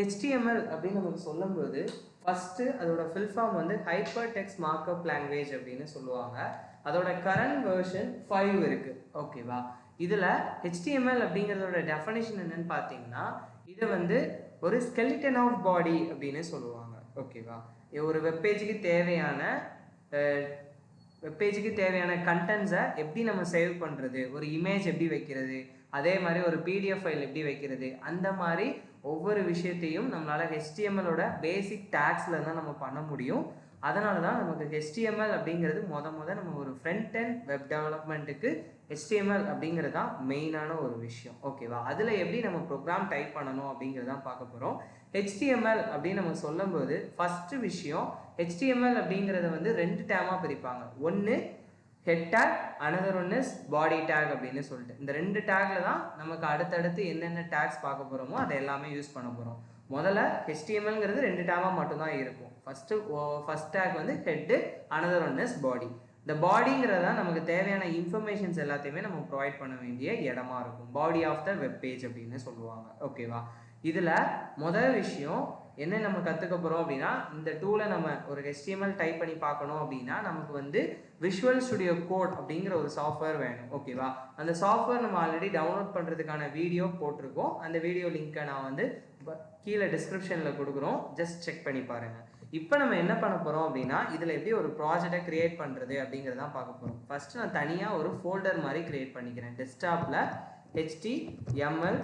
HTML அப்படின்னு நமக்கு சொல்லும்போது ஃபஸ்ட்டு அதோட ஃபில் ஃபார்ம் வந்து ஹைப்பர் டெக்ஸ்ட் மார்க்அப் லாங்குவேஜ் அப்படின்னு சொல்லுவாங்க. அதோட கரண்ட் வெர்ஷன் 5 இருக்கு. ஓகேவா? இதில் HTML அப்படிங்கிறதோட டெஃபனிஷன் என்னன்னு பார்த்தீங்கன்னா, இதை வந்து ஒரு ஸ்கெலிட்டன் ஆஃப் பாடி அப்படின்னு சொல்லுவாங்க. ஓகேவா? ஒரு வெப்பேஜுக்கு தேவையான கண்டென்ட்ஸை எப்படி நம்ம சேவ் பண்ணுறது, ஒரு இமேஜ் எப்படி வைக்கிறது, அதே மாதிரி ஒரு PDF ஃபைல் எப்படி வைக்கிறது, அந்த மாதிரி ஒவ்வொரு விஷயத்தையும் நம்மளால் HTMLோட பேசிக் டேக்ஸில் தான் நம்ம பண்ண முடியும். அதனால தான் நமக்கு HTML அப்படிங்கிறது நம்ம ஒரு ஃப்ரண்ட் அண்ட் வெப் டெவலப்மெண்ட்டுக்கு HTML அப்படிங்கிறது தான் மெயினான ஒரு விஷயம். ஓகேவா? அதில் எப்படி நம்ம ப்ரோக்ராம் டைப் பண்ணணும் அப்படிங்கிறது தான் பார்க்க போகிறோம். HTML அப்படின்னு நம்ம சொல்லும்போது ஃபஸ்ட்டு விஷயம், HTML அப்படிங்கிறத வந்து 2 டேமாக பிரிப்பாங்க. ஒன்று head take, another one is body take அப்படின்னு சொல்லிட்டு. இந்த 2 டேக்ல தான் நமக்கு அடுத்தடுத்து என்னென்ன டேக்ஸ் பார்க்க போகிறோமோ அதை எல்லாமே யூஸ் பண்ண போகிறோம். முதல்ல HTMLங்கிறது 2 டேமாக மட்டும்தான் இருக்கும். ஃபர்ஸ்ட் டேக் வந்து ஹெட்டு, அனதர் ஒன் இஸ் பாடி. இந்த பாடிங்கிறது தான் நமக்கு தேவையான இன்ஃபர்மேஷன்ஸ் எல்லாத்தையுமே நம்ம ப்ரொவைட் பண்ண வேண்டிய இடமா இருக்கும். Body of the web page அப்படின்னு சொல்லுவாங்க. ஓகேவா? இதில் முதல் விஷயம் என்ன நம்ம கற்றுக்க போகிறோம் அப்படின்னா, இந்த டூலை நம்ம ஒரு HTML டைப் பண்ணி பார்க்கணும் அப்படின்னா நமக்கு வந்து விஷுவல் ஸ்டுடியோ கோட் அப்படிங்கிற ஒரு சாஃப்ட்வேர் வேணும். ஓகேவா? அந்த சாஃப்ட்வேர் நம்ம ஆல்ரெடி டவுன்லோட் பண்ணுறதுக்கான வீடியோ போட்டிருக்கோம். அந்த வீடியோ லிங்க்கை நான் வந்து கீழே டிஸ்கிரிப்ஷனில் கொடுக்குறோம், ஜஸ்ட் செக் பண்ணி பாருங்கள். இப்போ நம்ம என்ன பண்ண போகிறோம் அப்படின்னா, இதில் எப்படி ஒரு ப்ராஜெக்டை கிரியேட் பண்ணுறது அப்படிங்கிறதான் பார்க்க போகிறோம். ஃபஸ்ட்டு நான் தனியாக ஒரு ஃபோல்டர் மாதிரி கிரியேட் பண்ணிக்கிறேன். டெஸ்க்டாப்பில் HTML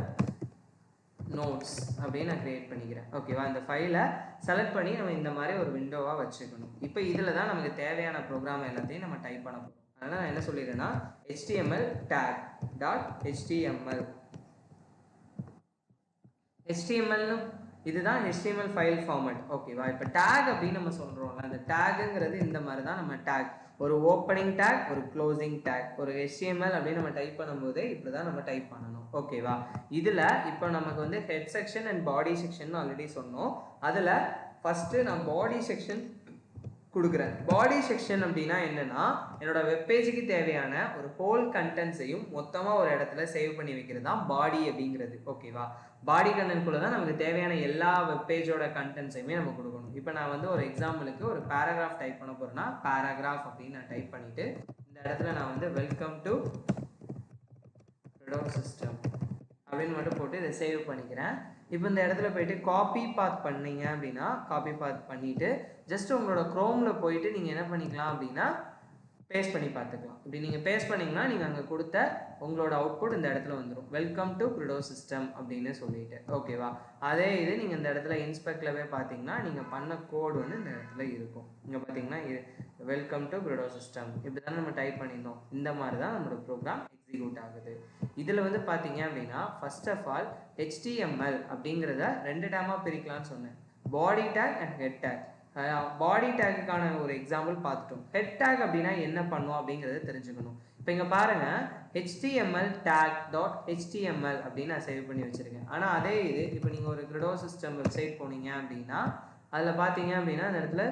நோட்ஸ் அப்படின்னு நான் கிரியேட் பண்ணிக்கிறேன். ஓகேவா? இந்த ஃபைலை செலக்ட் பண்ணி நம்ம இந்த மாதிரி ஒரு விண்டோவாக வச்சுக்கணும். இப்போ இதில் தான் நமக்கு தேவையான ப்ரோக்ராம் எல்லாத்தையும் நம்ம டைப் பண்ண போகிறோம். அதனால் நான் என்ன சொல்லிடுறேன்னா, HTML tag டாட் HTML. HTMLனு இதுதான் HTML ஃபைல் ஃபார்மேட். ஓகேவா? இப்போ டேக் அப்படின்னு நம்ம சொல்கிறோம்ல, அந்த டேகுங்கிறது இந்த மாதிரி தான் நம்ம டேக், ஒரு ஓப்பனிங் டேக், ஒரு க்ளோசிங் டேக். ஒரு HTML அப்படின்னு நம்ம டைப் பண்ணும்போது இப்படி தான் நம்ம டைப் பண்ணணும். ஓகேவா? இதில் இப்போ நமக்கு வந்து head section and body section already சொன்னோம். அதில் ஃபஸ்ட்டு நான் பாடி செக்ஷன் கொடுக்குறேன். பாடி செக்ஷன் அப்படின்னா என்னன்னா, என்னோட வெப்பேஜுக்கு தேவையான ஒரு ஹோல் கண்டென்ட்ஸையும் மொத்தமாக ஒரு இடத்துல சேவ் பண்ணி வைக்கிறது தான் பாடி அப்படிங்கிறது. ஓகேவா? பாடி கண்டென்ட்குள்ளே தான் நமக்கு தேவையான எல்லா வெப்பேஜோட கண்டென்ட்ஸையுமே நம்ம கொடுக்கணும். இப்போ நான் வந்து ஒரு எக்ஸாம்பிளுக்கு ஒரு பேராகிராஃப் டைப் பண்ண போகிறேன்னா, பேராகிராஃப் அப்படின்னு நான் டைப் பண்ணிவிட்டு இந்த இடத்துல நான் வந்து வெல்கம் டு ரிடோ சிஸ்டம் அப்படின்னு மட்டும் போட்டு இதை சேவ் பண்ணிக்கிறேன். இப்போ இந்த இடத்துல போயிட்டு காப்பி பாத் பண்ணீங்க அப்படின்னா, காப்பி பாத் பண்ணிவிட்டு ஜஸ்ட் உங்களோட க்ரோமில் போயிட்டு நீங்கள் என்ன பண்ணிக்கலாம் அப்படின்னா பேஸ்ட் பண்ணி பார்த்துக்கலாம். இப்படி நீங்கள் பேஸ்ட் பண்ணிங்கன்னா நீங்கள் அங்கே கொடுத்த உங்களோட அவுட்புட் இந்த இடத்துல வந்துடும். வெல்கம் டு க்ரிடோ சிஸ்டம் அப்படின்னு சொல்லிட்டு. ஓகேவா? அதே இது நீங்கள் இந்த இடத்துல இன்ஸ்பெக்ட்லவே பார்த்தீங்கன்னா நீங்கள் பண்ண கோடு வந்து இந்த இடத்துல இருக்கும். இங்கே பார்த்தீங்கன்னா வெல்கம் டு க்ரிடோ சிஸ்டம் இப்படி தான் நம்ம டைப் பண்ணியிருந்தோம். இந்த மாதிரி தான் நம்மளோட ப்ரோக்ராம் எக்ஸிக்யூட் ஆகுது. இதில் வந்து பார்த்தீங்க அப்படின்னா ஃபர்ஸ்ட் ஆஃப் ஆல் HTML அப்படிங்கிறத 2 டேமாக பிரிக்கலாம்னு சொன்னேன். பாடி டேக் அண்ட் ஹெட் டேக். பாடி டேக்குக்கான ஒரு எக்ஸாம்பிள் பார்த்துட்டோம். ஹெட் டேக் அப்படின்னா என்ன பண்ணும் அப்படிங்கிறத தெரிஞ்சுக்கணும். இப்போ இங்கே பாருங்கள், HTML tag டாட் HTML அப்படின்னு நான் சேவ் பண்ணி வச்சுருக்கேன். ஆனால் அதே இது இப்போ நீங்கள் ஒரு க்ரிடோ சிஸ்டம் வெப்சைட் போனீங்க அப்படின்னா அதில் பார்த்தீங்க அப்படின்னா அந்த இடத்துல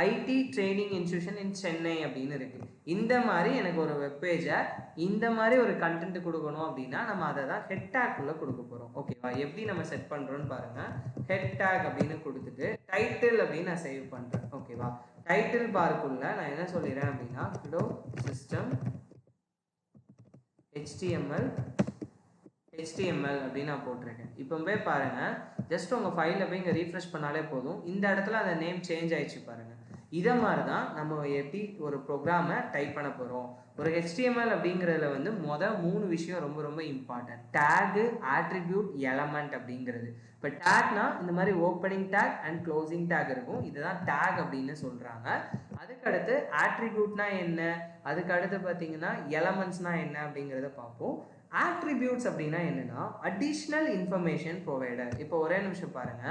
IT ட்ரைனிங் இன்ஸ்டியூஷன் இன் சென்னை அப்படின்னு இருக்குது. இந்த மாதிரி எனக்கு ஒரு வெப்பேஜை இந்த மாதிரி ஒரு கண்டென்ட் கொடுக்கணும் அப்படின்னா நம்ம அதை தான் ஹெட் டேக்குள்ளே கொடுக்க போகிறோம். ஓகேவா? எப்படி நம்ம செட் பண்ணுறோன்னு பாருங்கள். ஹெட் டேக் அப்படின்னு கொடுத்துட்டு டைட்டில் அப்படின்னு நான் சேவ் பண்ணுறேன். ஓகேவா? டைட்டில் பார்க்குள்ள நான் என்ன சொல்லிடுறேன் அப்படின்னா க்ரிடோ சிஸ்டம் HTML அப்படின்னு நான் போட்டிருக்கேன். இப்போ போய் பாருங்கள், ஜஸ்ட் உங்கள் ஃபைலில் போய் இங்கே ரீஃப்ரெஷ் பண்ணாலே போதும். இந்த இடத்துல அந்த நேம் சேஞ்ச் ஆயிடுச்சு பாருங்கள். இதை மாதிரி தான் நம்ம எப்படி ஒரு ப்ரோக்ராமை டைப் பண்ண போகிறோம். ஒரு HTML அப்படிங்கிறதுல வந்து 3 விஷயம் ரொம்ப ரொம்ப இம்பார்ட்டன்ட். டேகு, ஆட்ரிபியூட், எலமெண்ட் அப்படிங்கிறது. இப்போ டேக்னா இந்த மாதிரி opening take and closing take இருக்கும். இதுதான் டேக் அப்படின்னு சொல்கிறாங்க. அதுக்கடுத்து ஆட்ரிபியூட்னா என்ன, அதுக்கு அடுத்து பார்த்தீங்கன்னா எலமெண்ட்ஸ்னா என்ன அப்படிங்கிறத பார்ப்போம். ஆட்ரிபியூட்ஸ் அப்படின்னா என்னன்னா அடிஷ்னல் இன்ஃபர்மேஷன் ப்ரொவைடர். இப்போ ஒரே நிமிஷம் பாருங்க,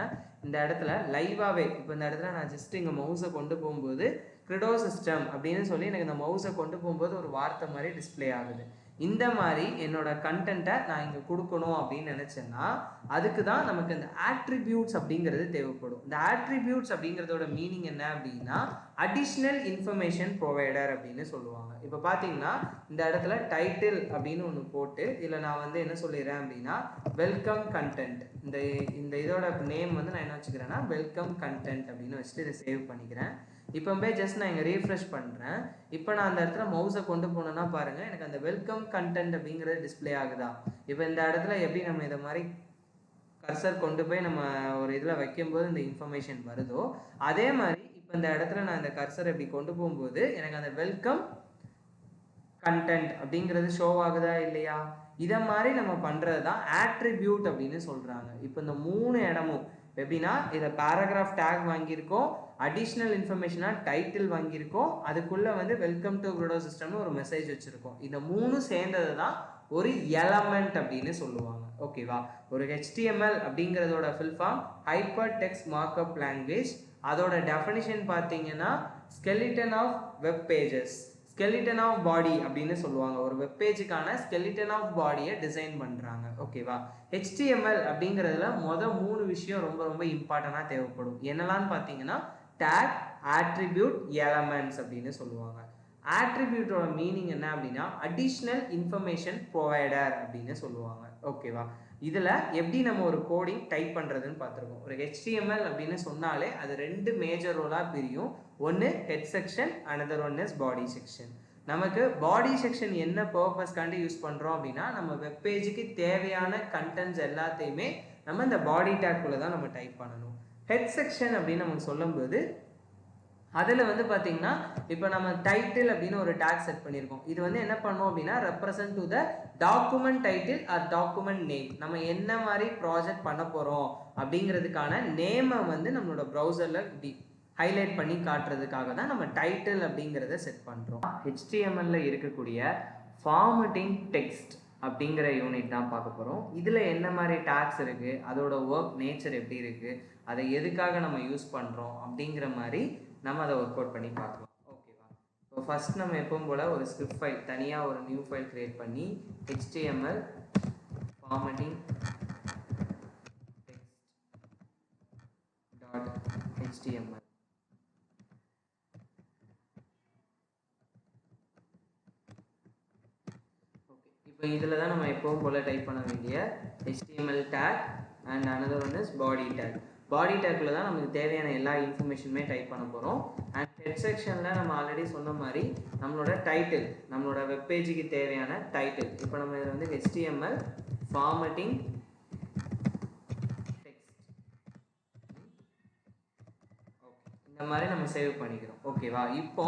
இந்த இடத்துல லைவாகவே இப்போ இந்த இடத்துல நான் ஜஸ்ட் இங்கே மவுஸை கொண்டு போகும்போது க்ரிடோ சிஸ்டம் அப்படின்னு சொல்லி எனக்கு இந்த மவுஸை கொண்டு போகும்போது ஒரு வார்த்தை மாதிரி டிஸ்பிளே ஆகுது. இந்த மாதிரி என்னோட கண்டென்ட்டை நான் இங்கே கொடுக்கணும் அப்படின்னு நினச்சேன்னா அதுக்கு தான் நமக்கு இந்த ஆட்ரிபியூட்ஸ் அப்படிங்கிறது தேவைப்படும். இந்த ஆட்ரிபியூட்ஸ் அப்படிங்கிறதோட மீனிங் என்ன அப்படின்னா அடிஷ்னல் இன்ஃபர்மேஷன் ப்ரொவைடர் அப்படின்னு சொல்லுவாங்க. இப்போ பார்த்தீங்கன்னா இந்த இடத்துல டைட்டில் அப்படின்னு ஒன்று போட்டு இதில் நான் வந்து என்ன சொல்லிடுறேன் அப்படின்னா வெல்கம் கண்டென்ட், இந்த இதோட நேம் வந்து நான் என்ன வச்சுக்கிறேன்னா வெல்கம் கண்டென்ட் அப்படின்னு வச்சுட்டு இதை சேவ் பண்ணிக்கிறேன். இப்போ ஜஸ்ட் நான் இங்கே ரீஃப்ரெஷ் பண்ணுறேன். இப்போ நான் அந்த இடத்துல மவுஸை கொண்டு போனேன்னா பாருங்கள் எனக்கு அந்த வெல்கம் கண்டென்ட் அப்படிங்கிறது டிஸ்பிளே ஆகுதா. இப்போ இந்த இடத்துல எப்படி நம்ம இதை மாதிரி கர்சர் கொண்டு போய் நம்ம ஒரு இதில் வைக்கும்போது இந்த இன்ஃபர்மேஷன் வருதோ அதே மாதிரி இப்போ இந்த இடத்துல நான் இந்த கர்சர் எப்படி கொண்டு போகும்போது எனக்கு அந்த வெல்கம் கண்டென்ட் அப்படிங்கிறது ஷோ ஆகுதா இல்லையா. இதை மாதிரி நம்ம பண்ணுறது தான் ஆட்ரிபியூட் அப்படின்னு சொல்கிறாங்க. இப்போ இந்த 3 இடமும் எப்படின்னா இதை பேராகிராஃப் டேக் வாங்கியிருக்கோம், அடிஷ்னல் இன்ஃபர்மேஷனாக டைட்டில் வாங்கியிருக்கோம், அதுக்குள்ளே வந்து வெல்கம் டு கிரிடோ சிஸ்டம்னு ஒரு மெசேஜ் வச்சுருக்கோம். இந்த 3 சேர்ந்தது தான் ஒரு எலமெண்ட் அப்படின்னு சொல்லுவாங்க. ஓகேவா. ஒரு HTML அப்படிங்கிறதோட full form hyper text markup language. அதோட டெஃபினிஷன் பார்த்தீங்கன்னா skeleton of web pages, skeleton of body அப்படின்னு சொல்லுவாங்க. ஒரு வெப் பேஜுக்கான ஸ்கெலிட்டன் ஆஃப் பாடியை டிசைன் பண்ணுறாங்க. ஓகேவா. HTML அப்படிங்கிறதுல 3 விஷயம் ரொம்ப ரொம்ப இம்பார்ட்டண்டாக தேவைப்படும். என்னெல்லாம்னு பார்த்தீங்கன்னா டேக், ஆட்ரிபியூட், எலமெண்ட்ஸ் அப்படின்னு சொல்லுவாங்க. ஆட்ரிபியூட்டோட மீனிங் என்ன அப்படின்னா அடிஷ்னல் இன்ஃபர்மேஷன் ப்ரொவைடர் அப்படின்னு சொல்லுவாங்க. ஓகேவா. இதில் எப்படி நம்ம ஒரு கோடிங் டைப் பண்ணுறதுன்னு பார்த்துருக்கோம். ஒரு HTML அப்படின்னு சொன்னாலே அது 2 மேஜர் ரோலாக பிரியும். ஒன்று head section, another one is body section. நமக்கு பாடி செக்ஷன் என்ன பர்பஸ்க்காண்டி யூஸ் பண்ணுறோம் அப்படின்னா நம்ம வெப் பேஜுக்கு தேவையான கண்டென்ட்ஸ் எல்லாத்தையுமே நம்ம இந்த பாடி டேக்குள்ளே தான் நம்ம டைப் பண்ணணும். ஹெட் செக்ஷன் அப்படின்னு நமக்கு சொல்லும்போது அதில் வந்து பார்த்தீங்கன்னா இப்போ நம்ம டைட்டில் அப்படின்னு ஒரு டேக் செட் பண்ணியிருக்கோம். இது வந்து என்ன பண்ணோம் அப்படின்னா represent to the document title R document name. நம்ம என்ன மாதிரி ப்ராஜெக்ட் பண்ண போகிறோம் அப்படிங்கிறதுக்கான நேமை வந்து நம்மளோட ப்ரௌசரில் இப்படி ஹைலைட் பண்ணி காட்டுறதுக்காக தான் நம்ம டைட்டில் அப்படிங்கிறத செட் பண்ணுறோம். HTML இருக்கக்கூடிய ஃபார்மட்டிங் டெக்ஸ்ட் அப்படிங்கிற யூனிட் தான் பார்க்க போகிறோம். இதில் என்ன மாதிரி டேக்ஸ் இருக்குது, அதோட ஒர்க் நேச்சர் எப்படி இருக்குது, அதை எதுக்காக நம்ம யூஸ் பண்ணுறோம் அப்படிங்கிற மாதிரி நம்ம அதை ஒர்க் அவுட் பண்ணி பார்க்கலாம். ஓகேவா. இப்போ ஃபஸ்ட் நம்ம எப்பவும் போல் ஒரு ஸ்கிரிப்ட் ஃபைல் தனியாக ஒரு நியூ ஃபைல் க்ரியேட் பண்ணி HTML ஃபார்மட்டிங் டெக்ஸ்ட் .html இப்போ இதில் தான் நம்ம எப்பவும் போல் டைப் பண்ண வேண்டிய HTML take and another one is body take. Body tackle தான் நமக்கு தேவையான எல்லா இன்ஃபர்மேஷனுமே டைப் பண்ண போகிறோம். அண்ட் ஹெட் செக்ஷனில் நம்ம ஆல்ரெடி சொன்ன மாதிரி நம்மளோட டைட்டில், நம்மளோட வெப்பேஜுக்கு தேவையான டைட்டில். இப்போ நம்ம இதில் வந்து HTML ஃபார்மட்டிங் டெக்ஸ்ட் இந்த மாதிரி நம்ம சேவ் பண்ணிக்கிறோம். ஓகேவா. இப்போ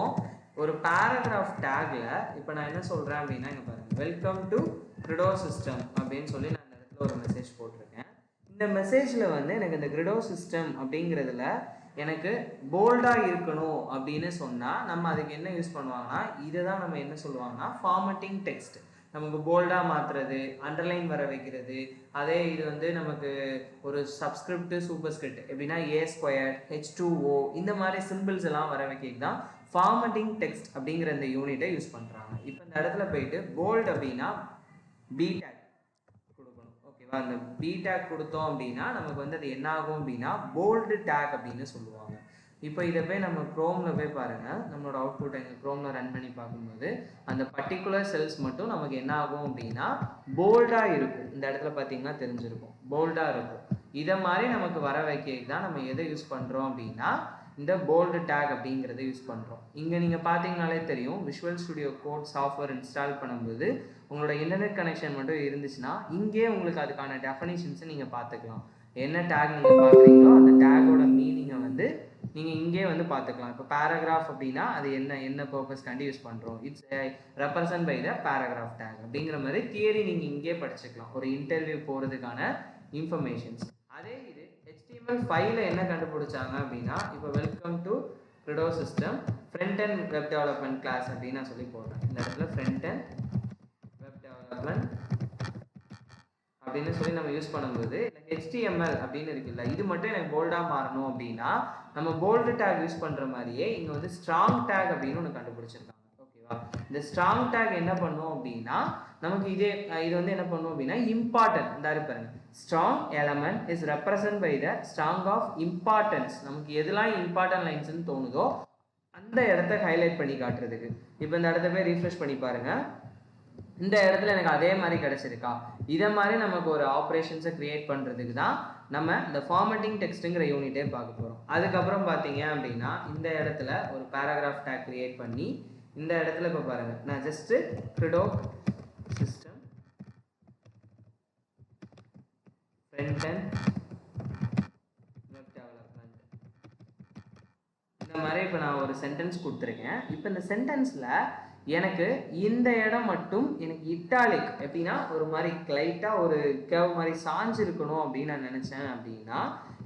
ஒரு பேராகிராஃப் டேக்ல இப்போ நான் என்ன சொல்கிறேன் அப்படின்னா இங்கே பாருங்கள் வெல்கம் டு கிரிடோ சிஸ்டம் அப்படின்னு சொல்லி நான் இந்த இடத்துல ஒரு மெசேஜ் போட்டிருக்கேன். இந்த மெசேஜில் வந்து எனக்கு இந்த கிரிடோ சிஸ்டம் அப்படிங்கிறதுல எனக்கு போல்டாக இருக்கணும் அப்படின்னு சொன்னால் நம்ம அதுக்கு என்ன யூஸ் பண்ணுவாங்கன்னா இதை தான் நம்ம என்ன சொல்லுவாங்கன்னா ஃபார்மட்டிங் டெக்ஸ்ட். நமக்கு போல்டாக மாற்றுறது, அண்டர்லைன் வர வைக்கிறது, அதே இது வந்து நமக்கு ஒரு சப்ஸ்கிரிப்ட் சூப்பர்ஸ்கிரிப்ட் எப்படின்னா A² H2O இந்த மாதிரி சிம்பிள்ஸ் எல்லாம் வர வைக்கிறது தான் ஃபார்மட்டிங் டெக்ஸ்ட் அப்படிங்கிற இந்த யூனிட்டை யூஸ் பண்ணுறாங்க. இப்போ இந்த இடத்துல போயிட்டு போல்ட் அப்படின்னா B டேக் கொடுக்கணும். ஓகேவா. அந்த B டேக் கொடுத்தோம் அப்படின்னா நமக்கு வந்து அது என்ன ஆகும் அப்படின்னா போல்டு டேக் அப்படின்னு சொல்லுவாங்க. இப்போ இதை போய் நம்ம க்ரோமில் போய் பாருங்கள், நம்மளோட அவுட்புட் எங்கள் க்ரோமில் ரன் பண்ணி பார்க்கும்போது அந்த பர்டிகுலர் செல்ஸ் மட்டும் நமக்கு என்ன ஆகும் அப்படின்னா போல்டாக இருக்கும். இந்த இடத்துல பார்த்தீங்கன்னா தெரிஞ்சிருக்கும் போல்டாக இருக்கும். இதை மாதிரி நமக்கு வர வைக்க தான் நம்ம எதை யூஸ் பண்ணுறோம் அப்படின்னா இந்த போல்டு டேக் அப்படிங்கிறத யூஸ் பண்ணுறோம். இங்கே நீங்கள் பார்த்தீங்கனாலே தெரியும் visual studio code software install பண்ணும்போது உங்களோட இன்டர்நெட் கனெக்ஷன் மட்டும் இருந்துச்சுன்னா இங்கே உங்களுக்கு அதுக்கான டெஃபனிஷன்ஸை நீங்கள் பார்த்துக்கலாம். என்ன டேக் நீங்கள் பார்க்குறீங்களோ அந்த டேகோட மீனிங்கை வந்து நீங்கள் இங்கே வந்து பார்த்துக்கலாம். இப்போ பேராகிராஃப் அப்படின்னா அது என்ன பர்பஸ்க்காண்டி யூஸ் பண்ணுறோம், it's represent by the paragraph tag அப்படிங்கிற மாதிரி தியரி நீங்கள் இங்கே படிச்சுக்கலாம் ஒரு இன்டர்வியூ போகிறதுக்கான இன்ஃபர்மேஷன்ஸ். அதே இது HTML5 என்ன கண்டுபிடிச்சாங்க அப்படின்னா இப்போ welcome to Credo Systems front and web development class அப்படின்னு நான் சொல்லி போடுறேன். இந்த இடத்துல ஃப்ரண்ட் அண்ட் வெப் டெவலப்மெண்ட் அப்படின்னு சொல்லி நம்ம யூஸ் பண்ணும்போது HTML அப்படின்னு இருக்குல்ல, இது மட்டும் எனக்கு போல்டாக மாறணும் அப்படின்னா நம்ம போல்டு டேக் யூஸ் பண்ணுற மாதிரியே இங்கே வந்து ஸ்ட்ராங் டேக் அப்படின்னு ஒன்று கண்டுபிடிச்சிருக்காங்க. ஓகேவா. இந்த ஸ்ட்ராங் டேக் என்ன பண்ணும் அப்படின்னா நமக்கு இது வந்து என்ன பண்ணும் அப்படின்னா இம்பார்ட்டன்ட் இந்த பாருங்க strong element is represent by the strong of importance. நமக்கு எதெல்லாம் இம்பார்ட்டன்ட் லைன்ஸ்ன்னு தோணுதோ அந்த இடத்த ஹைலைட் பண்ணி காட்டுறதுக்கு. இப்போ இந்த இடத்த போய் ரீஃப்ரெஷ் பண்ணி பாருங்க. இந்த இடத்துல எனக்கு அதே மாதிரி கிடைச்சிருக்கா. இதை மாதிரி நமக்கு ஒரு ஆப்ரேஷன்ஸை கிரியேட் பண்ணுறதுக்கு தான் நம்ம இந்த ஃபார்மட்டிங் டெக்ஸ்ட்டுங்கிற யூனிட்டே பார்க்க போகிறோம். அதுக்கப்புறம் பார்த்தீங்க அப்படின்னா இந்த இடத்துல ஒரு பேராகிராஃப் டேக் கிரியேட் பண்ணி இந்த இடத்துல இப்போ பாருங்கள், நான் just Credo system front and web development இந்த மாதிரி இப்போ நான் ஒரு சென்டென்ஸ் கொடுத்துருக்கேன். இப்போ இந்த சென்டென்ஸில் எனக்கு இந்த இடம் மட்டும் எனக்கு இட்டாலிக் எப்படின்னா ஒரு மாதிரி லைட்டாக ஒரு கேவ் மாதிரி சாஞ்சு இருக்கணும் அப்படின்னு நான் நினச்சேன் அப்படின்னா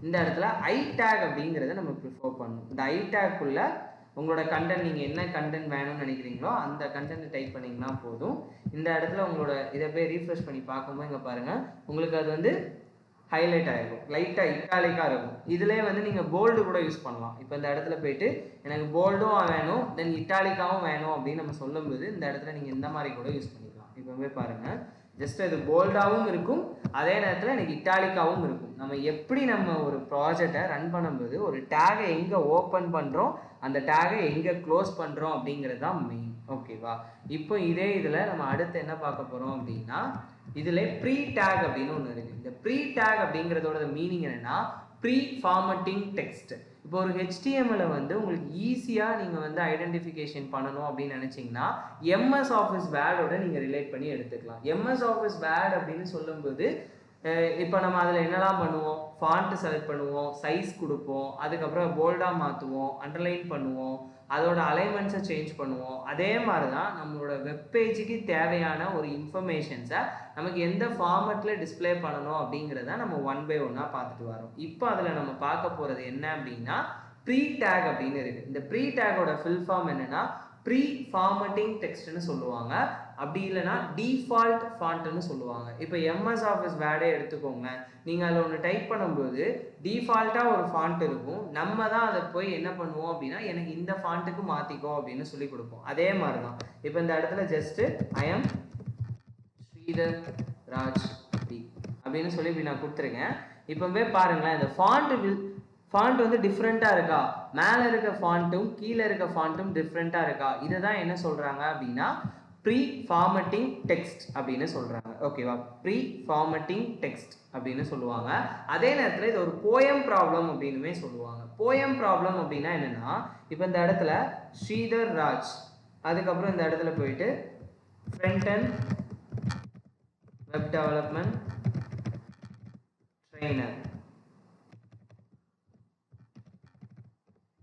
இந்த இடத்துல ஐ டேக் அப்படிங்கிறத நம்ம ப்ரிஃபர் பண்ணணும். இந்த ஐ டேக்குள்ள உங்களோட கண்டென்ட் நீங்கள் என்ன கண்டென்ட் வேணும்னு நினைக்கிறீங்களோ அந்த கண்டென்ட் டைப் பண்ணிங்கன்னா போதும். இந்த இடத்துல உங்களோட இதை போய் ரீஃப்ரெஷ் பண்ணி பார்க்கும்போது இங்கே பாருங்கள், உங்களுக்கு அது வந்து ஹைலைட் ஆகிருக்கும், லைட்டாக இட்டாலிக்காக இருக்கும். இதுலேயே வந்து நீங்கள் போல்டு கூட யூஸ் பண்ணலாம். இப்போ இந்த இடத்துல போயிட்டு எனக்கு போல்டும் வேணும் தென் இட்டாலிக்காவும் வேணும் அப்படின்னு நம்ம சொல்லும்போது இந்த இடத்துல நீங்கள் இந்த மாதிரி கூட யூஸ் பண்ணிக்கலாம். இப்போ போய் பாருங்கள், ஜஸ்ட் அது போல்டாகவும் இருக்கும் அதே நேரத்தில் எனக்கு இட்டாலிக்காவும் இருக்கும். நம்ம எப்படி நம்ம ஒரு ப்ராஜெக்டை ரன் பண்ணும்போது ஒரு டேகை எங்கே ஓப்பன் பண்ணுறோம் அந்த டேகை எங்கே க்ளோஸ் பண்ணுறோம் அப்படிங்கிறது தான் மெயின். ஓகேவா? இப்போ இதே இதில் நம்ம அடுத்து என்ன பார்க்க போகிறோம் அப்படின்னா இதில் ப்ரீ டேக் அப்படின்னு ஒன்று இருக்குது. இந்த ப்ரீ டேக் அப்படிங்கிறதோட மீனிங் என்னென்னா ப்ரீ ஃபார்மட்டிங் டெக்ஸ்ட். இப்போ ஒரு HTML வந்து உங்களுக்கு ஈஸியாக நீங்கள் வந்து ஐடென்டிஃபிகேஷன் பண்ணணும் அப்படின்னு நினச்சிங்கன்னா MS ஆஃபீஸ் வேர்டோட நீங்கள் ரிலேட் பண்ணி எடுத்துக்கலாம். MS ஆஃபீஸ் வேர்ட் அப்படின்னு சொல்லும்போது இப்போ நம்ம அதில் என்னெல்லாம் பண்ணுவோம், ஃபாண்ட் செலக்ட் பண்ணுவோம், சைஸ் கொடுப்போம், அதுக்கப்புறம் போல்டாக மாற்றுவோம், அண்டர்லைன் பண்ணுவோம், அதோட அலைன்மெண்ட்ஸை சேஞ்ச் பண்ணுவோம். அதே மாதிரி தான் நம்மளோட வெப்பேஜுக்கு தேவையான ஒரு இன்ஃபர்மேஷன்ஸை நமக்கு எந்த ஃபார்மட்டில் டிஸ்பிளே பண்ணணும் அப்படிங்கிறத நம்ம ஒன் பை ஒன்னாக பார்த்துட்டு வரோம். இப்போ அதில் நம்ம பார்க்க போகிறது என்ன அப்படின்னா ப்ரீ டேக் அப்படின்னு இருக்குது. இந்த ப்ரீ டேக்கோட ஃபில் ஃபார்ம் என்னென்னா ப்ரீ ஃபார்மட்டிங் டெக்ஸ்ட்னு சொல்லுவாங்க, அப்படி இல்லைனா டிஃபால்ட் ஃபாண்ட்னு சொல்லுவாங்க. இப்போ MS ஆஃபீஸ் வேர்டே எடுத்துக்கோங்க, நீங்கள் அதில் ஒன்று டைப் பண்ணும்போது டிஃபால்ட்டாக ஒரு ஃபாண்ட் இருக்கும். நம்ம தான் அதை போய் என்ன பண்ணுவோம் அப்படின்னா எனக்கு இந்த ஃபாண்ட்டுக்கு மாற்றிக்கோ அப்படின்னு சொல்லி கொடுப்போம். அதே மாதிரி தான் இப்போ இந்த இடத்துல just I am Sridhar Raj அப்படின்னு சொல்லி இப்படி நான் கொடுத்துருக்கேன். இப்போ போய் பாருங்களேன், இந்த ஃபாண்ட் வந்து டிஃப்ரெண்ட்டாக இருக்கா, மேலே இருக்க ஃபாண்ட்டும் கீழே இருக்க ஃபாண்ட்டும் டிஃப்ரெண்ட்டாக இருக்கா. இதை தான் என்ன சொல்கிறாங்க அப்படின்னா ப்ரீ ஃபார்மட்டிங் டெக்ஸ்ட் அப்படின்னு சொல்கிறாங்க. ஓகேவா? ப்ரீ ஃபார்மட்டிங் டெக்ஸ்ட் அப்படின்னு சொல்லுவாங்க. அதே நேரத்தில் இது ஒரு போயம் ப்ராப்ளம் அப்படின்னுமே சொல்லுவாங்க. போயம் ப்ராப்ளம் அப்படின்னா என்னென்னா இப்போ இந்த இடத்துல ஸ்ரீதர் ராஜ், அதுக்கப்புறம் இந்த இடத்துல போயிட்டு front and web development trainer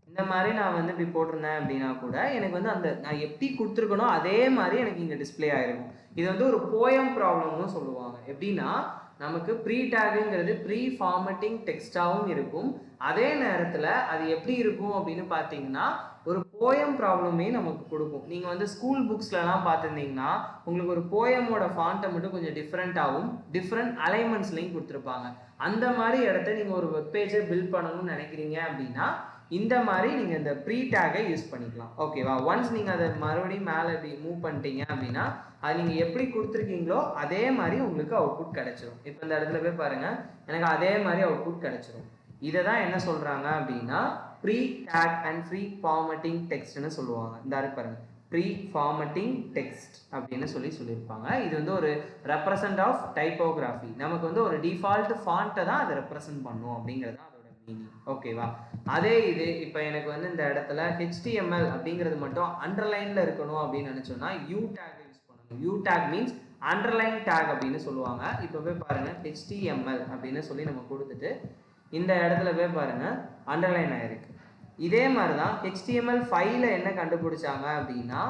இந்த மாதிரி நான் வந்து இப்படி போட்டிருந்தேன் அப்படின்னா கூட எனக்கு வந்து அந்த நான் எப்படி கொடுத்துருக்கணும் அதே மாதிரி எனக்கு இங்கே டிஸ்பிளே ஆகிருக்கும். இது வந்து ஒரு போயம் ப்ராப்ளம்னு சொல்லுவாங்க. எப்படின்னா நமக்கு ப்ரீ டேக்குங்கிறது ப்ரீ ஃபார்மட்டிங் டெக்ஸ்டாகவும் இருக்கும், அதே நேரத்தில் அது எப்படி இருக்கும் அப்படின்னு பார்த்தீங்கன்னா ஒரு போயம் ப்ராப்ளமே நமக்கு கொடுக்கும். நீங்கள் வந்து ஸ்கூல் புக்ஸ்லலாம் பார்த்துருந்தீங்கன்னா உங்களுக்கு ஒரு போயமோட ஃபாண்ட்டை மட்டும் கொஞ்சம் டிஃப்ரெண்ட்டாகவும் டிஃப்ரெண்ட் அலைன்மெண்ட்ஸ்லையும் கொடுத்துருப்பாங்க. அந்த மாதிரி இடத்த நீங்கள் ஒரு வெப்பேஜை பில்ட் பண்ணணும்னு நினைக்கிறீங்க அப்படின்னா இந்த மாதிரி நீங்கள் இந்த ப்ரீ டேக்கை யூஸ் பண்ணிக்கலாம். ஓகேவா? ஒன்ஸ் நீங்கள் அதை மறுபடியும் மேலே இப்படி மூவ் பண்ணிட்டீங்க அப்படின்னா அது நீங்கள் எப்படி கொடுத்துருக்கீங்களோ அதே மாதிரி உங்களுக்கு அவுட்புட் கிடைச்சிரும். இப்போ இந்த இடத்துல போய் பாருங்கள், எனக்கு அதே மாதிரி அவுட்புட் கிடைச்சிரும். இதை தான் என்ன சொல்கிறாங்க அப்படின்னா pre tag and pre formatting டெக்ஸ்ட்னு சொல்லுவாங்க. இந்த பாருங்க, ப்ரீ ஃபார்மட்டிங் டெக்ஸ்ட் அப்படின்னு சொல்லியிருப்பாங்க. இது வந்து ஒரு ரெப்ரசன்ட் ஆஃப் டைப்போகிராஃபி. நமக்கு வந்து ஒரு டிஃபால்ட் ஃபாண்ட்டை தான் அதை ரெப்ரசன்ட் பண்ணும் அப்படிங்கிறது தான் அதோட மீனிங். ஓகேவா? அதே இது இப்போ எனக்கு வந்து இந்த இடத்துல HTML அப்படிங்கிறது மட்டும் அண்டர்லைனில் இருக்கணும் அப்படின்னு நினச்சோன்னா யூ டேக் யூஸ் பண்ணணும். You take means underline take அப்படின்னு சொல்லுவாங்க. இப்போ போய் பாருங்கள், HTML அப்படின்னு சொல்லி நம்ம கொடுத்துட்டு இந்த இடத்துல போய் பாருங்கள் அண்டர்லைன் ஆகிருக்கு. இதே மாதிரி தான் HTML5ல என்ன கண்டுபிடிச்சாங்க அப்படின்னா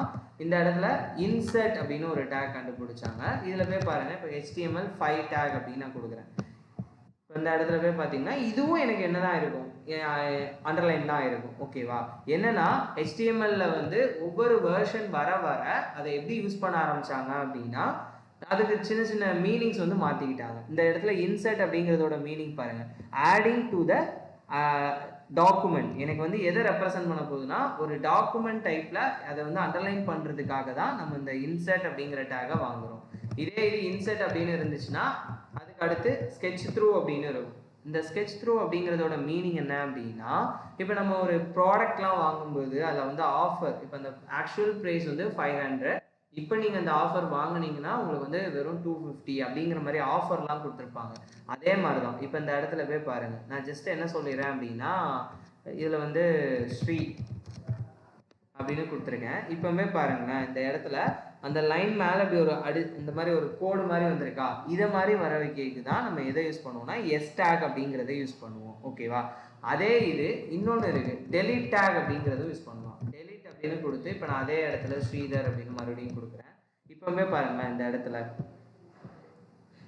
இந்த இடத்துல இன்சர்ட் அப்படின்னு ஒரு டேக் கண்டுபிடிச்சாங்க. இதில் போய் பாருங்கள், இப்போ HTML5 டேக் அப்படின்னு நான் கொடுக்குறேன். இப்போ இந்த இடத்துல போய் பார்த்தீங்கன்னா இதுவும் எனக்கு என்ன தான் இருக்கும், அண்டர்லைன் தான் இருக்கும். ஓகேவா? என்னன்னா HTML வந்து ஒவ்வொரு வேர்ஷன் வர வர அதை எப்படி யூஸ் பண்ண ஆரம்பிச்சாங்க அப்படின்னா அதுக்கு சின்ன சின்ன மீனிங்ஸ் வந்து மாற்றிக்கிட்டாங்க. இந்த இடத்துல இன்சர்ட் அப்படிங்கிறதோட மீனிங் பாருங்கள், ஆடிங் டு த டாக்குமெண்ட். எனக்கு வந்து எதை ரெப்ரசன்ட் பண்ண போகுதுன்னா ஒரு டாக்குமெண்ட் டைப்பில் அதை வந்து அண்டர்லைன் பண்ணுறதுக்காக தான் நம்ம இந்த இன்சர்ட் அப்படிங்கிற டேகை வாங்குகிறோம். இதே இது இன்சர்ட் அப்படின்னு இருந்துச்சுன்னா அதுக்கு அடுத்து ஸ்கெட்ச் த்ரூ அப்படின்னு இருக்கும். இந்த sketch through அப்படிங்கிறதோட மீனிங் என்ன அப்படின்னா, இப்போ நம்ம ஒரு ப்ராடக்ட்லாம் வாங்கும்போது அதில் வந்து ஆஃபர், இப்போ அந்த ஆக்சுவல் ப்ரைஸ் வந்து 500, இப்போ நீங்கள் அந்த ஆஃபர் வாங்குனீங்கன்னா உங்களுக்கு வந்து வெறும் 250 அப்படிங்கிற மாதிரி ஆஃபர்லாம் கொடுத்துருப்பாங்க. அதே மாதிரி தான் இப்போ இந்த இடத்துல போய் பாருங்கள், நான் ஜஸ்ட் என்ன சொல்லிடுறேன் அப்படின்னா, இதில் வந்து ஸ்ரீ அப்படின்னு கொடுத்துருக்கேன். இப்போவே பாருங்களேன், இந்த இடத்துல அந்த லைன் மேலே இப்படி ஒரு இந்த மாதிரி ஒரு கோடு மாதிரி வந்திருக்கா, இதை மாதிரி வர வைக்கிறதுக்கு தான் நம்ம எதை யூஸ் பண்ணுவோம்னா எஸ் டேக் அப்படிங்கிறத யூஸ் பண்ணுவோம். ஓகேவா? அதே இது இன்னொன்று இருக்குது, டெலிட் டேக் அப்படிங்கிறதும் யூஸ் பண்ணுவோம். டெலிட் அப்படின்னு கொடுத்து இப்போ நான் அதே இடத்துல ஸ்ரீதர் அப்படின்னு மறுபடியும் கொடுக்குறேன். இப்போவே பாருங்களேன், இந்த இடத்துல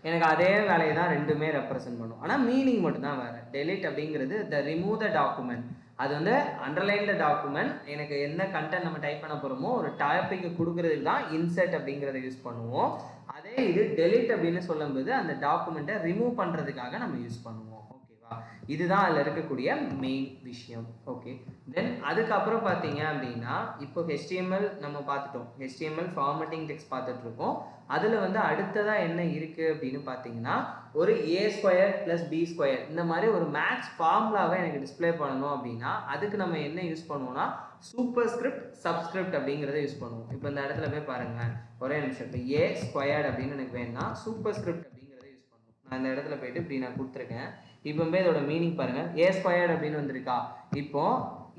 எனக்கு அதே வேலையை தான் ரெண்டுமே ரெப்ரசென்ட் பண்ணும், ஆனால் மீனிங் மட்டும்தான் வேறு. டெலிட் அப்படிங்கிறது த ரிமூவ் த டாக்குமெண்ட், அது வந்து அண்டர்லைன்டு டாக்குமெண்ட், எனக்கு என்ன கண்டென்ட் நம்ம டைப் பண்ண போகிறோமோ ஒரு டாப்பிக்கு கொடுக்குறதுக்கு தான் இன்சர்ட் அப்படிங்கிறத யூஸ் பண்ணுவோம். அதே இது டெலிட் அப்படின்னு சொல்லும்போது அந்த டாக்குமெண்ட்டை ரிமூவ் பண்ணுறதுக்காக நம்ம யூஸ் பண்ணுவோம். ஓகேவா? இதுதான் அதில் இருக்கக்கூடிய மெயின் விஷயம். ஓகே, தென் அதுக்கப்புறம் பார்த்தீங்க அப்படின்னா இப்போ HTML நம்ம பார்த்துட்டோம், HTML ஃபார்மட்டிங் டெக்ஸ்ட் பார்த்துட்டு இருக்கோம். அதில் வந்து அடுத்ததாக என்ன இருக்குது அப்படின்னு பார்த்தீங்கன்னா, ஒரு A² + B² இந்த மாதிரி ஒரு மேக்ஸ் ஃபார்முலாவை எனக்கு டிஸ்பிளே பண்ணணும் அப்படின்னா அதுக்கு நம்ம என்ன யூஸ் பண்ணுவோம்னா சூப்பர் ஸ்கிரிப்ட் சப்ஸ்கிரிப்ட் அப்படிங்கிறத யூஸ் பண்ணுவோம். இப்போ இந்த இடத்துல போய் பாருங்கள், ஒரே நிமிஷம். இப்போ A² அப்படின்னு எனக்கு வேணும்னா சூப்பர் ஸ்கிரிப்ட் அப்படிங்கிறத யூஸ் பண்ணுவோம். நான் இந்த இடத்துல போயிட்டு இப்படி நான் கொடுத்துருக்கேன். இப்போவே இதோட மீனிங் பாருங்கள், A² அப்படின்னு வந்திருக்கா. இப்போ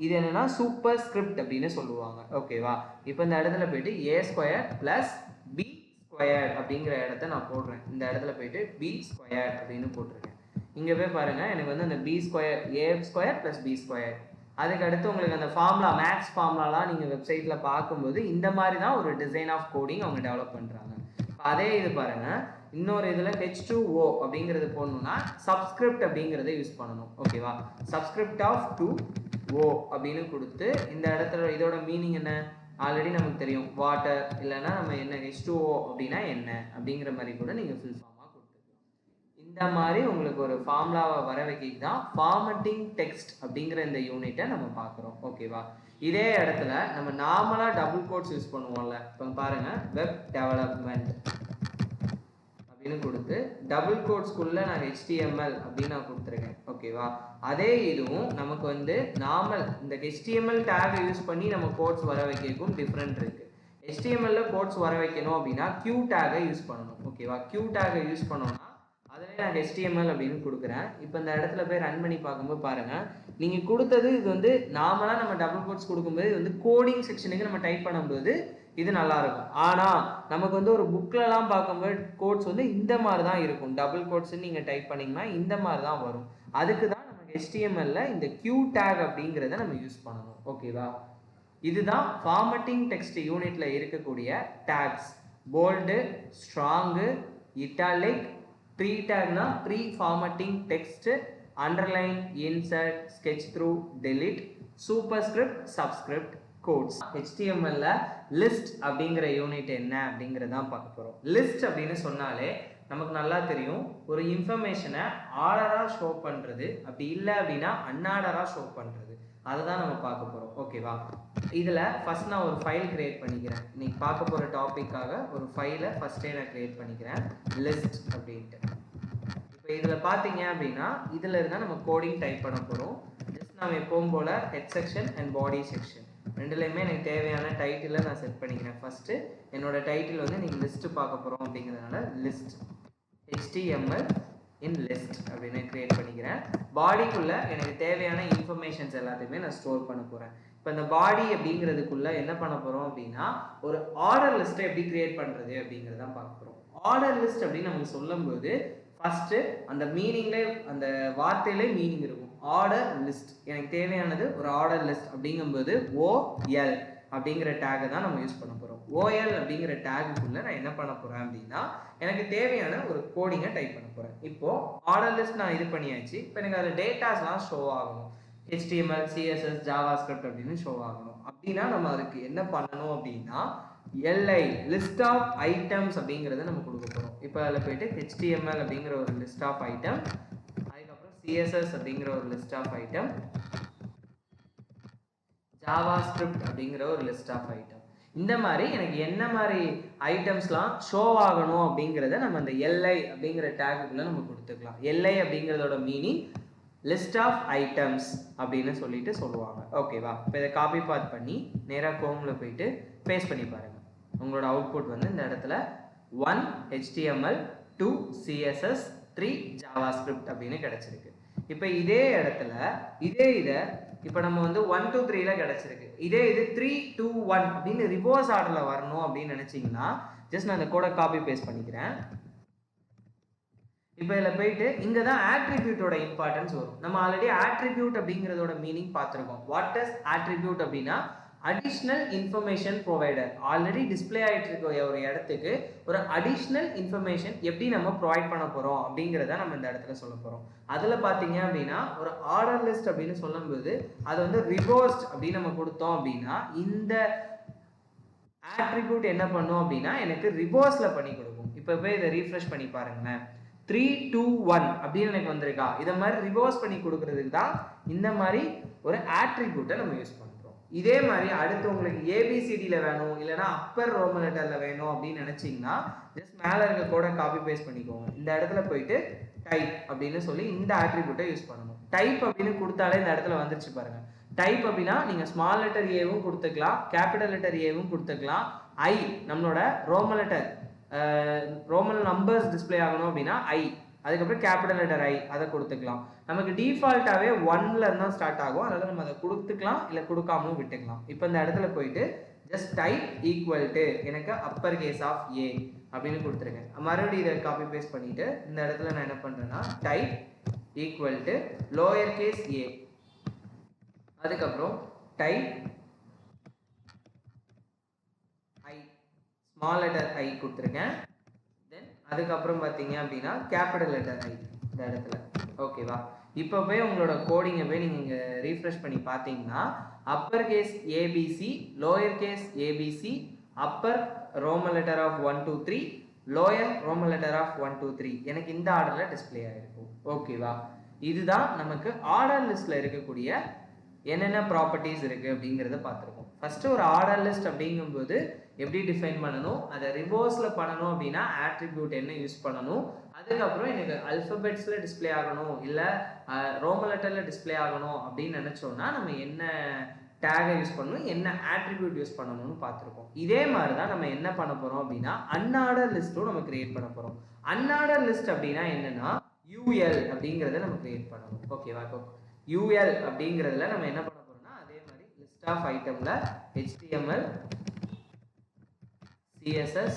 இது என்னன்னா சூப்பர் ஸ்கிரிப்ட் அப்படின்னு சொல்லுவாங்க. ஓகேவா? இப்போ இந்த இடத்துல போயிட்டு A² + B² அப்படிங்கிற இடத்த நான் போடுறேன். இந்த இடத்துல போயிட்டு B² அப்படின்னு போட்டிருக்கேன். இங்கே போய் பாருங்கள், எனக்கு வந்து அந்த B² A² + B². அதுக்கு அடுத்து உங்களுக்கு அந்த ஃபார்முலா, மேக்ஸ் ஃபார்முலாலாம் நீங்கள் வெப்சைட்டில் பார்க்கும்போது இந்த மாதிரி தான் ஒரு டிசைன் ஆஃப் கோடிங் அவங்க டெவலப் பண்ணுறாங்க. அதே இது பாருங்கள், இன்னொரு இதில் H2O அப்படிங்கிறது போடணும்னா சப்ஸ்கிரிப்ட் அப்படிங்கிறத யூஸ் பண்ணணும். ஓகேவா? சப்ஸ்கிரிப்ட் ஆஃப் 2O அப்படின்னு கொடுத்து இந்த இடத்துல இதோட மீனிங் என்ன ஆல்ரெடி நமக்கு தெரியும், வாட்டர், இல்லைன்னா நம்ம என்ன H2O அப்படின்னா என்ன அப்படிங்கிற மாதிரி கூட நீங்கள் ஃபுல் ஃபார்மாக கொடுத்துக்கலாம். இந்த மாதிரி உங்களுக்கு ஒரு ஃபார்முலாவை வர வைக்க தான் ஃபார்மட்டிங் டெக்ஸ்ட் அப்படிங்கிற இந்த யூனிட்டை நம்ம பார்க்குறோம். ஓகேவா? இதே இடத்துல நம்ம நார்மலாக டபுள் கோட்ஸ் யூஸ் பண்ணுவோம்ல. இப்போ பாருங்கள், வெப் டெவலப்மெண்ட் அப்படின்னு கொடுத்து டபுள் கோட்ஸ்குள்ளே நான் HTML அப்படின்னு நான் கொடுத்துருக்கேன். ஓகேவா? அதே இதுவும் நமக்கு வந்து நார்மல் இந்த HTML டேகை யூஸ் பண்ணி நம்ம கோட்ஸ் வர வைக்கிறதுக்கும் டிஃப்ரெண்ட் இருக்குது. HTML கோட்ஸ் வர வைக்கணும் அப்படின்னா Q டேகை யூஸ் பண்ணணும். ஓகேவா? Q டேகை யூஸ் பண்ணோம்னா அதிலே நான் HTML அப்படின்னு கொடுக்குறேன். இப்போ இந்த இடத்துல போய் ரன் பண்ணி பார்க்கும்போது பாருங்கள், நீங்கள் கொடுத்தது இது வந்து நார்மலாக நம்ம டபுள் கோட்ஸ் கொடுக்கும்போது இது வந்து கோடிங் செக்ஷனுக்கு நம்ம டைப் பண்ணும்போது இது நல்லாயிருக்கும். ஆனால் நமக்கு வந்து ஒரு புக்கிலலாம் பார்க்கும்போது கோட்ஸ் வந்து இந்த மாதிரி தான் இருக்கும். டபுள் கோட்ஸ்ன்னு நீங்கள் டைப் பண்ணிங்கன்னா இந்த மாதிரி தான் வரும். அதுக்கு தான் நமக்கு HTML இந்த Q டேக் அப்படிங்கிறத நம்ம யூஸ் பண்ணணும். ஓகேவா? இதுதான் ஃபார்மட்டிங் டெக்ஸ்ட் யூனிட்ல இருக்கக்கூடிய tags. Bold, strong, italic, pre டேக்னா pre formatting text, underline, insert, ஸ்கெட்ச் through, delete, superscript, subscript, quotes. HTML list அப்படிங்கிற யூனிட் என்ன அப்படிங்கிறதான் பார்க்க போகிறோம். லிஸ்ட் அப்படின்னு சொன்னாலே நமக்கு நல்லா தெரியும், ஒரு இன்ஃபர்மேஷனை ஆர்டராக ஷோ பண்ணுறது, அப்படி இல்லை அப்படின்னா அன்ஆர்டராக ஷோ பண்ணுறது, அதை தான் நம்ம பார்க்க போகிறோம். ஓகேவா? இதில் ஃபஸ்ட் நான் ஒரு ஃபைல் கிரியேட் பண்ணிக்கிறேன். இன்னைக்கு பார்க்க போகிற டாப்பிக்காக ஒரு ஃபைலை ஃபஸ்ட்டே நான் கிரியேட் பண்ணிக்கிறேன், லிஸ்ட் அப்படின்ட்டு. இப்போ இதில் பார்த்தீங்க அப்படின்னா இதில் இருந்தால் நம்ம கோடிங் டைப் பண்ண போகிறோம். ஜஸ்ட் நம்ம எப்பவும் போல் head section and body section ரெண்டுலேயுமே எனக்கு தேவையான டைட்டிலை நான் செட் பண்ணிக்கிறேன். ஃபஸ்ட்டு என்னோட டைட்டில் வந்து நீங்கள் லிஸ்ட்டு பார்க்க போகிறோம் அப்படிங்கிறதுனால லிஸ்ட் HTML இன் லிஸ்ட் அப்படின்னு கிரியேட் பண்ணிக்கிறேன். பாடிக்குள்ளே எனக்கு தேவையான இன்ஃபர்மேஷன்ஸ் எல்லாத்தையுமே நான் ஸ்டோர் பண்ண போகிறேன். இப்போ இந்த பாடி அப்படிங்கிறதுக்குள்ளே என்ன பண்ண போகிறோம் அப்படின்னா ஒரு ஆர்டர் லிஸ்ட்டை எப்படி கிரியேட் பண்ணுறது அப்படிங்கிறதான் பார்க்க போகிறோம். ஆர்டர் லிஸ்ட் அப்படின்னு நம்ம சொல்லும்போது ஃபஸ்ட்டு அந்த மீனிங்லே, அந்த வார்த்தையிலே மீனிங் இருக்கும். ஆர்டர் லிஸ்ட், எனக்கு தேவையானது ஒரு ஆர்டர் லிஸ்ட் அப்படிங்கும்போது OL அப்படிங்கிற டேகை தான் நம்ம யூஸ் பண்ண போகிறோம். OL அப்படிங்கிற டேகுக்குள்ளே நான் என்ன பண்ண போகிறேன் அப்படின்னா எனக்கு தேவையான ஒரு கோடிங்கை டைப் பண்ண போகிறேன். இப்போது ஆர்டர் லிஸ்ட் நான் இது பண்ணியாச்சு. இப்போ எனக்கு அதில் டேட்டாஸ்லாம் ஷோ ஆகணும். HTML, CSS, JavaScript அப்படின்னு ஷோ ஆகணும். அப்படின்னா நம்ம அதுக்கு என்ன பண்ணணும் அப்படின்னா LI லிஸ்ட் ஆஃப் ஐட்டம்ஸ் அப்படிங்கிறத நம்ம கொடுக்க போகிறோம். இப்போ அதில் போயிட்டு HTML அப்படிங்கிற ஒரு லிஸ்ட் ஆஃப் ஐட்டம், அதுக்கப்புறம் CSS அப்படிங்கிற ஒரு லிஸ்ட் ஆஃப் ஐட்டம், JavaScript அப்படிங்கிற ஒரு லிஸ்ட் ஆஃப் ஐட்டம். இந்த மாதிரி எனக்கு என்ன மாதிரி ஐட்டம்ஸ்லாம் ஷோ ஆகணும் அப்படிங்கிறத நம்ம அந்த எல்ஐ அப்படிங்கிற டேக்குக்குள்ளே நம்ம கொடுத்துக்கலாம். எல்ஐ அப்படிங்கிறதோட மீனிங் லிஸ்ட் ஆஃப் ஐட்டம்ஸ் அப்படின்னு சொல்லிட்டு சொல்லுவாங்க. ஓகேவா? இப்போ இதை காப்பி பாத் பண்ணி நேராக கோமில் போயிட்டு பேஸ்ட் பண்ணி பாருங்கள். உங்களோட அவுட்புட் வந்து இந்த இடத்துல 1 HTML 2 CSS 3 JavaScript அப்படின்னு கிடச்சிருக்கு. இப்போ இதே இடத்துல இதை இப்போ நம்ம வந்து 1 2 3ல கிடச்சிருக்கு. இது 3 2 1 அப்படின்னு ரிவர்ஸ் ஆர்டரில் வரணும் அப்படின்னு நினச்சிங்கன்னா ஜஸ்ட் நான் இந்த கோடை காப்பி பேஸ்ட் பண்ணிக்கிறேன். இப்போ இதில் போயிட்டு இங்கே தான் ஆட்ரிபியூட்டோட இம்பார்ட்டன்ஸ் வரும். நம்ம ஆல்ரெடி ஆட்ரிபியூட் அப்படிங்கிறதோட மீனிங் பார்த்துருக்கோம். வாட் இஸ் ஆட்ரிபியூட் அப்படின்னா additional information provider. Already display ஆகிட்டு இருக்க ஒரு இடத்துக்கு ஒரு அடிஷ்னல் இன்ஃபர்மேஷன் எப்படி நம்ம ப்ரொவைட் பண்ண போகிறோம் அப்படிங்கிறத நம்ம இந்த இடத்துல சொல்ல போகிறோம். அதில் பார்த்தீங்க அப்படின்னா ஒரு ஆர்டர் லிஸ்ட் அப்படின்னு சொல்லும்போது அது வந்து ரிவர்ஸ்ட் அப்படின்னு நம்ம கொடுத்தோம் அப்படின்னா இந்த ஆட்ரிபியூட் என்ன பண்ணும் அப்படின்னா எனக்கு ரிவர்ஸில் பண்ணி கொடுக்கும். இப்போ போய் இதை ரீஃப்ரெஷ் பண்ணி பாருங்களேன். 3 2 1 அப்படின்னு எனக்கு வந்திருக்கா. இதை மாதிரி ரிவர்ஸ் பண்ணி கொடுக்கறதுக்கு தான் இந்த மாதிரி ஒரு ஆட்ரிபியூட்டை நம்ம யூஸ் பண்ணுறோம். இதே மாதிரி அடுத்து உங்களுக்கு ஏபிசிடியில் வேணும் இல்லைனா அப்பர் ரோமன் லெட்டரில் வேணும் அப்படின்னு நினச்சிங்கன்னா ஜஸ்ட் மேலே இருக்க கோடை காப்பி பேஸ்ட் பண்ணிக்கோங்க. இந்த இடத்துல போயிட்டு டைப் அப்படின்னு சொல்லி இந்த ஆட்ரிபியூட்டை யூஸ் பண்ணணும். டைப் அப்படின்னு கொடுத்தாலே இந்த இடத்துல வந்துருச்சு பாருங்க. டைப் அப்படின்னா நீங்கள் ஸ்மால் லெட்டர் ஏவும் கொடுத்துக்கலாம், கேபிட்டல் லெட்டர் ஏவும் கொடுத்துக்கலாம். ஐ நம்மளோட Roman letter Roman numbers display ஆகணும் அப்படின்னா ஐ, அதுக்கப்புறம் கேபிட்டல் லெட்டர் ஐ அதை கொடுத்துக்கலாம். நமக்கு டிஃபால்ட்டாகவே 1ல தான் ஸ்டார்ட் ஆகும். அதனால நம்ம அதை கொடுத்துக்கலாம் இல்லை கொடுக்காமலும் விட்டுக்கலாம். இப்போ இந்த இடத்துல போயிட்டு ஜஸ்ட் டைப் ஈக்குவல் டு எனக்கு அப்பர் கேஸ் ஆஃப் ஏ அப்படின்னு கொடுத்துருங்க. மறுபடியும் இதை காப்பி பேஸ்ட் பண்ணிட்டு இந்த இடத்துல நான் என்ன பண்ணுறேன்னா type equal to lower case A, அதுக்கப்புறம் type I small letter I கொடுத்துருக்கேன். தென் அதுக்கப்புறம் பார்த்தீங்க அப்படின்னா கேபிட்டல் லெட்டர் ஐ இந்த இடத்துல. ஓகேவா? இப்போ போய் உங்களோட கோடிங்கை போய் நீங்கள் இங்கே ரீஃப்ரெஷ் பண்ணி பார்த்தீங்கன்னா upper case ABC, lower case ABC, upper roman letter of 1 2 3, lower roman letter of 1 2 3 எனக்கு இந்த ஆர்டரில் டிஸ்பிளே ஆகிருக்கும். ஓகேவா? இதுதான் நமக்கு ஆர்டர் லிஸ்ட்டில் இருக்கக்கூடிய என்னென்ன ப்ராப்பர்ட்டிஸ் இருக்குது அப்படிங்கிறத பார்த்துருக்கோம். ஃபஸ்ட்டு ஒரு ஆர்டர் லிஸ்ட் அப்படிங்கும்போது எப்படி டிஃபைன் பண்ணணும், அதை ரிவர்ஸில் பண்ணணும் அப்படின்னா ஆட்ரிபியூட் என்ன யூஸ் பண்ணணும், அதுக்கப்புறம் எனக்கு அல்ஃபபெட்ஸில் டிஸ்பிளே ஆகணும் இல்லை ரோமன் லெட்டரில் டிஸ்பிளே ஆகணும் அப்படின்னு நினச்சோன்னா நம்ம என்ன டேகை யூஸ் பண்ணணும், என்ன ஆட்ரிபியூட் யூஸ் பண்ணணும்னு பார்த்துருக்கோம். இதே மாதிரி தான் நம்ம என்ன பண்ண போகிறோம் அப்படின்னா அன்ஆர்டர் லிஸ்ட்டும் நம்ம கிரியேட் பண்ண போகிறோம். அன்ஆர்டர் லிஸ்ட் அப்படின்னா என்னென்னா யூஎல் அப்படிங்கிறத நம்ம கிரியேட் பண்ணணும். ஓகேவா? இப்போ யூஎல் அப்படிங்கிறதுல நம்ம என்ன பண்ண போகிறோம்னா அதே மாதிரி லிஸ்ட் ஆஃப் ஐட்டமில் HTML CSS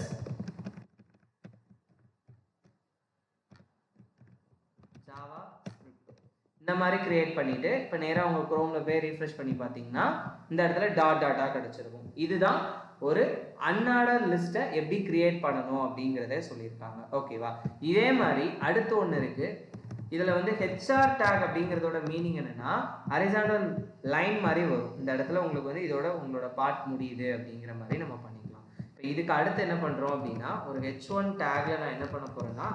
JavaScript இந்த மாதிரி கிரியேட் பண்ணிட்டு இப்போ நேராக உங்கள் குரோமில் போய் ரீஃப்ரெஷ் பண்ணி பார்த்தீங்கன்னா இந்த இடத்துல டாட்டாக கிடச்சிருக்கும். இதுதான் ஒரு அன்ஆர்டர் லிஸ்ட்டை எப்படி கிரியேட் பண்ணணும் அப்படிங்கிறத சொல்லியிருக்காங்க. ஓகேவா? இதே மாதிரி அடுத்து ஒன்று இருக்குது. இதில் வந்து ஹெச்ஆர் டேக் அப்படிங்கிறதோட மீனிங் என்னென்னா ஹரிசாண்டல் லைன் மாதிரி வரும். இந்த இடத்துல உங்களுக்கு வந்து இதோட உங்களோட பார்ட் முடியுது அப்படிங்கிற மாதிரி நம்ம பண்ணிக்கலாம். இப்போ இதுக்கு அடுத்து என்ன பண்ணுறோம் அப்படின்னா ஒரு H1 டேக்ல நான் என்ன பண்ண போகிறேன்னா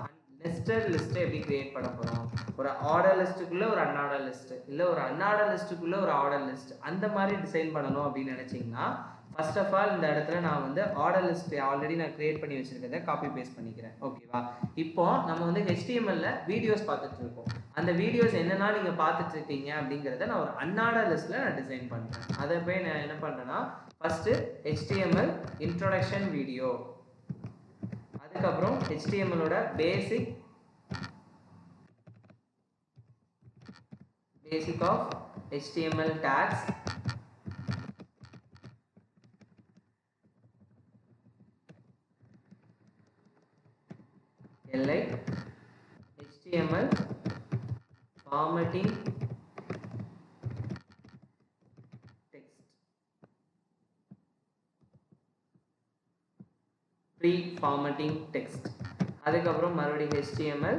நெஸ்டட் லிஸ்ட்டை எப்படி கிரியேட் பண்ண போகிறோம், ஒரு ஆர்டர் லிஸ்ட்டுக்குள்ளே ஒரு அன்ஆர்டர் லிஸ்ட்டு இல்லை ஒரு அன்ஆர்டர் லிஸ்ட்டுக்குள்ளே ஒரு ஆர்டர் லிஸ்ட் அந்த மாதிரி டிசைன் பண்ணணும் அப்படின்னு நினச்சிங்கன்னா ஃபர்ஸ்ட் ஆஃப் ஆல் இந்த இடத்துல நான் வந்து ஆர்டர் லிஸ்ட் ஆல்ரெடி நான் கிரியேட் பண்ணி வச்சிருக்கிறத காப்பி பேஸ்ட் பண்ணிக்கிறேன். ஓகேவா? இப்போ நம்ம வந்து HTML-ல வீடியோஸ் பார்த்துட்டு இருக்கோம். அந்த வீடியோஸ் என்னன்னா நீங்கள் பார்த்துட்டு இருக்கீங்க அப்படிங்கிறத நான் ஒரு அன்ஆர்டர் லிஸ்ட்டில் நான் டிசைன் பண்ணுறேன். அதை போய் நான் என்ன பண்ணுறேன்னா ஃபஸ்ட்டு HTML இன்ட்ரோடக்ஷன் வீடியோ, அதுக்கப்புறம் HTML-ஓட basic of HTML tags, LI HTML formatting text, pre-formatting text, அதுக்கப்புறம் மறுபடியும் HTML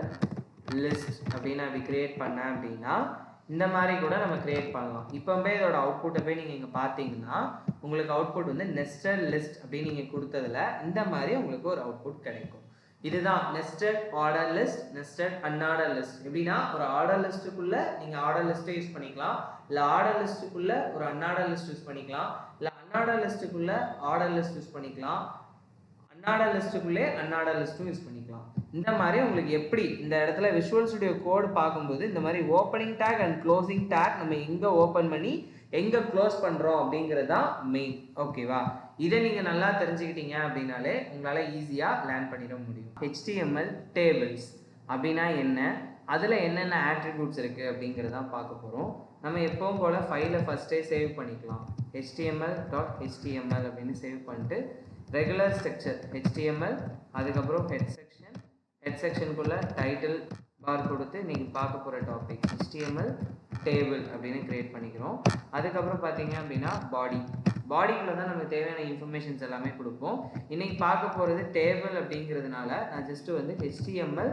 list அப்படின்னு அப்படி கிரியேட் பண்ணேன் அப்படின்னா இந்த மாதிரி கூட நம்ம கிரியேட் பண்ணலாம். இப்போவே இதோட அவுட்புட்டை போய் நீங்கள் இங்கே பார்த்தீங்கன்னா உங்களுக்கு அவுட்புட் வந்து நெஸ்டட் லிஸ்ட் அப்படின்னு நீங்கள் கொடுத்ததுல இந்த மாதிரி உங்களுக்கு ஒரு அவுட்புட் கிடைக்கும். இதுதான் nested order list, nested unorder list. எப்படின்னா ஒரு ஆர்டர் லிஸ்ட்டுக்குள்ளே நீங்கள் ஆர்டர் லிஸ்ட்டை யூஸ் பண்ணிக்கலாம், இல்லை ஆர்டர் லிஸ்ட்டுக்குள்ளே ஒரு அன்ஆர்டர் லிஸ்ட் யூஸ் பண்ணிக்கலாம், இல்லை அன்ஆர்டர் லிஸ்ட்டுக்குள்ள ஆர்டர் லிஸ்ட் யூஸ் பண்ணிக்கலாம், அன்ஆர்டர் லிஸ்ட்டுக்குள்ளே அன்ஆர்டர் லிஸ்ட்டும் யூஸ் பண்ணிக்கலாம். இந்த மாதிரி உங்களுக்கு எப்படி இந்த இடத்துல விஷுவல் ஸ்டுடியோ கோட் பார்க்கும்போது இந்த மாதிரி opening take and closing take நம்ம எங்கே ஓப்பன் பண்ணி எங்கே க்ளோஸ் பண்ணுறோம் அப்படிங்கிறது தான் மெயின். ஓகேவா? இதை நீங்கள் நல்லா தெரிஞ்சுக்கிட்டீங்க அப்படின்னாலே உங்களால் ஈஸியாக லேர்ன் பண்ணிட முடியும். HTML டேபிள்ஸ் அப்படின்னா என்ன, அதில் என்னென்ன ஆட்ரிபியூட்ஸ் இருக்குது அப்படிங்கிறதான் பார்க்க போகிறோம். நம்ம எப்பவும் போல் ஃபைலை ஃபஸ்ட்டே சேவ் பண்ணிக்கலாம். html.html அப்படின்னு சேவ் பண்ணிட்டு ரெகுலர் ஸ்ட்ரக்சர் HTML, அதுக்கப்புறம் ஹெட் செக்ஷனுக்குள்ளே டைட்டில் பார் கொடுத்து நீங்கள் பார்க்க போகிற டாபிக் HTML டேபிள் அப்படின்னு க்ரியேட் பண்ணிக்கிறோம். அதுக்கப்புறம் பார்த்தீங்க அப்படின்னா பாடிக்குள்ளே தான் நமக்கு தேவையான இன்ஃபர்மேஷன்ஸ் எல்லாமே கொடுப்போம். இன்றைக்கி பார்க்க போகிறது டேபிள் அப்படிங்கிறதுனால நான் ஜஸ்ட்டு வந்து HTML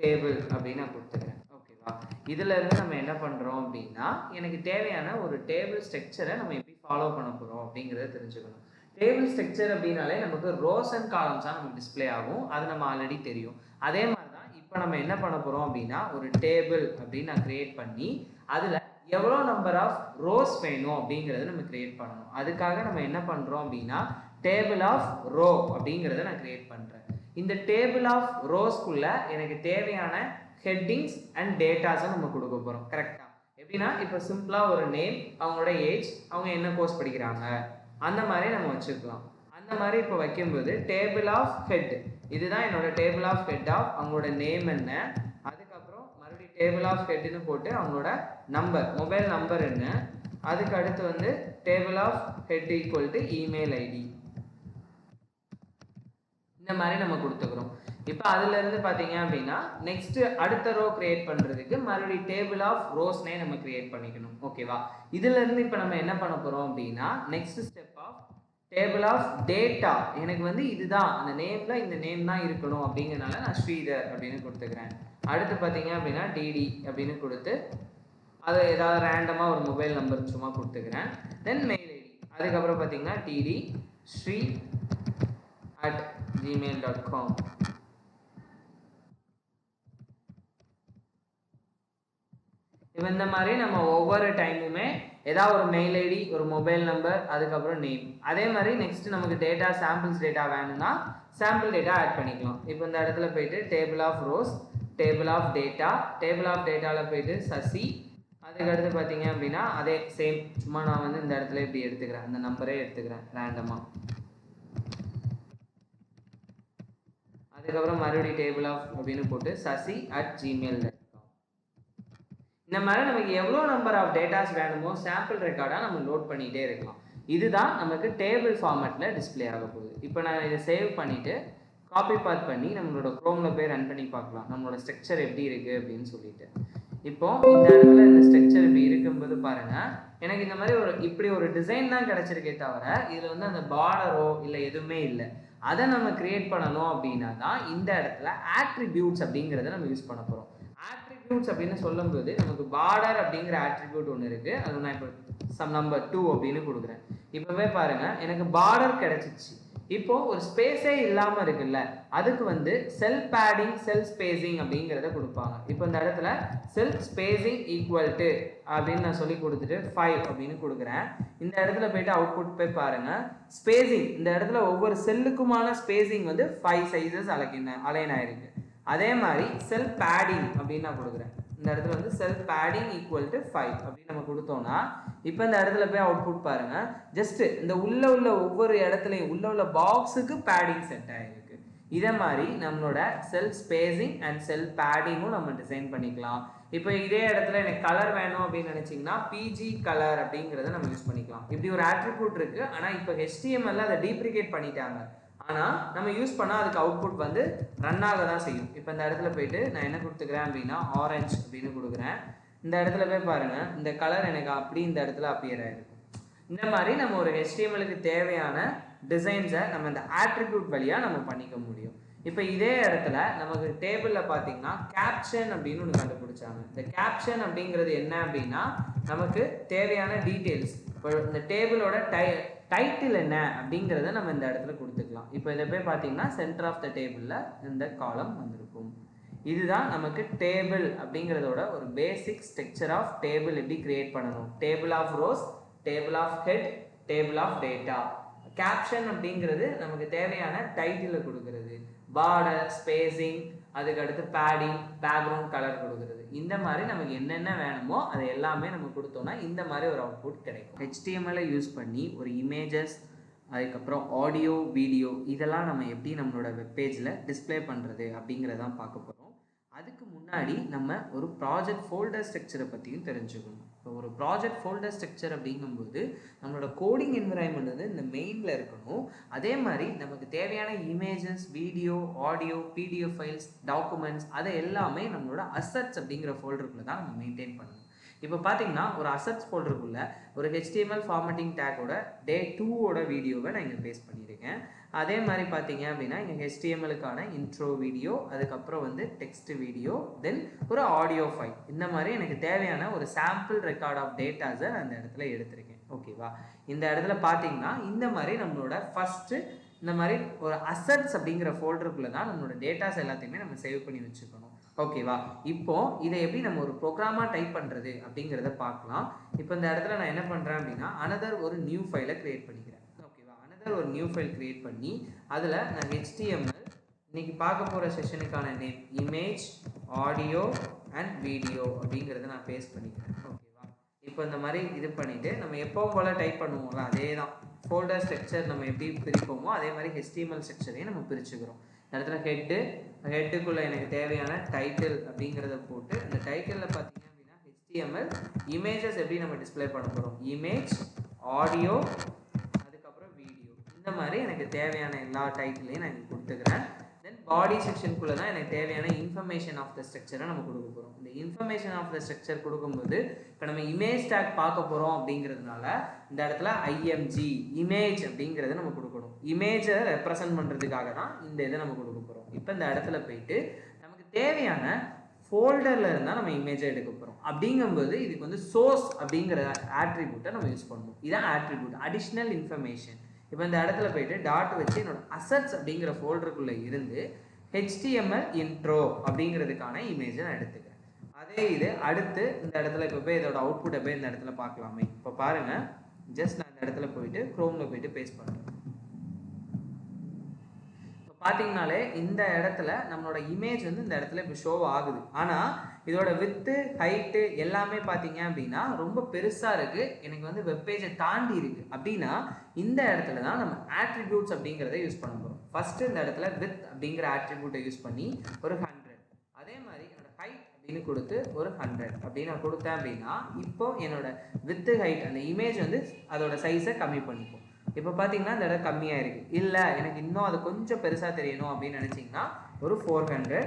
டேபிள் அப்படின்னு நான் கொடுத்துக்கிறேன். ஓகேவா? இதில் இருந்து நம்ம என்ன பண்ணுறோம் அப்படின்னா எனக்கு தேவையான ஒரு டேபிள் ஸ்ட்ரக்சரை நம்ம எப்படி ஃபாலோ பண்ண போகிறோம் அப்படிங்கிறத தெரிஞ்சுக்கணும். டேபிள் ஸ்ட்ரக்சர் அப்படின்னாலே நமக்கு ரோஸ் அண்ட் காலம்ஸாக நமக்கு டிஸ்பிளே ஆகும். அது நம்ம ஆல்ரெடி தெரியும். அதே மாதிரி தான் இப்போ நம்ம என்ன பண்ண போகிறோம் அப்படின்னா ஒரு டேபிள் அப்படின்னு நான் க்ரியேட் பண்ணி அதில் எவ்வளோ நம்பர் ஆஃப் ரோஸ் வேணும் அப்படிங்கிறத நம்ம க்ரியேட் பண்ணணும். அதுக்காக நம்ம என்ன பண்ணுறோம் அப்படின்னா டேபிள் ஆஃப் ரோ அப்படிங்கிறத நான் க்ரியேட் பண்ணுறேன். இந்த டேபிள் ஆஃப் ரோஸ்க்குள்ள எனக்கு தேவையான ஹெட்டிங்ஸ் அண்ட் டேட்டாஸை நம்ம கொடுக்க போகிறோம். கரெக்டாக? எப்படின்னா இப்போ சிம்பிளாக ஒரு நேம், அவங்களோட ஏஜ், அவங்க என்ன கோர்ஸ் படிக்கிறாங்க, அந்த மாதிரி நம்ம வச்சுக்கலாம். அந்த மாதிரி இப்போ வைக்கும்போது டேபிள் ஆஃப் ஹெட், இதுதான் என்னோட டேபிள் ஆஃப் ஹெட் ஆஃப் அவங்களோட நேம் என்ன, அதுக்கப்புறம் மறுபடியும் டேபிள் ஆஃப் ஹெட்னு போட்டு அவங்களோட நம்பர், மொபைல் நம்பர் என்ன, அதுக்கு அடுத்து வந்து table of head equal to email ID, இந்த மாதிரி நம்ம கொடுத்துக்கிறோம். இப்போ அதுலேருந்து பார்த்தீங்க அப்படின்னா நெக்ஸ்ட் அடுத்த ரோ கிரியேட் பண்ணுறதுக்கு மறுபடியும் டேபிள் ஆஃப் ரோஸ்னே நம்ம கிரியேட் பண்ணிக்கணும். ஓகேவா? இதுலேருந்து இப்போ நம்ம என்ன பண்ண போகிறோம் அப்படின்னா next step of table of data, எனக்கு வந்து இதுதான் அந்த நேமில் இந்த நேம் தான் இருக்கணும் அப்படிங்கிறனால நான் ஸ்ரீதர் அப்படின்னு கொடுத்துக்கிறேன். அடுத்து பார்த்தீங்க அப்படின்னா டிடி அப்படின்னு கொடுத்து அது ஏதாவது ரேண்டமாக ஒரு மொபைல் நம்பர் சும்மா கொடுத்துக்கிறேன். தென் மெயில் ஐடி, அதுக்கப்புறம் பார்த்தீங்கன்னா டிடி ஸ்ரீ @gmail.com. இப்போ இந்த மாதிரி நம்ம ஒவ்வொரு டைமுமே ஏதாவது ஒரு மெயில் ஐடி, ஒரு மொபைல் நம்பர், அதுக்கப்புறம் நேம். அதே மாதிரி நெக்ஸ்ட் நமக்கு டேட்டா சாம்பிள்ஸ் டேட்டா வேணும்னா சாம்பிள் டேட்டா ஆட் பண்ணிக்கலாம். இப்போ இந்த இடத்துல போயிட்டு table of rows, table of data, table of டேட்டாவில் போயிட்டு சசி, அதுக்கடுத்து பார்த்தீங்க அப்படின்னா அதே சேம், சும்மா நான் வந்து இந்த இடத்துல இப்படி எடுத்துக்கிறேன், அந்த நம்பரே எடுத்துக்கிறேன் ரேண்டமாக. அதுக்கப்புறம் மறுபடியும் டேபிள் ஆஃப் அப்படின்னு போட்டு சசி @gmail.com. இந்த மாதிரி நமக்கு எவ்வளோ நம்பர் ஆஃப் டேட்டாஸ் வேணுமோ சாம்பிள் ரெக்கார்டாக நம்ம லோட் பண்ணிகிட்டே இருக்கலாம். இதுதான் நமக்கு டேபிள் ஃபார்மேட்டில் டிஸ்பிளே ஆக போகுது. இப்போ நான் இதை சேவ் பண்ணிவிட்டு காப்பி பாத் பண்ணி நம்மளோட க்ரோமில் போய் ரன் பண்ணி பார்க்கலாம் நம்மளோட ஸ்ட்ரக்சர் எப்படி இருக்குது அப்படின்னு சொல்லிட்டு. இப்போ இந்த இடத்துல இந்த ஸ்ட்ரக்சர் இப்படி இருக்கும்போது பாருங்கள், எனக்கு இந்த மாதிரி இப்படி ஒரு டிசைன் தான் கிடச்சிருக்கே தவிர இதில் வந்து அந்த பார்டரோ இல்லை எதுவுமே இல்லை. அதை நம்ம கிரியேட் பண்ணணும் அப்படின்னா தான் இந்த இடத்துல ஆட்ரிபியூட்ஸ் அப்படிங்கிறத நம்ம யூஸ் பண்ண போகிறோம். ஆட்ரிபியூட்ஸ் அப்படின்னு சொல்லும்போது நமக்கு பார்டர் அப்படிங்கிற ஆட்ரிபியூட் ஒன்று இருக்குது. அது நான் இப்போ சம் நம்பர் 2 அப்படின்னு கொடுக்குறேன். இப்போவே பாருங்கள் எனக்கு பார்டர் கிடச்சிச்சு. இப்போ ஒரு ஸ்பேஸே இல்லாமல் இருக்குல்ல, அதுக்கு வந்து செல் பேடிங், செல் ஸ்பேசிங் அப்படிங்கிறத கொடுப்பாங்க. இப்போ இந்த இடத்துல செல் ஸ்பேசிங் ஈக்குவல் டு அப்படின்னு நான் சொல்லி கொடுத்துட்டு 5 அப்படின்னு கொடுக்குறேன். இந்த இடத்துல போயிட்டு அவுட்புட் போய் பாருங்கள், ஸ்பேசிங் இந்த இடத்துல ஒவ்வொரு செல்லுக்குமான ஸ்பேசிங் வந்து 5 சைஸஸ் அலைன் ஆயிருக்கு. அதே மாதிரி செல் பேடிங் அப்படின்னு நான் கொடுக்குறேன். இந்த இடத்துல வந்து செல் பேடிங் ஈக்குவல் டு 5 அப்படின்னு நம்ம கொடுத்தோம்னா இப்போ இந்த இடத்துல போய் அவுட்புட் பாருங்க, ஜஸ்ட் இந்த உள்ள ஒவ்வொரு இடத்துலையும் உள்ள பாக்ஸுக்கு பேடிங் செட் ஆகிருக்கு. இதே மாதிரி நம்மளோட செல் ஸ்பேசிங் அண்ட் செல் பேடிங்கும் நம்ம டிசைன் பண்ணிக்கலாம். இப்போ இதே இடத்துல எனக்கு கலர் வேணும் அப்படின்னு நினச்சிங்கன்னா பிஜி கலர் அப்படிங்கிறத நம்ம யூஸ் பண்ணிக்கலாம். இப்படி ஒரு ஆட்ரிபியூட் இருக்குது. ஆனால் இப்போ HTML அதை டீப்ரிகேட் பண்ணிட்டாங்க. ஆனால் நம்ம யூஸ் பண்ணால் அதுக்கு அவுட்புட் வந்து ரன் ஆக தான் செய்யும். இப்போ இந்த இடத்துல போயிட்டு நான் என்ன கொடுத்துக்கிறேன் அப்படின்னா ஆரஞ்சு அப்படின்னு கொடுக்குறேன். இந்த இடத்துல போய் பாருங்கள், இந்த கலர் எனக்கு அப்படி இந்த இடத்துல அப்பியர் ஆகிருக்கும். இந்த மாதிரி நம்ம ஒரு HTMLக்கு தேவையான டிசைன்ஸை நம்ம இந்த ஆட்ரிபியூட் வழியாக நம்ம பண்ணிக்க முடியும். இப்போ இதே இடத்துல நமக்கு டேபிளில் பார்த்தீங்கன்னா கேப்ஷன் அப்படின்னு ஒன்று கண்டுபிடிச்சாங்க. இந்த கேப்ஷன் அப்படிங்கிறது என்ன அப்படின்னா நமக்கு தேவையான டீட்டெயில்ஸ், இப்போ இந்த டேபிளோட டைட்டில் என்ன அப்படிங்கிறத நம்ம இந்த இடத்துல கொடுத்துக்கலாம். இப்போ இதை போய் பார்த்தீங்கன்னா சென்டர் ஆஃப் த டேபிளில் இந்த காலம் வந்திருக்கும். இதுதான் நமக்கு டேபிள் அப்படிங்கிறதோட ஒரு பேசிக் ஸ்ட்ரக்சர் ஆஃப் டேபிள் எப்படி கிரியேட் பண்ணணும். Table of rows, table of head, table of data. Caption அப்படிங்கிறது நமக்கு தேவையான டைட்டிலை கொடுக்கறது, பார்டர், ஸ்பேசிங், அதுக்கு அடுத்து பேடிங், பேக்ரவுண்ட் கலர் கொடுக்கறது. இந்த மாதிரி நமக்கு என்னென்ன வேணுமோ அதை எல்லாமே நம்ம கொடுத்தோம்னா இந்த மாதிரி ஒரு அவுட்புட் கிடைக்கும். HTML யூஸ் பண்ணி ஒரு இமேஜஸ், அதுக்கப்புறம் ஆடியோ, வீடியோ இதெல்லாம் நம்ம எப்படி நம்மளோட வெப்பேஜில் டிஸ்பிளே பண்ணுறது அப்படிங்கிறதான் பார்க்க போகிறோம். அதுக்கு முன்னாடி நம்ம ஒரு ப்ராஜெக்ட் ஃபோல்டர் ஸ்ட்ரக்சரை பற்றியும் தெரிஞ்சுக்கணும். இப்போ ஒரு ப்ராஜெக்ட் ஃபோல்டர் ஸ்ட்ரக்சர் அப்படிங்கும்போது நம்மளோட கோடிங் என்விரான்மெண்ட் வந்து இந்த மெயினில் இருக்கணும். அதே மாதிரி நமக்கு தேவையான images, video, audio, PDF files, documents அதை எல்லாமே நம்மளோட அசட்ஸ் அப்படிங்கிற ஃபோல்டருக்குள்ளே தான் நம்ம மெயின்டைன் பண்ணணும். இப்போ பார்த்தீங்கன்னா ஒரு அசட்ஸ் ஃபோல்டருக்குள்ளே ஒரு HTML ஃபார்மேட்டிங் டேக்கோட டே 2ஓட வீடியோவை நான் இங்கே பேஸ்ட் பண்ணியிருக்கேன். அதே மாதிரி பார்த்தீங்க அப்படின்னா இங்கே HTMLக்கான இன்ட்ரோ வீடியோ, அதுக்கப்புறம் வந்து டெக்ஸ்ட் வீடியோ, தென் ஒரு ஆடியோ ஃபைல், இந்த மாதிரி எனக்கு தேவையான ஒரு சாம்பிள் ரெக்கார்ட் ஆஃப் டேட்டாஸை நான் அந்த இடத்துல எடுத்திருக்கேன். ஓகேவா? இந்த இடத்துல பார்த்தீங்கன்னா இந்த மாதிரி நம்மளோட ஃபஸ்ட்டு இந்த மாதிரி ஒரு அசட்ஸ் அப்படிங்கிற ஃபோல்டருக்குள்ளே தான் நம்மளோட டேட்டாஸ் எல்லாத்தையுமே நம்ம சேவ் பண்ணி வச்சுக்கணும். ஓகேவா? இப்போ இதை எப்படி நம்ம ஒரு ப்ரோக்ராமாக டைப் பண்ணுறது அப்படிங்கிறத பார்க்கலாம். இப்போ இந்த இடத்துல நான் என்ன பண்ணுறேன் அப்படின்னா அனதர் ஒரு நியூ ஃபைலை க்ரியேட் பண்ணிக்கிறேன். ஓகேவா? அனதர் ஒரு நியூ ஃபைல் க்ரியேட் பண்ணி அதில் நான் HTML இன்னைக்கு பார்க்க போகிற செஷனுக்கான name image, audio and video அப்படிங்கிறத நான் பேஸ்ட் பண்ணிக்கிறேன். ஓகேவா? இப்போ இந்த மாதிரி இது பண்ணிவிட்டு நம்ம எப்பவும் போல் டைப் பண்ணுவோம்ல அதே தான் ஃபோல்டர் ஸ்ட்ரக்சர் நம்ம எப்படி பிரிப்போமோ அதே மாதிரி HTML ஸ்ட்ரக்சரையும் நம்ம பிரிச்சுக்கிறோம். இந்த இடத்துல ஹெட்டுக்குள்ளே எனக்கு தேவையான டைட்டில் அப்படிங்கிறத போட்டு அந்த டைட்டிலில் பார்த்தீங்க அப்படின்னா HTML இமேஜஸ் எப்படி நம்ம டிஸ்பிளே பண்ண போகிறோம், இமேஜ், ஆடியோ, அதுக்கப்புறம் வீடியோ, இந்த மாதிரி எனக்கு தேவையான எல்லா டைட்டிலையும் நான் கொடுத்துக்கிறேன். தென் பாடி செக்ஷனுக்குள்ளே தான் எனக்கு தேவையான இன்ஃபர்மேஷன் ஆஃப் த ஸ்ட்ரக்சரை நம்ம கொடுக்க போகிறோம். இந்த இன்ஃபர்மேஷன் ஆஃப் த ஸ்ட்ரக்சர் கொடுக்கும்போது இப்போ நம்ம இமேஜ் டேக் பார்க்க போகிறோம் அப்படிங்கிறதுனால இந்த இடத்துல IMG இமேஜ் அப்படிங்கிறத நம்ம கொடுக்கணும். இமேஜை ரெப்ரசன்ட் பண்ணுறதுக்காக தான் இந்த இதை நம்ம கொடுக்க போகிறோம். இப்போ இந்த இடத்துல போயிட்டு நமக்கு தேவையான ஃபோல்டரில் இருந்தால் நம்ம இமேஜை எடுக்க போகிறோம். அப்படிங்கும்போது இதுக்கு வந்து சோர்ஸ் அப்படிங்கிற ஆட்ரிபியூட்டை நம்ம யூஸ் பண்ணணும். இதான் ஆட்ரிபியூட், அடிஷ்னல் இன்ஃபர்மேஷன். இப்போ இந்த இடத்துல போயிட்டு டாட் வச்சு என்னோட அசட்ஸ் அப்படிங்கிற ஃபோல்டருக்குள்ளே இருந்து HTML இன்ட்ரோ அப்படிங்கிறதுக்கான இமேஜை நான் எடுத்துக்கிறேன். அதே இது அடுத்து இந்த இடத்துல இப்போ போய் இதோட அவுட்புட்டை போய் இந்த இடத்துல பார்க்கலாமே. இப்போ பாருங்கள், ஜஸ்ட் நான் இந்த இடத்துல போயிட்டு க்ரோமில் போயிட்டு பேஸ்ட் பண்ணுறேன். இப்போ பார்த்தீங்கனாலே இந்த இடத்துல நம்மளோட இமேஜ் வந்து இந்த இடத்துல இப்போ ஷோ ஆகுது. ஆனால் இதோட வித்து, ஹைட்டு எல்லாமே பார்த்தீங்க அப்படின்னா ரொம்ப பெருசாக இருக்குது, எனக்கு வந்து வெப்பேஜை தாண்டி இருக்குது. அப்படின்னா இந்த இடத்துல தான் நம்ம ஆட்ரிபியூட்ஸ் அப்படிங்கிறத யூஸ் பண்ண போகிறோம். ஃபஸ்ட்டு இந்த இடத்துல வித் அப்படிங்கிற ஆட்ரிபியூட்டை யூஸ் பண்ணி ஒரு 100, அதே மாதிரி என்னோட ஹைட் அப்படின்னு கொடுத்து ஒரு 100 அப்படின்னு நான் கொடுத்தேன் அப்படின்னா இப்போ என்னோட வித்து, ஹைட் அந்த இமேஜ் வந்து அதோட சைஸை கம்மி பண்ணிப்போம். இப்போ பார்த்தீங்கன்னா இந்த இடம் கம்மியாக இருக்குது. இல்லை எனக்கு இன்னும் அது கொஞ்சம் பெருசாக தெரியணும் அப்படின்னு நினச்சிங்கன்னா ஒரு 400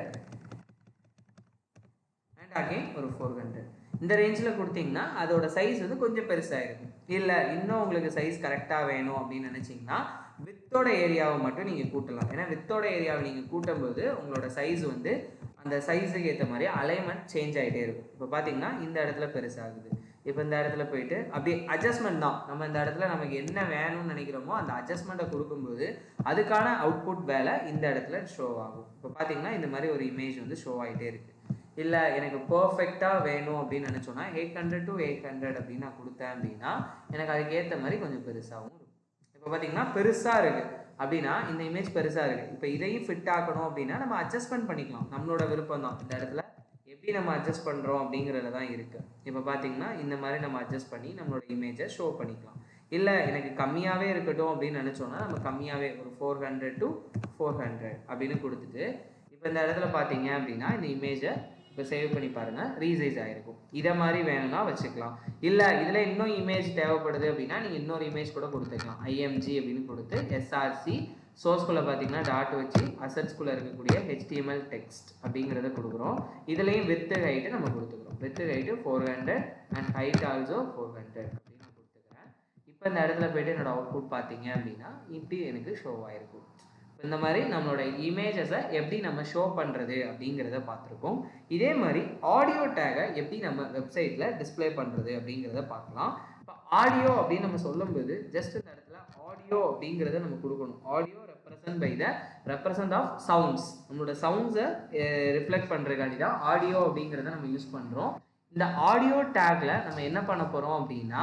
அண்ட் அகெயின் ஒரு 400 இந்த ரேஞ்சில் கொடுத்தீங்கன்னா அதோட சைஸ் வந்து கொஞ்சம் பெருசாக இருக்கும். இல்லை இன்னும் உங்களுக்கு சைஸ் கரெக்டாக வேணும் அப்படின்னு நினச்சிங்கன்னா வித்தோட ஏரியாவை மட்டும் நீங்கள் கூட்டலாம். ஏன்னா வித்தோட ஏரியாவை நீங்கள் கூட்டும்போது உங்களோட சைஸ் வந்து அந்த சைஸுக்கு ஏற்ற மாதிரி அலைன்மெண்ட் சேஞ்ச் ஆகிட்டே இருக்கும். இப்போ பார்த்தீங்கன்னா இந்த இடத்துல பெருசாகுது. இப்போ இந்த இடத்துல போயிட்டு அப்படியே அட்ஜஸ்ட்மெண்ட் தான். நம்ம இந்த இடத்துல நமக்கு என்ன வேணும்னு நினைக்கிறோமோ அந்த அட்ஜஸ்ட்மெண்ட்டை கொடுக்கும்போது அதுக்கான அவுட்புட் வேலை இந்த இடத்துல ஷோ ஆகும். இப்போ பார்த்தீங்கன்னா இந்த மாதிரி ஒரு இமேஜ் வந்து ஷோ ஆகிட்டே இருக்குது. இல்லை எனக்கு பர்ஃபெக்டாக வேணும் அப்படின்னு நினச்சோன்னா 800 to 800 அப்படின்னு நான் கொடுத்தேன் அப்படின்னா எனக்கு அதுக்கு ஏற்ற மாதிரி கொஞ்சம் பெருசாகவும் இருக்கும். இப்போ பார்த்தீங்கன்னா பெருசாக இருக்குது அப்படின்னா இந்த இமேஜ் பெருசாக இருக்குது. இப்போ இதையும் ஃபிட் ஆக்கணும் அப்படின்னா நம்ம அட்ஜஸ்ட்மெண்ட் பண்ணிக்கலாம். நம்மளோட விருப்பம் தான். இந்த இடத்துல எப்படி நம்ம அட்ஜஸ்ட் பண்ணுறோம் அப்படிங்கிறத தான் இருக்குது. இப்போ பார்த்தீங்கன்னா இந்த மாதிரி நம்ம அட்ஜஸ்ட் பண்ணி நம்மளோட இமேஜை ஷோ பண்ணிக்கலாம். இல்லை எனக்கு கம்மியாகவே இருக்கட்டும் அப்படின்னு நினச்சோன்னா நம்ம கம்மியாகவே ஒரு 400 to 400 அப்படின்னு கொடுத்துட்டு இப்போ இந்த இடத்துல பார்த்தீங்க அப்படின்னா இந்த இமேஜை இப்போ சேவ் பண்ணி பாருங்கள், ரீசைஸ் ஆகிருக்கும். இதை மாதிரி வேணும்னா வச்சுக்கலாம். இல்லை இதில் இன்னும் இமேஜ் தேவைப்படுது அப்படின்னா நீங்கள் இன்னொரு இமேஜ் கூட கொடுத்துக்கலாம். IMG அப்படின்னு கொடுத்து SRC சோர்ஸ்குள்ளே பார்த்தீங்கன்னா டாட் வச்சு அசட்ஸ்குள்ளே இருக்கக்கூடிய HTML டெக்ஸ்ட் அப்படிங்கிறத கொடுக்குறோம். இதுலேயும் வித்து ஹைட்டு நம்ம கொடுத்துக்கிறோம். With height 400 and height also 400 அப்படின்னு நான் கொடுத்துக்கிறேன். இப்போ இந்த இடத்துல போய்ட்டு என்னோடய அவுட்புட் பார்த்தீங்க அப்படின்னா இப்படி எனக்கு ஷோ ஆகிருக்கும். இந்த மாதிரி நம்மளோட இமேஜஸை எப்படி நம்ம ஷோ பண்ணுறது அப்படிங்கிறத பார்த்துருக்கோம். இதே மாதிரி ஆடியோ டேகை எப்படி நம்ம வெப்சைட்டில் டிஸ்பிளே பண்ணுறது அப்படிங்கிறத பார்க்கலாம். இப்போ ஆடியோ அப்படின்னு நம்ம சொல்லும்போது ஜஸ்ட் இந்த இடத்துல ஆடியோ அப்படிங்கிறத நம்ம கொடுக்கணும். ஆடியோ ரெப்ரசன்ட் ஆஃப் சவுண்ட்ஸ், நம்மளோட சவுண்ட்ஸை ரிஃப்ளெக்ட் பண்ணுறதுக்காண்டி தான் ஆடியோ அப்படிங்கிறத நம்ம யூஸ் பண்ணுறோம். இந்த ஆடியோ டேக்ல நம்ம என்ன பண்ண போகிறோம் அப்படின்னா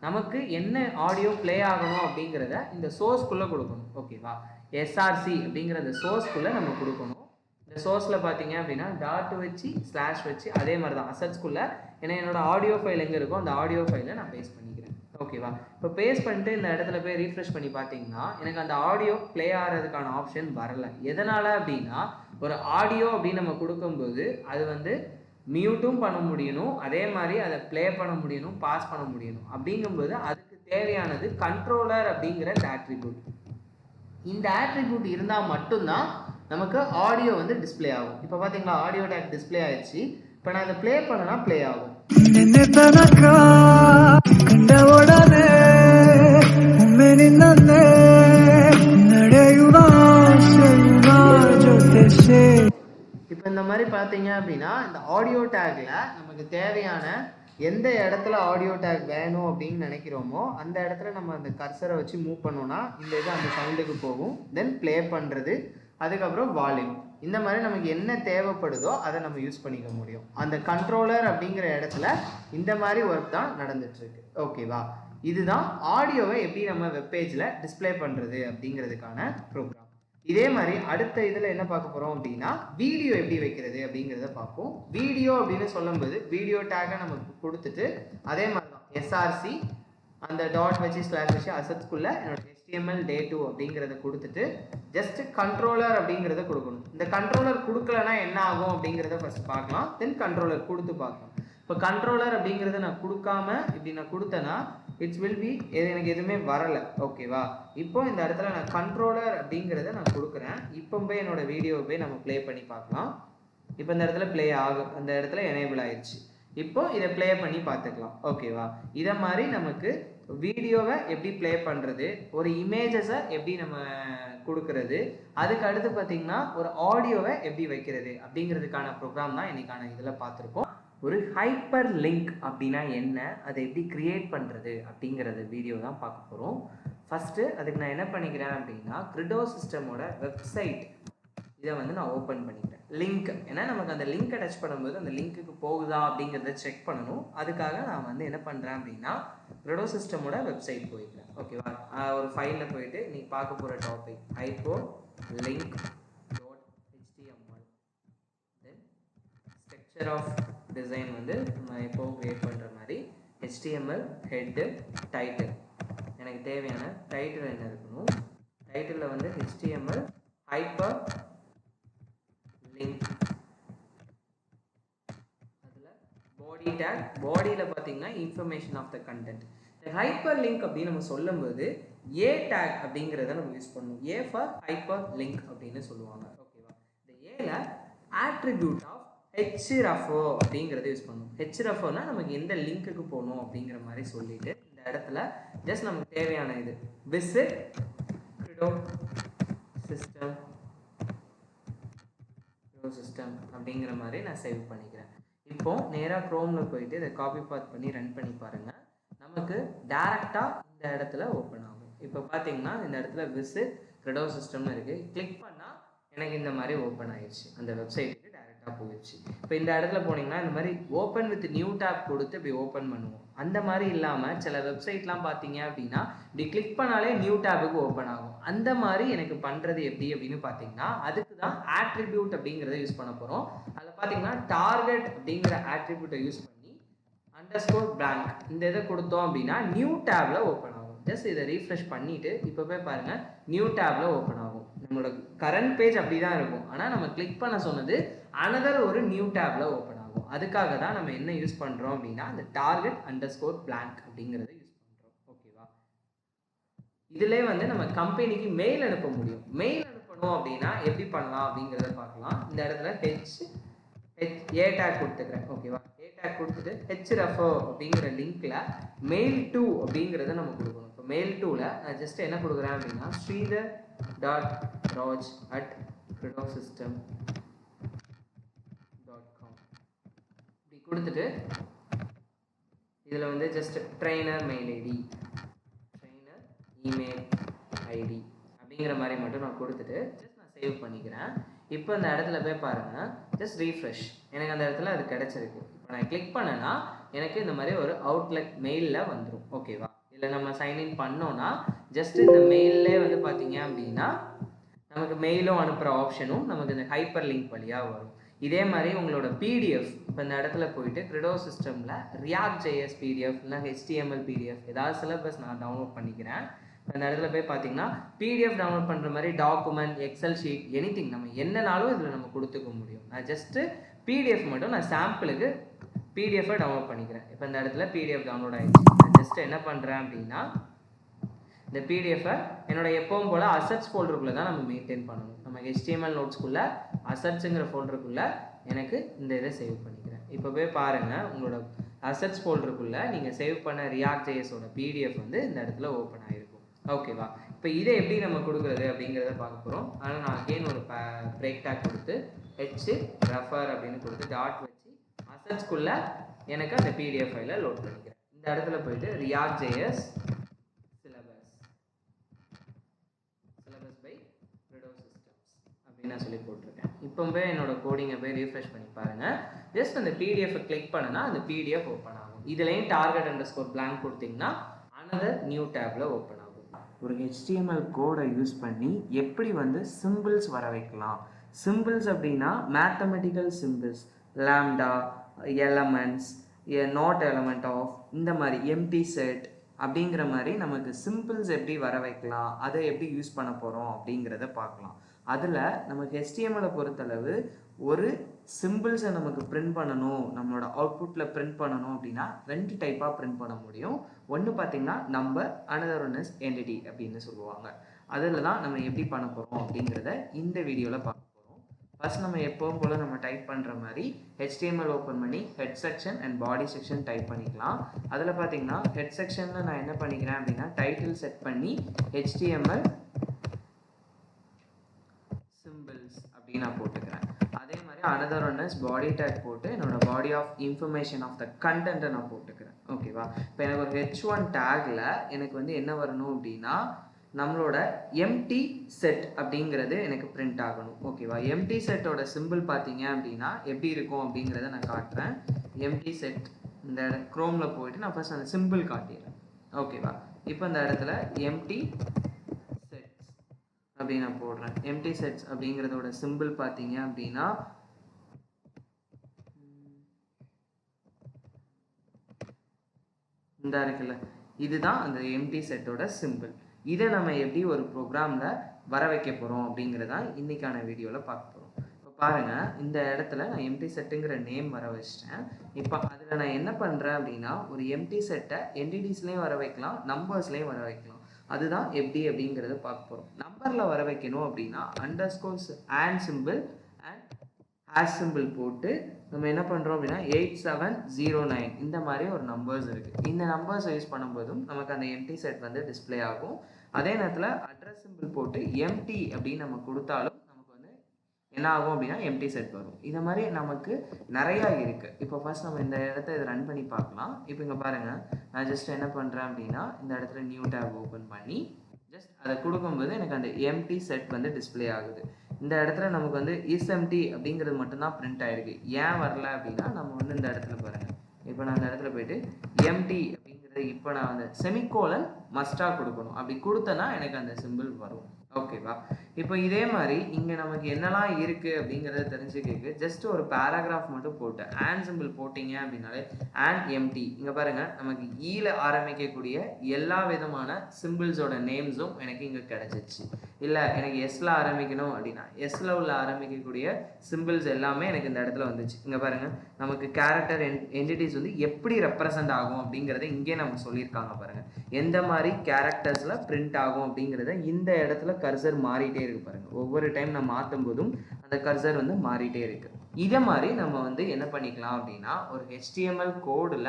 நமக்கு என்ன ஆடியோ ப்ளே ஆகணும் அப்படிங்கிறத இந்த சோர்ஸ்குள்ளே கொடுக்கணும். ஓகேவா? எஸ்ஆர்சி அப்படிங்கிற அந்த சோர்ஸ்குள்ளே நம்ம கொடுக்கணும். இந்த சோர்ஸில் பார்த்தீங்க அப்படின்னா டாட் வச்சு ஸ்லாஷ் வச்சு அதே மாதிரி தான் அசட்ஸ்குள்ளே, ஏன்னா என்னோட ஆடியோ ஃபைல் எங்கே இருக்கோ அந்த ஆடியோ ஃபைலை நான் பேஸ்ட் பண்ணிக்கிறேன். ஓகேவா? இப்போ பேஸ்ட் பண்ணிட்டு இந்த இடத்துல போய் ரீஃப்ரெஷ் பண்ணி பார்த்தீங்கன்னா எனக்கு அந்த ஆடியோ ப்ளே ஆகிறதுக்கான ஆப்ஷன் வரலை. எதனால் அப்படின்னா ஒரு ஆடியோ அப்படின்னு நம்ம கொடுக்கும்போது அது வந்து மியூட்டும் பண்ண முடியணும், அதே மாதிரி அதை ப்ளே பண்ண முடியணும், பாஸ் பண்ண முடியணும். அப்படிங்கும்போது அதுக்கு தேவையானது கண்ட்ரோலர் அப்படிங்கிற இந்த ஆட்ரிபியூட். இந்த ஆட்ரிபியூட் இருந்தால் மட்டும்தான் நமக்கு ஆடியோ வந்து டிஸ்பிளே ஆகும். இப்போ பார்த்தீங்களா ஆடியோ டேக் டிஸ்பிளே ஆயிடுச்சு. இப்போ நான் அதை ப்ளே பண்ணனா ப்ளே ஆகும். இப்போ இந்த மாதிரி பார்த்தீங்க அப்படின்னா இந்த ஆடியோ டேக்ல நமக்கு தேவையான எந்த இடத்துல ஆடியோ டேக் வேணும் அப்படின்னு நினைக்கிறோமோ அந்த இடத்துல நம்ம அந்த கர்சரை வச்சு மூவ் பண்ணோம்னா இந்த இது அந்த சவுண்டுக்கு போகும். தென் ப்ளே பண்ணுறது, அதுக்கப்புறம் வால்யூம், இந்த மாதிரி நமக்கு என்ன தேவைப்படுதோ அதை நம்ம யூஸ் பண்ணிக்க முடியும். அந்த கண்ட்ரோலர் அப்படிங்கிற இடத்துல இந்த மாதிரி ஒர்க் தான் நடந்துட்டுருக்கு. ஓகேவா? இதுதான் ஆடியோவை எப்படி நம்ம வெப்பேஜில் டிஸ்பிளே பண்ணுறது அப்படிங்கிறதுக்கான ப்ரோக்ராம். இதே மாதிரி அடுத்த இதில் என்ன பார்க்க போகிறோம் அப்படின்னா வீடியோ எப்படி வைக்கிறது அப்படிங்கிறத பார்ப்போம். வீடியோ அப்படின்னு சொல்லும்போது வீடியோ டேக்கை நமக்கு கொடுத்துட்டு அதே மாதிரி தான் எஸ்ஆர்சி அந்த டாட் வச்சு ஸ்லாஷ் வச்சு அசட்ஸ்குள்ளே என்னோட HTML day2 அப்படிங்கிறத கொடுத்துட்டு ஜஸ்ட் கண்ட்ரோலர் அப்படிங்கிறத கொடுக்கணும். இந்த கண்ட்ரோலர் கொடுக்கலன்னா என்ன ஆகும் அப்படிங்கிறத ஃபர்ஸ்ட் பார்க்கலாம். தென் கண்ட்ரோலர் கொடுத்து பார்க்கலாம். இப்போ கண்ட்ரோலர் அப்படிங்கிறத நான் கொடுக்காம இப்படி நான் கொடுத்தேன்னா இட்ஸ் வில் பி எனக்கு எதுவுமே வரலை. ஓகேவா? இப்போ இந்த இடத்துல நான் கண்ட்ரோலர் அப்படிங்கிறத நான் கொடுக்குறேன். இப்போ போய் என்னோட வீடியோவை போய் நம்ம ப்ளே பண்ணி பார்க்கலாம். இப்போ இந்த இடத்துல ப்ளே ஆகும், அந்த இடத்துல எனேபிள் ஆயிடுச்சு. இப்போ இதை ப்ளே பண்ணி பார்த்துக்கலாம். ஓகேவா? இதை மாதிரி நமக்கு வீடியோவை எப்படி ப்ளே பண்ணுறது, ஒரு இமேஜஸை எப்படி நம்ம கொடுக்கறது, அதுக்கு அடுத்து பார்த்தீங்கன்னா ஒரு ஆடியோவை எப்படி வைக்கிறது அப்படிங்கிறதுக்கான ப்ரோக்ராம் தான் இன்னைக்கான இதில் பார்த்துருக்கோம். ஒரு ஹைப்பர் லிங்க் அப்படின்னா என்ன, அதை எப்படி கிரியேட் பண்ணுறது அப்படிங்கிறது வீடியோ தான் பார்க்க போகிறோம். ஃபஸ்ட்டு அதுக்கு நான் என்ன பண்ணிக்கிறேன் அப்படின்னா கிரிடோ சிஸ்டமோட வெப்சைட் இதை வந்து நான் ஓப்பன் பண்ணிக்கிறேன். லிங்க், ஏன்னா நமக்கு அந்த லிங்க் டச் பண்ணும்போது அந்த லிங்க்குக்கு போகுதா அப்படிங்கிறத செக் பண்ணணும். அதுக்காக நான் வந்து என்ன பண்ணுறேன் அப்படின்னா கிரிடோ சிஸ்டமோட வெப்சைட் போய்க்கிறேன். ஓகேவா? ஒரு ஃபைலில் போயிட்டு நீ பார்க்க போகிற topic hyperlink .html, then structure of design வந்து நம்ம இப்போ கிரியேட் பண்ணுற மாதிரி HTML ஹெட்டு டைட்டில். எனக்கு தேவையான டைட்டில் என்ன இருக்கணும், டைட்டிலில் வந்து HTML ஹைப்பர் லிங்க், அதில் பாடி டேக், பாடியில் பார்த்தீங்கன்னா இன்ஃபர்மேஷன் ஆஃப் த கண்டென்ட். இந்த ஹைப்பர் லிங்க் அப்படின்னு நம்ம சொல்லும்போது ஏ டேக் அப்படிங்கிறத நம்ம யூஸ் பண்ணணும். ஏ ஃபார் ஹைப்பர் லிங்க் அப்படின்னு சொல்லுவாங்க. ஓகேவா? இந்த ஏல ஆட்ரிபியூட் ஆஃப் hrefo அப்படிங்கிறத யூஸ் பண்ணணும். hrefோனா நமக்கு எந்த லிங்க்குக்கு போகணும் அப்படிங்கிற மாதிரி சொல்லிட்டு இந்த இடத்துல ஜஸ்ட் நமக்கு தேவையான இது visit credo system அப்படிங்கிற மாதிரி நான் சேவ் பண்ணிக்கிறேன். இப்போ நேராக க்ரோமில் போயிட்டு இதை காப்பி பாத் பண்ணி ரன் பண்ணி பாருங்க. நமக்கு டைரக்டாக இந்த இடத்துல ஓப்பன் ஆகும். இப்போ பார்த்தீங்கன்னா இந்த இடத்துல visit credo systemனு இருக்குது. கிளிக் பண்ணால் எனக்கு இந்த மாதிரி ஓப்பன் ஆயிடுச்சு, அந்த வெப்சைட்டுக்கு போயிடுச்சு. இப்போ இந்த இடத்துல போனீங்கன்னா இந்த மாதிரி ஓப்பன் வித் நியூ டேப் கொடுத்து இப்படி ஓப்பன் பண்ணுவோம். அந்த மாதிரி இல்லாமல் சில வெப்சைட்லாம் பார்த்தீங்க அப்படின்னா இப்படி கிளிக் பண்ணாலே நியூ டேபுக்கு ஓப்பன் ஆகும். அந்த மாதிரி எனக்கு பண்ணுறது எப்படி அப்படின்னு பார்த்தீங்கன்னா அதுக்கு தான் ஆட்ரிபியூட் அப்படிங்கிறத யூஸ் பண்ண போகிறோம். அதில் பார்த்தீங்கன்னா டார்கெட் அப்படிங்கிற ஆட்ரிபியூட்டை யூஸ் பண்ணி _blank இந்த இதை கொடுத்தோம் அப்படின்னா நியூ டேப்ல ஓப்பன் ஆகும். ஜஸ்ட் இதை ரீஃப்ரெஷ் பண்ணிட்டு இப்போ போய் பாருங்க நியூ டேப்ல ஓப்பன் ஆகும். நம்மளோட கரண்ட் பேஜ் அப்படி தான் இருக்கும், ஆனால் நம்ம கிளிக் பண்ண சொன்னது அனதர் ஒரு நியூ டேப்ல ஓப்பன் ஆகும். அதுக்காக தான் நம்ம என்ன யூஸ் பண்றோம் அப்படின்னா இந்த டார்கெட் _blank அப்படிங்கிறத யூஸ் பண்றோம். ஓகேவா? இதுல வந்து நம்ம கம்பெனிக்கு மெயில் அனுப்ப முடியும். மெயில் அனுப்பணும் அப்படின்னா எப்படி பண்ணலாம் அப்படிங்கிறத பார்க்கலாம். இந்த இடத்துல ஏ டேக் கொடுத்துக்கிறேன். ஓகேவா? ஏ டேக் கொடுத்துட்டு hrefo அப்படிங்கிற லிங்க்ல மெயில் டு அப்படிங்கிறத நம்ம கொடுக்கணும். இப்போ மெயில் டூல நான் ஜஸ்ட் என்ன கொடுக்குறேன் அப்படின்னா sridhar.raj@credosystem.com இப்படி கொடுத்துட்டு இதில் வந்து just trainer mail ID, trainer email ID அப்படிங்கிற மாதிரி மட்டும் நான் கொடுத்துட்டு ஜஸ்ட் நான் சேவ் பண்ணிக்கிறேன். இப்போ இந்த இடத்துல போய் பாருங்க, ஜஸ்ட் ரீஃப்ரெஷ், எனக்கு அந்த இடத்துல அது கிடைச்சிருக்கு. இப்போ நான் கிளிக் பண்ணேன்னா எனக்கு இந்த மாதிரி ஒரு அவுட்லுக் மெயிலில் வந்துடும். ஓகேவா? இல்லை நம்ம சைன்இன் பண்ணோன்னா ஜஸ்ட் இந்த மெயிலே வந்து பார்த்தீங்க அப்படின்னா நமக்கு மெயிலும் அனுப்புகிற ஆப்ஷனும் நமக்கு இந்த ஹைப்பர் லிங்க் வழியாக வரும். இதே மாதிரி உங்களோட பிடிஎஃப் இப்போ இந்த இடத்துல போயிட்டு கிரெடோ சிஸ்டமில் ரியாக்ட் ஜேஎஸ் பிடிஎஃப் இல்லை HTML பிடிஎஃப் ஏதாவது சிலபஸ் நான் டவுன்லோட் பண்ணிக்கிறேன். இந்த இடத்துல போய் பார்த்தீங்கன்னா பிடிஎஃப் டவுன்லோட் பண்ணுற மாதிரி டாக்குமெண்ட், எக்ஸல் ஷீட், எனிதிங் நம்ம என்னனாலும் இதில் நம்ம கொடுத்துக்க முடியும். நான் ஜஸ்ட்டு பிடிஎஃப் மட்டும் நான் சாம்பிளுக்கு பிடிஎஃபை டவுன்லோட் பண்ணிக்கிறேன். இப்போ இந்த இடத்துல பிடிஎஃப் டவுன்லோட் ஆகிடுச்சு. நான் ஜஸ்ட் என்ன பண்ணுறேன் அப்படின்னா இந்த பிடிஎஃபை என்னோட எப்பவும் போல் அசட்ஸ் ஃபோல்டருக்குள்ளே தான் நம்ம மெயின்டைன் பண்ணணும். நம்ம HTML நோட்ஸ்குள்ளே அசட்ஸுங்கிற ஃபோல்டருக்குள்ளே எனக்கு இந்த இதை சேவ் பண்ணிக்கிறேன். இப்போ போய் பாருங்கள், உங்களோட அசட்ஸ் ஃபோல்டருக்குள்ளே நீங்கள் சேவ் பண்ண ரியாக்ட் ஜேஎஸோட பிடிஎஃப் வந்து இந்த இடத்துல ஓப்பன் ஆகிருக்கும். ஓகேவா? இப்போ இதை எப்படி நம்ம கொடுக்குறது அப்படிங்கிறத பார்க்க போகிறோம். அதனால் நான் அகெயின் ஒரு பிரேக் டேக் கொடுத்து ரெஃபர் அப்படின்னு கொடுத்து டாட் வச்சு அசட்ஸ்குள்ளே எனக்கு அந்த பிடிஎஃப் ஃபைலை லோட் பண்ணிக்கிறேன். இந்த இடத்துல போயிட்டு ரியாக்ட் ஜேஎஸ் நான் சொல்லி போட்டிருக்கேன். இப்போ போய் என்னோட கோடிங்கை போய் ரீஃப்ரெஷ் பண்ணி பாருங்கள். ஜஸ்ட் அந்த பிடிஎஃபை கிளிக் பண்ணுனா அந்த பிடிஎஃப் ஓப்பன் ஆகும். இதுலேயும் target_blank கொடுத்தீங்கன்னா another நியூ டேப்பில் ஓப்பன் ஆகும். ஒரு HTML கோடை யூஸ் பண்ணி எப்படி வந்து சிம்பிள்ஸ் வர வைக்கலாம். சிம்பிள்ஸ் அப்படின்னா mathematical symbols, lambda, elements, not element of, இந்த மாதிரி எம்டி செட் அப்படிங்கிற மாதிரி நமக்கு சிம்பிள்ஸ் எப்படி வர வைக்கலாம், அதை எப்படி யூஸ் பண்ண போகிறோம் அப்படிங்கிறத பார்க்கலாம். அதில் நமக்கு HTML-ஐ பொறுத்தளவு ஒரு சிம்பிள்ஸை நமக்கு பிரிண்ட் பண்ணணும், நம்மளோட அவுட்புட்டில் பிரிண்ட் பண்ணணும் அப்படின்னா 2 டைப்பாக பிரிண்ட் பண்ண முடியும். ஒன்று பார்த்திங்கன்னா number, another one is entity அப்படின்னு சொல்லுவாங்க. அதில் தான் நம்ம எப்படி பண்ண போகிறோம் அப்படிங்கிறத இந்த வீடியோவில் பார்க்க போகிறோம். ஃபர்ஸ்ட் நம்ம எப்பவும் போல் நம்ம டைப் பண்ணுற மாதிரி HTML ஓப்பன் பண்ணி head section and body section type பண்ணிக்கலாம். அதில் பார்த்திங்கன்னா ஹெட் செக்ஷனில் நான் என்ன பண்ணிக்கிறேன் அப்படின்னா டைட்டில் செட் பண்ணி HTML அப்படின்னு நான் போட்டுக்கிறேன். அதே மாதிரி another one is body tag போட்டு என்னோட body of information of the content நான் போட்டுக்கிறேன். ஓகேவா? இப்போ எனக்கு ஒரு h1 டேக்ல எனக்கு வந்து என்ன வரணும் அப்படின்னா நம்மளோட எம்டி செட் அப்படிங்கிறது எனக்கு பிரிண்ட் ஆகணும். ஓகேவா? எம்டி செட்டோட சிம்பிள் பார்த்தீங்க அப்படின்னா எப்படி இருக்கும் அப்படிங்கிறத நான் காட்டுறேன். எம்டி செட் இந்த குரோமில் போயிட்டு நான் ஃபர்ஸ்ட் அந்த சிம்பிள் காட்டிடுறேன். ஓகேவா? இப்போ இந்த இடத்துல எம்டி அப்படின்னு நான் போடுறேன். எம்டி செட்ஸ் அப்படிங்கிறதோட சிம்பிள் பார்த்தீங்க அப்படின்னா இந்த இருக்குல்ல, இதுதான் அந்த எம்டி செட்டோட சிம்பிள். இதை நம்ம எப்படி ஒரு ப்ரோக்ராமில் வர வைக்க போகிறோம் அப்படிங்கிறதான் இன்னைக்கான வீடியோவில் பார்க்க போகிறோம். இப்போ பாருங்கள், இந்த இடத்துல நான் எம்டி செட்டுங்கிற நேம் வர வச்சிட்டேன். இப்போ அதில் நான் என்ன பண்ணுறேன் அப்படின்னா ஒரு எம்டி செட்டை என்டிடிஸ்லேயும் வர வைக்கலாம், நம்பர்ஸ்லேயும் வர வைக்கலாம். அதுதான் எப்படி அப்படிங்கிறத பார்க்க போகிறோம். நம்பரில் வர வைக்கணும் அப்படின்னா underscores and simple and hash simple போட்டு நம்ம என்ன பண்ணுறோம் அப்படின்னா 8709 இந்த மாதிரி ஒரு நம்பர்ஸ் இருக்குது. இந்த நம்பர்ஸை யூஸ் பண்ணும்போதும் நமக்கு அந்த எம்டி செட் வந்து டிஸ்பிளே ஆகும். அதே நேரத்தில் அட்ரஸ் சிம்பிள் போட்டு எம்டி அப்படின்னு நம்ம கொடுத்தாலும் நமக்கு வந்து என்ன ஆகும் அப்படின்னா எம்டி செட் வரும். இது மாதிரி நமக்கு நிறையா இருக்குது. இப்போ ஃபர்ஸ்ட் நம்ம இந்த இடத்த இதை ரன் பண்ணி பார்க்கலாம். இப்போ இங்கே பாருங்கள், நான் ஜஸ்ட் என்ன பண்ணுறேன் அப்படின்னா இந்த இடத்துல நியூ டேப் ஓப்பன் பண்ணி ஜஸ்ட் அதை கொடுக்கும்போது எனக்கு அந்த எம்டி செட் வந்து டிஸ்பிளே ஆகுது. இந்த இடத்துல நமக்கு வந்து இஸ் எம்டி அப்படிங்கிறது மட்டும்தான் பிரிண்ட் ஆகிருக்கு. ஏன் வரல அப்படின்னா நம்ம வந்து இந்த இடத்துல பாருங்கள், இப்போ நான் இந்த இடத்துல போயிட்டு எம்டி அப்படிங்கிறது இப்போ நான் அந்த செமிகோலன் மஸ்டாக கொடுக்கணும். அப்படி கொடுத்தேன்னா எனக்கு அந்த சிம்பிள் வரும். ஓகேவா? இப்போ இதே மாதிரி இங்கே நமக்கு என்னெல்லாம் இருக்குது அப்படிங்கிறத தெரிஞ்சுக்க ஜஸ்ட் ஒரு பேராகிராஃப் மட்டும் போட்டு ஆண்ட் சிம்பிள் போட்டிங்க அப்படின்னாலே ஆண்ட் எம்டி இங்கே பாருங்கள் நமக்கு ஈல ஆரம்பிக்கக்கூடிய எல்லா விதமான சிம்பிள்ஸோட நேம்ஸும் எனக்கு இங்கே கிடச்சிச்சு. இல்லை எனக்கு எஸ்ல ஆரம்பிக்கணும் அப்படின்னா எஸ்ல உள்ள ஆரம்பிக்கக்கூடிய சிம்பிள்ஸ் எல்லாமே எனக்கு இந்த இடத்துல வந்துச்சு. இங்கே பாருங்கள் நமக்கு கேரக்டர் என்டிட்டிஸ் வந்து எப்படி ரெப்ரசன்ட் ஆகும் அப்படிங்கிறத இங்கே நமக்கு சொல்லியிருக்காங்க. பாருங்கள் எந்த மாதிரி கேரக்டர்ஸில் பிரிண்ட் ஆகும் அப்படிங்கிறத இந்த இடத்துல கர்சர் மாறிட்டே இருக்கு. பாருங்க ஒவ்வொரு டைம் நம்ம மாற்றும் போதும் அந்த கர்சர் வந்து மாறிட்டே இருக்கு. இதை மாதிரி நம்ம வந்து என்ன பண்ணிக்கலாம் அப்படின்னா ஒரு HTML கோடில்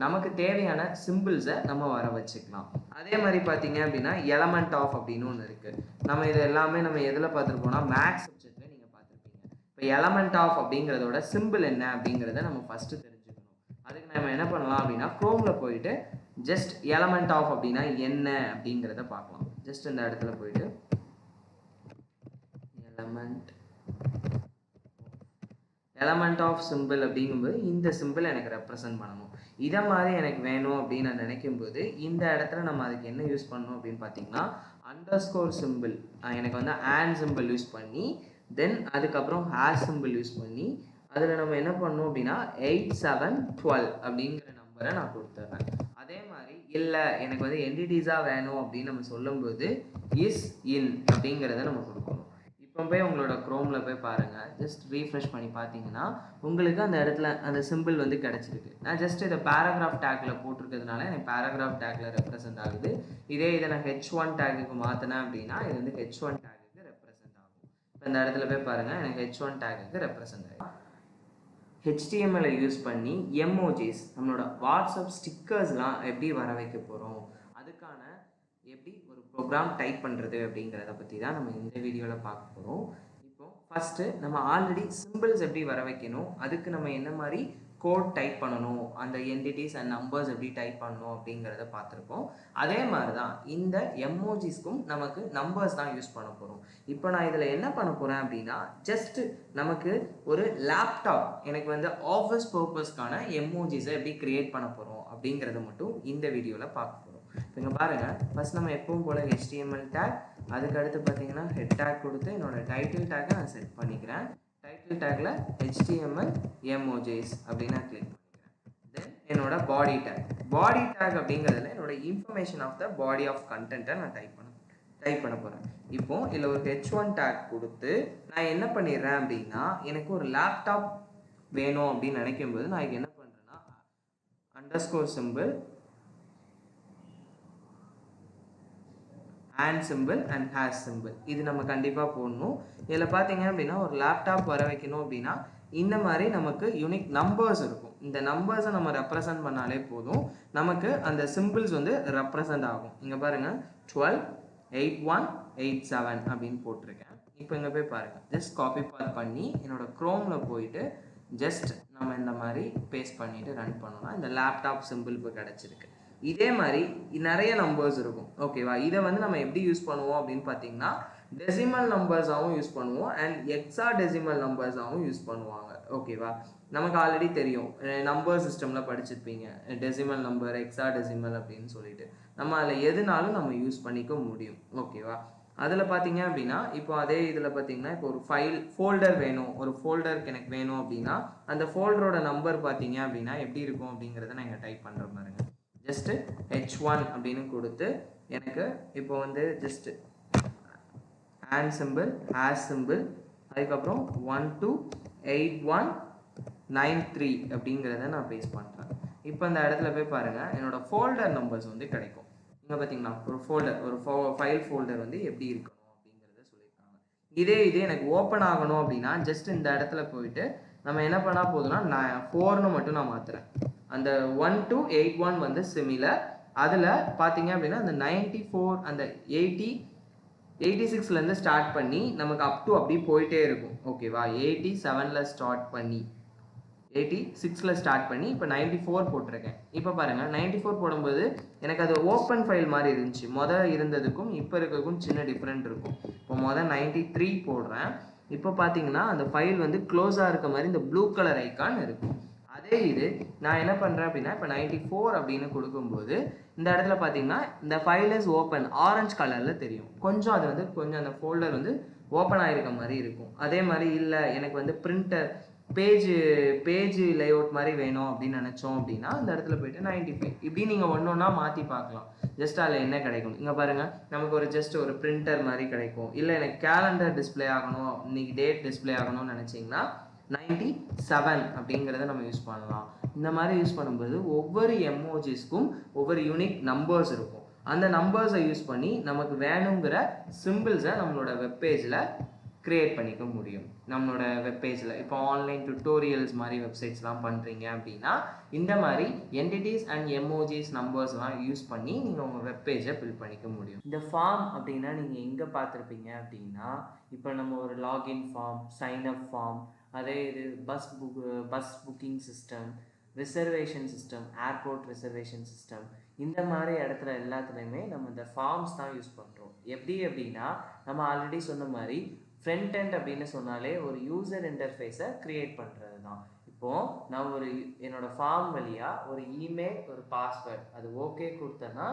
நமக்கு தேவையான சிம்பிள்ஸை நம்ம வர வச்சுக்கலாம். அதே மாதிரி பார்த்தீங்க அப்படின்னா எலமெண்ட் ஆஃப் அப்படின்னு ஒன்று இருக்குது. நம்ம இது எல்லாமே நம்ம எதில் பார்த்துருப்போம்னா மேக்ஸ் சப்ஜெக்டில் நீங்கள் பார்த்துருப்பீங்க. இப்போ எலமெண்ட் ஆஃப் அப்படிங்கிறதோட சிம்பிள் என்ன அப்படிங்கிறத நம்ம ஃபஸ்ட்டு தெரிஞ்சுக்கணும். அதுக்கு நம்ம என்ன பண்ணலாம் அப்படின்னா குரோமில் போயிட்டு ஜஸ்ட் எலமெண்ட் ஆஃப் அப்படின்னா என்ன அப்படிங்கிறத பார்க்கலாம். ஜஸ்ட் இந்த இடத்துல போயிட்டு எலமெண்ட் ஆஃப் சிம்பிள் அப்படிங்கும்போது இந்த சிம்பிள் எனக்கு ரெப்ரசன்ட் பண்ணணும். இதை மாதிரி எனக்கு வேணும் அப்படின்னு நான் நினைக்கும்போது இந்த இடத்துல நம்ம அதுக்கு என்ன யூஸ் பண்ணணும் அப்படின்னு பார்த்தீங்கன்னா அண்டர்ஸ்கோர் சிம்பிள், எனக்கு வந்து ஆண்ட் சிம்பிள் யூஸ் பண்ணி தென் அதுக்கப்புறம் ஹேஷ் சிம்பிள் யூஸ் பண்ணி அதில் நம்ம என்ன பண்ணணும் அப்படின்னா 8712 அப்படிங்கிற நம்பரை நான் கொடுத்துட்றேன். அதே மாதிரி இல்லை எனக்கு வந்து என்டிட்டிஸாக வேணும் அப்படின்னு நம்ம சொல்லும்போது இஸ் இன் அப்படிங்கிறத நம்ம கொடுக்கணும். இப்போ போய் உங்களோட க்ரோமில் போய் பாருங்கள், ஜஸ்ட் ரீஃப்ரெஷ் பண்ணி பார்த்தீங்கன்னா உங்களுக்கு அந்த இடத்துல அந்த சிம்பிள் வந்து கிடச்சிருக்கு. நான் ஜஸ்ட் இதை பேராகிராஃப் டேக்கில் போட்டிருக்கிறதுனால எனக்கு பேராகிராஃப் டேக்கில் ரெப்ரசென்ட் ஆகுது. இதே இதை நான் H1 டேக்குக்கு மாற்றினேன் அப்படின்னா இது வந்து H1 டேக்குக்கு ரெப்ரசென்ட் ஆகும். இப்போ இந்த இடத்துல போய் பாருங்கள், எனக்கு H1 டேக்குக்கு ரெப்ரசென்ட் ஆகும். HTML யூஸ் பண்ணி எமோஜிஸ் நம்மளோட வாட்ஸ்அப் ஸ்டிக்கர்ஸ்லாம் எப்படி வர வைக்க போகிறோம், அதுக்கான எப்படி ஒரு ப்ரோக்ராம் டைப் பண்ணுறது அப்படிங்கிறத பற்றி தான் நம்ம இந்த வீடியோவில் பார்க்க போகிறோம். இப்போ ஃபஸ்ட்டு நம்ம ஆல்ரெடி சிம்பிள்ஸ் எப்படி வர வைக்கணும், அதுக்கு நம்ம என்ன மாதிரி கோட் டைப் பண்ணணும், அந்த என்டிட்டிஸ் அண்ட் நம்பர்ஸ் எப்படி டைப் பண்ணணும் அப்படிங்கிறத பார்த்துருக்கோம். அதே மாதிரி தான் இந்த எமோஜிஸ்க்கும் நமக்கு நம்பர்ஸ் தான் யூஸ் பண்ண போகிறோம். இப்போ நான் இதில் என்ன பண்ண போகிறேன் அப்படின்னா ஜஸ்ட்டு நமக்கு ஒரு லேப்டாப் எனக்கு வந்து ஆஃபீஸ் பர்பஸ்க்கான எமோஜிஸை எப்படி க்ரியேட் பண்ண போகிறோம் அப்படிங்கிறத மட்டும் இந்த வீடியோவில் பார்க்க போகிறோம். இப்போ இங்கே பாருங்கள், ஃபஸ்ட் நம்ம எப்பவும் போல் HTML டேக், அதுக்கடுத்து பார்த்தீங்கன்னா ஹெட் டேக் கொடுத்து என்னோடய டைட்டில் டேக்கை நான் செட் பண்ணிக்கிறேன். டைட்டில் டேக்கில் HTML எமோஜிஸ் அப்படின்னு நான் கிளிக் பண்ணிக்கிறேன். தென் என்னோட பாடி டேக் அப்படிங்கிறதுல என்னோட information of the body of கண்டென்ட்டை நான் டைப் பண்ண போகிறேன். இப்போ இதில் ஒரு H1 டேக் கொடுத்து நான் என்ன பண்ணிடுறேன் அப்படின்னா எனக்கு ஒரு லேப்டாப் வேணும் அப்படின்னு நினைக்கும்போது நான் இங்கே என்ன பண்ணுறேன்னா underscore simple and symbol and hash symbol இது நம்ம கண்டிப்பாக போடணும். இதில் பார்த்தீங்க அப்படின்னா ஒரு லேப்டாப் வர வைக்கணும் அப்படின்னா இந்த மாதிரி நமக்கு யூனிக் நம்பர்ஸ் இருக்கும். இந்த நம்பர்ஸை நம்ம ரெப்ரசன்ட் பண்ணாலே போதும், நமக்கு அந்த சிம்பிள்ஸ் வந்து ரெப்ரசன்ட் ஆகும். இங்கே பாருங்கள் 12 81 87 அப்படின்னு போட்டிருக்கேன். இப்போ இங்கே போய் பாருங்கள், ஜஸ்ட் காப்பி பாத் பண்ணி என்னோட க்ரோமில் போயிட்டு ஜஸ்ட் நம்ம இந்த மாதிரி பேஸ்ட் பண்ணிவிட்டு ரன் பண்ணோம்னா இந்த லேப்டாப் சிம்பிள் இப்போ கிடச்சிருக்கு. இதே மாதிரி நிறைய நம்பர்ஸ் இருக்கும். ஓகேவா, இதை வந்து நம்ம எப்படி யூஸ் பண்ணுவோம் அப்படின்னு பார்த்தீங்கன்னா டெசிமல் நம்பர்ஸாகவும் யூஸ் பண்ணுவோம் அண்ட் எக்ஸா டெசிமல் நம்பர்ஸாகவும் யூஸ் பண்ணுவாங்க. ஓகேவா, நமக்கு ஆல்ரெடி தெரியும், நம்பர் சிஸ்டமில் படிச்சிருப்பீங்க டெசிமல் நம்பர் எக்ஸா டெசிமல் அப்படின்னு சொல்லிட்டு நம்ம அதில் எதுனாலும் நம்ம யூஸ் பண்ணிக்க முடியும். ஓகேவா, அதில் பார்த்தீங்க அப்படின்னா இப்போ அதே இதில் பார்த்தீங்கன்னா இப்போ ஒரு ஃபோல்டர் வேணும், ஒரு ஃபோல்டருக்கு எனக்கு வேணும் அப்படின்னா அந்த ஃபோல்டரோட நம்பர் பார்த்தீங்க அப்படின்னா எப்படி இருக்கும் அப்படிங்கிறத நான் இங்கே டைப் பண்ணுற பாருங்க. ஜஸ்ட்டு H1 அப்படின்னு கொடுத்து எனக்கு இப்போ வந்து just and simple hash simple அதுக்கப்புறம் 128193 அப்படிங்கிறத நான் பேஸ்ட் பண்ணுறேன். இப்போ அந்த இடத்துல போய் பாருங்கள், என்னோடய ஃபோல்டர் நம்பர்ஸ் வந்து கிடைக்கும். இங்கே பார்த்தீங்கன்னா ஒரு ஃபைல் ஃபோல்டர் வந்து எப்படி இருக்கணும் அப்படிங்கிறத சொல்லியிருக்காங்க. இதே எனக்கு ஓப்பன் ஆகணும் அப்படின்னா ஜஸ்ட் இந்த இடத்துல போயிட்டு நம்ம என்ன பண்ணால் போதும்னா நான் 4ன்னு மட்டும் நான் மாற்றுறேன். அந்த 1 to 81 வந்து சிமிலர். அதில் பார்த்தீங்க அப்படின்னா அந்த 94 அந்த 86லேருந்து ஸ்டார்ட் பண்ணி நமக்கு அப் டு அப்படி போயிட்டே இருக்கும். ஓகேவா, 87ல் ஸ்டார்ட் பண்ணி 86ல் ஸ்டார்ட் பண்ணி இப்போ 94 போட்டிருக்கேன். இப்போ பாருங்கள் 94 போடும்போது எனக்கு அது ஓப்பன் ஃபைல் மாதிரி இருந்துச்சு. மொதல் இருந்ததுக்கும் இப்போ இருக்கிறதுக்கும் சின்ன டிஃப்ரெண்ட் இருக்கும். இப்போ மொதல் 93 போடுறேன். இப்போ பார்த்தீங்கன்னா அந்த ஃபைல் வந்து க்ளோஸாக இருக்க மாதிரி இந்த ப்ளூ கலர் ஐக்கான் இருக்கும். அதே இது நான் என்ன பண்ணுறேன் அப்படின்னா இப்போ 94 அப்படின்னு கொடுக்கும்போது இந்த இடத்துல பார்த்தீங்கன்னா இந்த ஃபைல் இஸ் ஓப்பன் ஆரஞ்சு கலரில் தெரியும். கொஞ்சம் அது வந்து கொஞ்சம் அந்த ஃபோல்டர் வந்து ஓப்பன் ஆகிருக்க மாதிரி இருக்கும். அதே மாதிரி இல்லை எனக்கு வந்து பிரிண்டர் பேஜ் லேஅவுட் மாதிரி வேணும் அப்படின்னு நினச்சோம் அப்படின்னா இந்த இடத்துல போய்ட்டு 95 இப்படி நீங்கள் ஒன்று ஒன்றா மாற்றி பார்க்கலாம். ஜஸ்ட் அதில் என்ன கிடைக்கும் இங்கே பாருங்கள், நமக்கு ஒரு ஜஸ்ட் ஒரு பிரிண்டர் மாதிரி கிடைக்கும். இல்லை எனக்கு கேலண்டர் டிஸ்பிளே ஆகணும், இன்னைக்கு டேட் டிஸ்பிளே ஆகணும்னு நினச்சிங்கன்னா 97 அப்படிங்கிறத நம்ம யூஸ் பண்ணலாம். இந்த மாதிரி யூஸ் பண்ணும்போது ஒவ்வொரு எமோஜிஸ்க்கும் ஒவ்வொரு யூனிக் நம்பர்ஸ் இருக்கும். அந்த நம்பர்ஸை யூஸ் பண்ணி நமக்கு வேணுங்கிற சிம்பிள்ஸை நம்மளோட வெப்பேஜில் க்ரியேட் பண்ணிக்க முடியும். நம்மளோட வெப்பேஜில் இப்போ ஆன்லைன் டுட்டோரியல்ஸ் மாதிரி வெப்சைட்ஸ்லாம் பண்ணுறீங்க அப்படின்னா இந்த மாதிரி என்டிட்டிஸ் அண்ட் எமோஜிஸ் நம்பர்ஸ்லாம் யூஸ் பண்ணி நீங்கள் உங்கள் வெப்பேஜை பில்ட் பண்ணிக்க முடியும். இந்த ஃபார்ம் அப்படின்னா நீங்கள் எங்கே பார்த்துருப்பீங்க அப்படின்னா இப்போ நம்ம ஒரு லாகின் ஃபார்ம், சைன்அப் ஃபார்ம், அதே இது bus booking system, reservation system, airport reservation system, இந்த மாதிரி இடத்துல எல்லாத்துலேயுமே நம்ம இந்த ஃபார்ம்ஸ் தான் யூஸ் பண்ணுறோம். எப்படி அப்படின்னா நம்ம ஆல்ரெடி சொன்ன மாதிரி ஃப்ரண்ட் எண்ட் அப்படின்னு சொன்னாலே ஒரு யூசர் இன்டர்ஃபேஸை கிரியேட் பண்ணுறது தான். இப்போது நான் என்னோட ஃபார்ம் வழியாக ஒரு இமெயில் ஒரு பாஸ்வேர்ட் அது ஓகே கொடுத்தேன்னா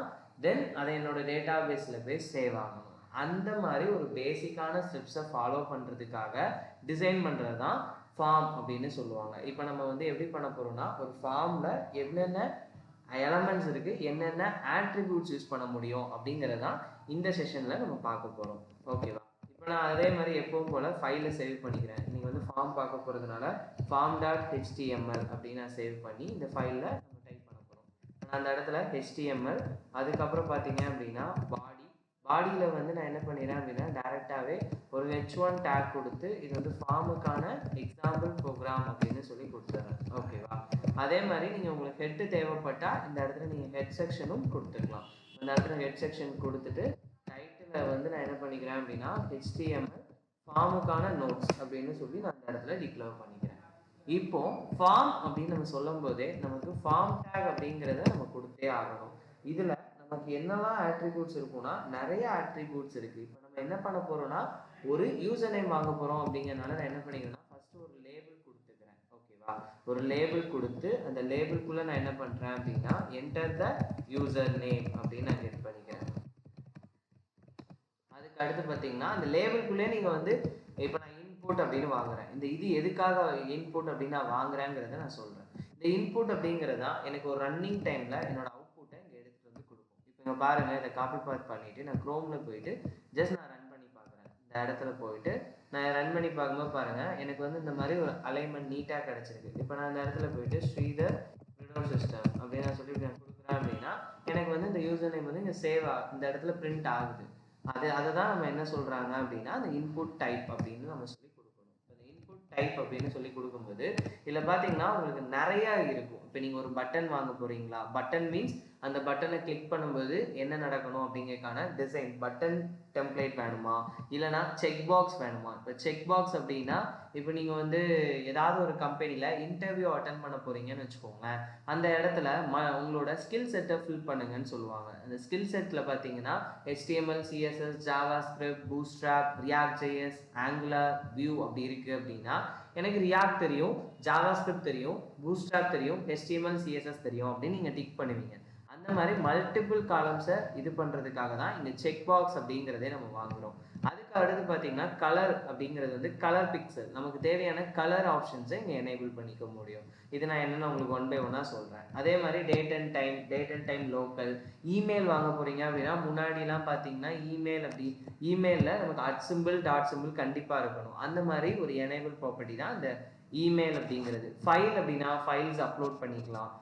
தென் அதை என்னோட டேட்டா பேஸில் போய் சேவ் ஆகணும். அந்த மாதிரி ஒரு பேசிக்கான ஸ்டெப்ஸை ஃபாலோ பண்ணுறதுக்காக டிசைன் பண்ணுறது தான் ஃபார்ம் அப்படின்னு சொல்லுவாங்க. இப்போ நம்ம எப்படி பண்ண போகிறோம்னா ஒரு ஃபார்மில் என்னென்ன எலமெண்ட்ஸ் இருக்குது, என்னென்ன ஆட்ரிபியூட்ஸ் யூஸ் பண்ண முடியும் அப்படிங்கிறதான் இந்த செஷனில் நம்ம பார்க்க போகிறோம். ஓகேவா? இப்போ நான் அதே மாதிரி எப்பவும் போல் ஃபைலை சேவ் பண்ணிக்கிறேன். நீங்கள் ஃபார்ம் பார்க்க போகிறதுனால form.html அப்படின்னு நான் சேவ் பண்ணி இந்த ஃபைலில் நம்ம டைப் பண்ண போகிறோம். நான் அந்த இடத்துல HTML, அதுக்கப்புறம் பார்த்தீங்க அப்படின்னா பாடியில் நான் என்ன பண்ணிடுறேன் அப்படின்னா டேரெக்டாகவே ஒரு h1 டேக் கொடுத்து இது ஃபார்முக்கான எக்ஸாம்பிள் ப்ரோக்ராம் அப்படின்னு சொல்லி கொடுத்துட்றேன். ஓகேவா? அதே மாதிரி நீங்கள் உங்களுக்கு ஹெட்டு தேவைப்பட்டால் இந்த இடத்துல நீங்கள் ஹெட் செக்ஷனும் கொடுத்துக்கலாம். அந்த இடத்துல ஹெட் செக்ஷன் கொடுத்துட்டு டைட்டில் நான் என்ன பண்ணிக்கிறேன் அப்படின்னா HTML ஃபார்முக்கான நோட்ஸ் அப்படின்னு சொல்லி நான் அந்த இடத்துல டிக்ளேர் பண்ணிக்கிறேன். இப்போ ஃபார்ம் அப்படின்னு நம்ம சொல்லும் போதே நமக்கு ஃபார்ம் டேக் அப்படிங்கிறத நம்ம கொடுத்தே ஆகணும். இதில் நமக்கு என்னெல்லாம் ஆட்ரிபியூட்ஸ் இருக்குன்னா நிறைய ஆட்ரிபியூட்ஸ் இருக்குது. இப்போ நம்ம என்ன பண்ண போகிறோம்னா ஒரு யூசர் நேம் வாங்க போகிறோம் அப்படிங்கிறனால நான் என்ன பண்ணிக்கிறேன்னா ஃபஸ்ட்டு ஒரு லேபிள் கொடுத்துக்கிறேன். ஓகேவா? ஒரு லேபிள் கொடுத்து அந்த லேபிள்குள்ளே நான் என்ன பண்ணுறேன் அப்படின்னா என்டர் த யூசர் நேம் அப்படின்னு நான் கெட் பண்ணிக்கிறேன். அதுக்கு அடுத்து பார்த்தீங்கன்னா அந்த லேபிள்குள்ளே நீங்கள் இப்போ நான் இன்புட் அப்படின்னு வாங்குறேன். இது எதுக்காக இன்புட் அப்படின்னு நான் வாங்குறேங்கிறத நான் சொல்கிறேன். இந்த இன்புட் அப்படிங்கிறதா எனக்கு ஒரு ரன்னிங் டைமில் என்னோட அவுட்புட்டை இங்கே எடுத்துகிட்டு கொடுக்கும். இப்போ இங்கே பாருங்கள், இதை காப்பி பாத் பண்ணிவிட்டு நான் க்ரோமில் போயிட்டு ஜஸ்ட் நான் ரன் பண்ணி பார்க்குறேன். இந்த இடத்துல போயிட்டு நான் ரன் பண்ணி பார்க்கும்போது பாருங்கள் எனக்கு இந்த மாதிரி ஒரு அலைன்மெண்ட் நீட்டாக கிடச்சிருக்கு. இப்போ நான் இந்த இடத்துல போயிட்டு ஸ்ரீதர் விண்டோஸ் சிஸ்டம் அப்படின்னு நான் சொல்லி நான் கொடுக்குறேன் அப்படின்னா எனக்கு இந்த யூசர் நேம் இங்கே சேவ் இந்த இடத்துல பிரிண்ட் ஆகுது. அதை தான் நம்ம என்ன சொல்கிறாங்க அப்படின்னா அந்த இன்புட் டைப் அப்படின்னு நம்ம சொல்லி கொடுக்கணும். அந்த இன்புட் டைப் அப்படின்னு சொல்லி கொடுக்கும்போது இதில் பார்த்தீங்கன்னா உங்களுக்கு நிறையா இருக்கும். இப்போ நீங்கள் ஒரு பட்டன் வாங்க போகிறீங்களா, பட்டன் மீன்ஸ் அந்த பட்டனை கிளிக் பண்ணும்போது என்ன நடக்கணும் அப்படிங்கிறதுக்கான டிசைன், பட்டன் டெம்ப்ளேட் வேணுமா இல்லைனா செக் பாக்ஸ் வேணுமா. இப்போ செக் பாக்ஸ் அப்படின்னா இப்போ நீங்கள் ஏதாவது ஒரு கம்பெனியில் இன்டர்வியூ அட்டன் பண்ண போகிறீங்கன்னு வச்சுக்கோங்களேன். அந்த இடத்துல உங்களோட ஸ்கில் செட்டை ஃபில் பண்ணுங்கன்னு சொல்லுவாங்க. அந்த ஸ்கில் செட்டில் பார்த்தீங்கன்னா HTML, CSS, JavaScript, Bootstrap, React.js, Angular, Vue அப்படி இருக்குது அப்படின்னா எனக்கு React தெரியும், JavaScript தெரியும், Bootstrap தெரியும், HTML, CSS தெரியும் அப்படின்னு நீங்கள் டிக் பண்ணுவீங்க. அந்த மாதிரி மல்டிபிள் காலம்ஸை இது பண்ணுறதுக்காக தான் இந்த செக் பாக்ஸ் அப்படிங்கிறதே நம்ம வாங்குகிறோம். அதுக்கு அடுத்து பார்த்தீங்கன்னா கலர் அப்படிங்கிறது கலர் பிக்சல், நமக்கு தேவையான கலர் ஆப்ஷன்ஸை இங்கே எனேபிள் பண்ணிக்க முடியும். இது நான் என்னென்னு உங்களுக்கு ஒன் பை ஒன்னாக சொல்கிறேன். அதே மாதிரி date and time local. Email வாங்க போகிறீங்க அப்படின்னா முன்னாடிலாம் பார்த்தீங்கன்னா இமெயிலில் நமக்கு @symbol .symbol கண்டிப்பாக இருக்கணும். அந்த மாதிரி ஒரு எனேபிள் ப்ராப்பர்ட்டி தான் இந்த இமெயில் அப்படிங்கிறது. ஃபைல் அப்படின்னா ஃபைல்ஸ் அப்லோட் பண்ணிக்கலாம்.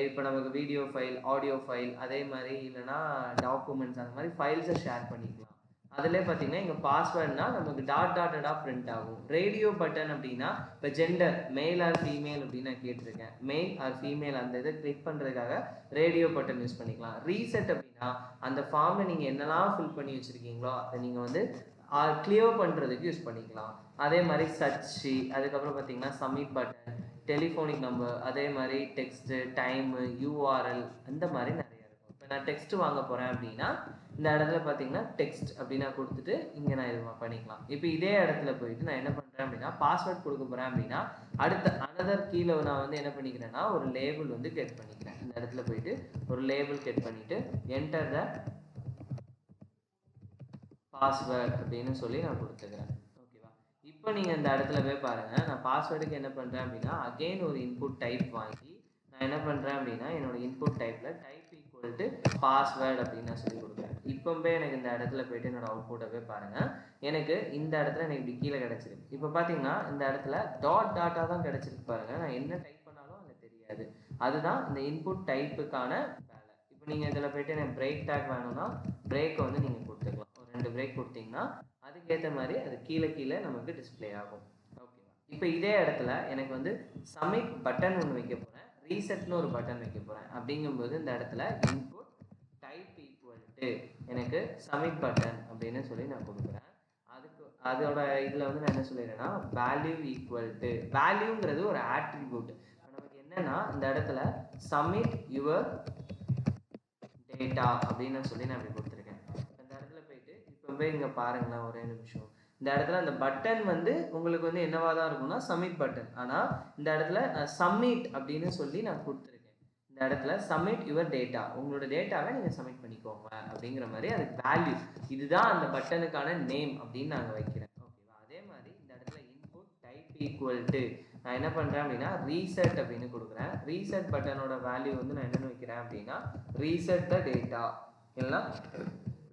இப்போ நமக்கு வீடியோ ஃபைல், ஆடியோ ஃபைல், அதே மாதிரி இல்லைனா டாக்குமெண்ட்ஸ், அந்த மாதிரி ஃபைல்ஸை ஷேர் பண்ணிக்கலாம். அதிலே பார்த்தீங்கன்னா இங்கே பாஸ்வேர்ட்னா நமக்கு டாட்டடாக பிரிண்ட் ஆகும். ரேடியோ பட்டன் அப்படின்னா இப்போ ஜெண்டர் மேல் ஆர் ஃபீமேல் அப்படின்னு நான் கேட்டிருக்கேன். மேல் ஆர் ஃபீமேல் அந்த இதை கிளிக் பண்ணுறதுக்காக ரேடியோ பட்டன் யூஸ் பண்ணிக்கலாம். ரீசெட் அப்படின்னா அந்த ஃபார்மில் நீங்கள் என்னெல்லாம் ஃபில் பண்ணி வச்சுருக்கீங்களோ அதை நீங்கள் கிளியர் பண்ணுறதுக்கு யூஸ் பண்ணிக்கலாம். அதே மாதிரி சர்ச்சு, அதுக்கப்புறம் பார்த்தீங்கன்னா சப்மிட் பட்டன், டெலிஃபோனிக் நம்பர், அதே மாதிரி டெக்ஸ்ட்டு, டைமு, URL, அந்த மாதிரி நிறைய இருக்கும். இப்போ நான் டெக்ஸ்ட் வாங்க போகிறேன் அப்படின்னா இந்த இடத்துல பார்த்தீங்கன்னா டெக்ஸ்ட் அப்படின்னு நான் கொடுத்துட்டு இங்கே நான் இது பண்ணிக்கலாம். இப்போ இதே இடத்துல போயிட்டு நான் என்ன பண்ணுறேன் அப்படின்னா பாஸ்வேர்ட் கொடுக்க போகிறேன் அப்படின்னா அடுத்த அனதர் கீழே நான் என்ன பண்ணிக்கிறேன்னா ஒரு லேபிள் கெட் பண்ணிக்கிறேன். இந்த இடத்துல போயிட்டு ஒரு லேபிள் கெட் பண்ணிவிட்டு என்டர் த பாஸ்வேர்ட் அப்படின்னு சொல்லி நான் கொடுத்துக்கிறேன். ஓகேவா? இப்போ நீங்கள் இந்த இடத்துல போய் பாருங்கள், நான் பாஸ்வேர்டுக்கு என்ன பண்ணுறேன் அப்படின்னா அகெயின் ஒரு இன்புட் டைப் வாங்கி நான் என்ன பண்ணுறேன் அப்படின்னா என்னோட இன்புட் டைப்பில் டைப் ஈக்குவல் டு பாஸ்வேர்டு அப்படின்னு நான் சொல்லி கொடுக்குறேன். இப்போ எனக்கு இந்த இடத்துல போய்ட்டு என்னோட அவுட்புட்டை போய் பாருங்கள். எனக்கு இந்த இடத்துல எனக்கு இப்படி கீழே கிடச்சிருக்கு. இப்போ பார்த்தீங்கன்னா இந்த இடத்துல டாட்டா தான் கிடச்சிருக்கு பாருங்கள். நான் என்ன டைப் பண்ணாலும் அங்கே தெரியாது. அதுதான் இந்த இன்புட் டைப்புக்கான வேலை. இப்போ நீங்கள் இதில் போய்ட்டு எனக்கு பிரேக் டேக் வேணும்னா பிரேக்கை நீங்கள் கொடுத்துக்கலாம். ஒரு 2 பிரேக் கொடுத்தீங்கன்னா அதுக்கேற்ற மாதிரி அது கீழே நமக்கு டிஸ்பிளே ஆகும். ஓகேவா? இப்போ இதே இடத்துல எனக்கு சப்மிட் பட்டன் ஒன்று வைக்க போகிறேன், ரீசெட்னு ஒரு பட்டன் வைக்க போகிறேன். அப்படிங்கும்போது இந்த இடத்துல இன்புட் டைப் ஈக்குவல் டு எனக்கு சப்மிட் பட்டன் அப்படின்னு சொல்லி நான் கொடுக்குறேன். அதோட இதில் நான் என்ன சொல்லிடுறேன்னா வேல்யூ ஈக்குவல் டு, வேல்யூங்கிறது ஒரு ஆட்ரிபியூட். நமக்கு என்னன்னா இந்த இடத்துல சப்மிட் யுவர் டேட்டா அப்படின்னு சொல்லி நான் இப்படி கொடுத்துருக்கேன். இந்த இடத்துல போயிட்டு இப்போ இங்கே பாருங்களேன், ஒரே நிமிஷம். இந்த இடத்துல அந்த பட்டன் வந்து உங்களுக்கு வந்து என்னவா தான் இருக்கும்னா சப்மிட் பட்டன். ஆனால் இந்த இடத்துல நான் சப்மிட் அப்படின்னு சொல்லி நான் கொடுத்துருக்கேன். இந்த இடத்துல சப்மிட் யுவர் டேட்டா, உங்களோட டேட்டாவை நீங்கள் சப்மிட் பண்ணிக்கோங்க அப்படிங்கிற மாதிரி அதுக்கு வேல்யூ, இதுதான் அந்த பட்டனுக்கான நேம் அப்படின்னு நாங்கள் வைக்கிறேன். ஓகேவா? அதே மாதிரி இந்த இடத்துல இன்புட் டைப் ஈக்குவல் டு நான் என்ன பண்ணுறேன் அப்படின்னா ரீசெட் அப்படின்னு கொடுக்குறேன். ரீசெட் பட்டனோட வேல்யூ வந்து நான் என்னென்னு வைக்கிறேன் அப்படின்னா ரீசெட் த டேட்டா, இல்லைனா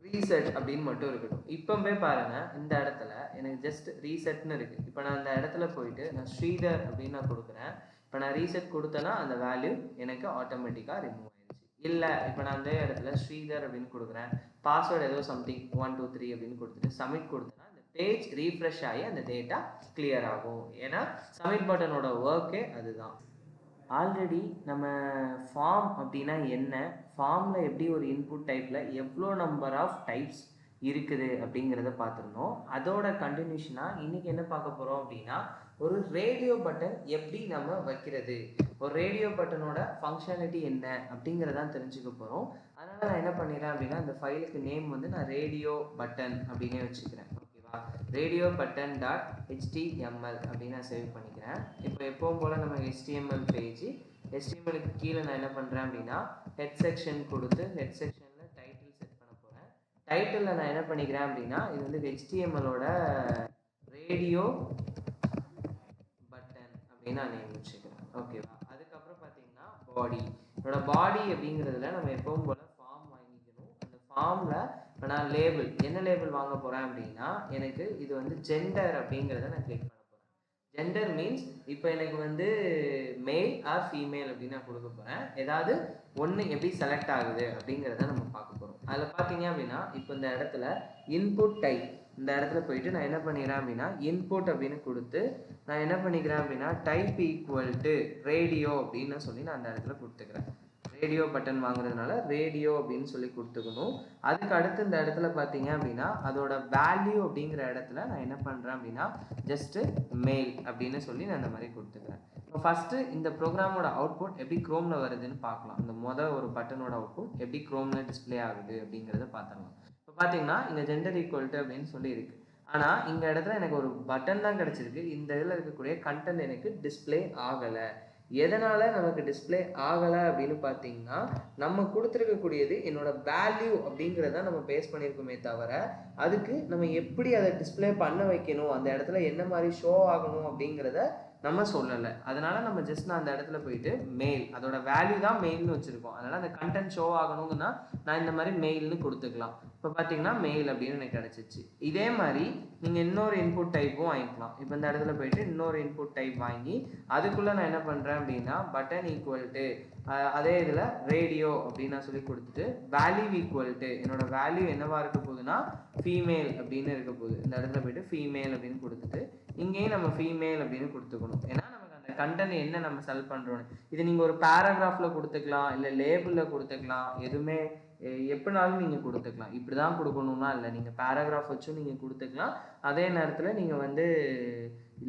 ரீசெட் அப்படின்னு மட்டும் இருக்கட்டும். இப்போவே பாருங்கள், இந்த இடத்துல எனக்கு ஜஸ்ட் ரீசெட்னு இருக்குது. இப்போ நான் இந்த இடத்துல போயிட்டு நான் ஸ்ரீதர் அப்படின்னு நான் கொடுக்குறேன். இப்போ நான் ரீசெட் கொடுத்தேன்னா அந்த வேல்யூ எனக்கு ஆட்டோமேட்டிக்காக ரிமூவ் ஆயிடுச்சு. இல்லை இப்போ நான் அந்த இடத்துல ஸ்ரீதர் அப்படின்னு கொடுக்குறேன், பாஸ்வேர்டு ஏதோ சம்திங் 1 2 3 அப்படின்னு கொடுத்துட்டு சப்மிட் கொடுத்தேன்னா அந்த பேஜ் ரீஃப்ரெஷ் ஆகி அந்த டேட்டா கிளியர் ஆகும். ஏன்னா சப்மிட் பட்டனோட ஒர்க்கே அதுதான். ஆல்ரெடி நம்ம ஃபார்ம் அப்படின்னா என்ன, ஃபார்மில் எப்படி ஒரு இன்புட் டைப்பில் எவ்வளோ நம்பர் ஆஃப் டைப்ஸ் இருக்குது அப்படிங்கிறத பார்த்துருந்தோம். அதோட கண்டினியூஷனாக இன்றைக்கி என்ன பார்க்க போகிறோம் அப்படின்னா ஒரு ரேடியோ பட்டன் எப்படி நம்ம வைக்கிறது, ஒரு ரேடியோ பட்டனோட ஃபங்க்ஷனாலிட்டி என்ன அப்படிங்கிறதான் தெரிஞ்சுக்க போகிறோம். அதனால் நான் என்ன பண்ணிடுறேன் அப்படின்னா இந்த ஃபைலுக்கு நேம் வந்து நான் ரேடியோ பட்டன் அப்படின்னே வச்சுக்கிறேன். ஓகேவா? ரேடியோ பட்டன் டாட் HTML அப்படின்னு நான் சேவ் பண்ணிக்கிறேன். இப்போ எப்பவும் போல் நம்ம HTML பேஜ், HTMLக்கு கீழே நான் என்ன பண்ணுறேன் அப்படின்னா ஹெட் செக்ஷன் கொடுத்து ஹெட் செக்ஷனில் டைட்டில் செட் பண்ண போகிறேன். டைட்டிலில் நான் என்ன பண்ணிக்கிறேன் அப்படின்னா இது வந்து HTMLோட ரேடியோ பட்டன் அப்படின்னு நான் நேம் வச்சுக்கிறேன். ஓகேவா? அதுக்கப்புறம் பார்த்தீங்கன்னா பாடி, என்னோட பாடி அப்படிங்கிறதுல நம்ம எப்பவும் போல் ஃபார்ம் வாங்கிக்கணும். அந்த ஃபார்மில் இப்போ நான் லேபிள் என்ன லேபிள் வாங்க போகிறேன் அப்படின்னா எனக்கு இது வந்து ஜெண்டர் அப்படிங்கிறத நான் கிளிக் பண்ண போகிறேன். ஜெண்டர் மீன்ஸ் இப்போ எனக்கு வந்து மேல் ஆர் ஃபீமேல் அப்படின்னு நான் கொடுக்க போகிறேன். ஏதாவது ஒன்று எப்படி செலக்ட் ஆகுது அப்படிங்கிறத நம்ம பார்க்க போகிறோம். அதில் பார்த்தீங்க அப்படின்னா இப்போ இந்த இடத்துல இன்புட் டைப், இந்த இடத்துல போயிட்டு நான் என்ன பண்ணிக்கிறேன் அப்படின்னா இன்புட் அப்படின்னு கொடுத்து நான் என்ன பண்ணிக்கிறேன் அப்படின்னா டைப் ஈக்குவல் டு ரேடியோ அப்படின்னு சொல்லி நான் அந்த இடத்துல கொடுத்துக்கிறேன். ரேடியோ பட்டன் வாங்குறதுனால ரேடியோ அப்படின்னு சொல்லி கொடுத்துக்கணும். அதுக்கு அடுத்து இந்த இடத்துல பார்த்தீங்க அப்படின்னா அதோட வேல்யூ அப்படிங்கிற இடத்துல நான் என்ன பண்ணுறேன் அப்படின்னா ஜஸ்ட்டு மெயில் அப்படின்னு சொல்லி நான் இந்த மாதிரி கொடுத்துக்கிறேன். இப்போ ஃபஸ்ட்டு இந்த ப்ரோக்ராமோட அவுட்புட் எப்படி க்ரோமில் வருதுன்னு பார்க்கலாம். இந்த ஒரு பட்டனோட அவுட்புட் எப்படி க்ரோமில் டிஸ்பிளே ஆகுது அப்படிங்கிறத பார்த்துடலாம். இப்போ பார்த்தீங்கன்னா இங்கே ஜெண்டர் ஈக்குவல்ட்டு அப்படின்னு சொல்லி இருக்குது. ஆனால் இந்த இடத்துல எனக்கு ஒரு பட்டன் தான் கிடச்சிருக்கு. இந்த இதில் இருக்கக்கூடிய கண்டென்ட் எனக்கு டிஸ்பிளே ஆகலை. எதனால் நமக்கு டிஸ்பிளே ஆகலை அப்படின்னு பார்த்தீங்கன்னா நம்ம கொடுத்துருக்கக்கூடியது என்னோட வேல்யூ அப்படிங்கிறத நம்ம பேஸ் பண்ணியிருக்கோமே தவிர அதுக்கு நம்ம எப்படி அதை டிஸ்பிளே பண்ண வைக்கணும், அந்த இடத்துல என்ன மாதிரி ஷோ ஆகணும் அப்படிங்கிறத நம்ம சொல்லலை. அதனால் நம்ம ஜஸ்ட் நான் அந்த இடத்துல போயிட்டு மெயில், அதோட வேல்யூ தான் மெயில்னு வச்சுருக்கோம். அதனால் அந்த கண்டென்ட் ஷோ ஆகணுங்கன்னா நான் இந்த மாதிரி மெயில்னு கொடுத்துக்கலாம். இப்போ பார்த்தீங்கன்னா மெயில் அப்படின்னு எனக்கு கிடச்சிச்சு. இதே மாதிரி நீங்கள் இன்னொரு இன்புட் டைப்பும் வாங்கிக்கலாம். இப்போ இந்த இடத்துல போயிட்டு இன்னொரு இன்புட் டைப் வாங்கி அதுக்குள்ளே நான் என்ன பண்ணுறேன் அப்படின்னா பட்டன் ஈக்குவல் டு அதே இதில் ரேடியோ அப்படின்னு நான் சொல்லி கொடுத்துட்டு வேல்யூ ஈக்குவல் டு என்னோட வேல்யூ என்னவா இருக்க போகுதுன்னா ஃபீமேல் அப்படின்னு இருக்க போகுது. இந்த இடத்துல போயிட்டு ஃபீமேல் அப்படின்னு கொடுத்துட்டு இங்கேயும் நம்ம ஃபீமேல் அப்படின்னு கொடுத்துக்கணும். ஏன்னா நமக்கு அந்த கண்டென்ட் என்ன நம்ம செல் பண்ணுறோன்னு, இது நீங்கள் ஒரு பேராகிராஃபில் கொடுத்துக்கலாம், இல்லை லேபிளில் கொடுத்துக்கலாம், எதுவுமே எப்படினாலும் நீங்கள் கொடுத்துக்கலாம். இப்படி தான் கொடுக்கணும்னா இல்லை, நீங்கள் பேராகிராஃப் வச்சும் நீங்கள் கொடுத்துக்கலாம், அதே நேரத்தில் நீங்கள் வந்து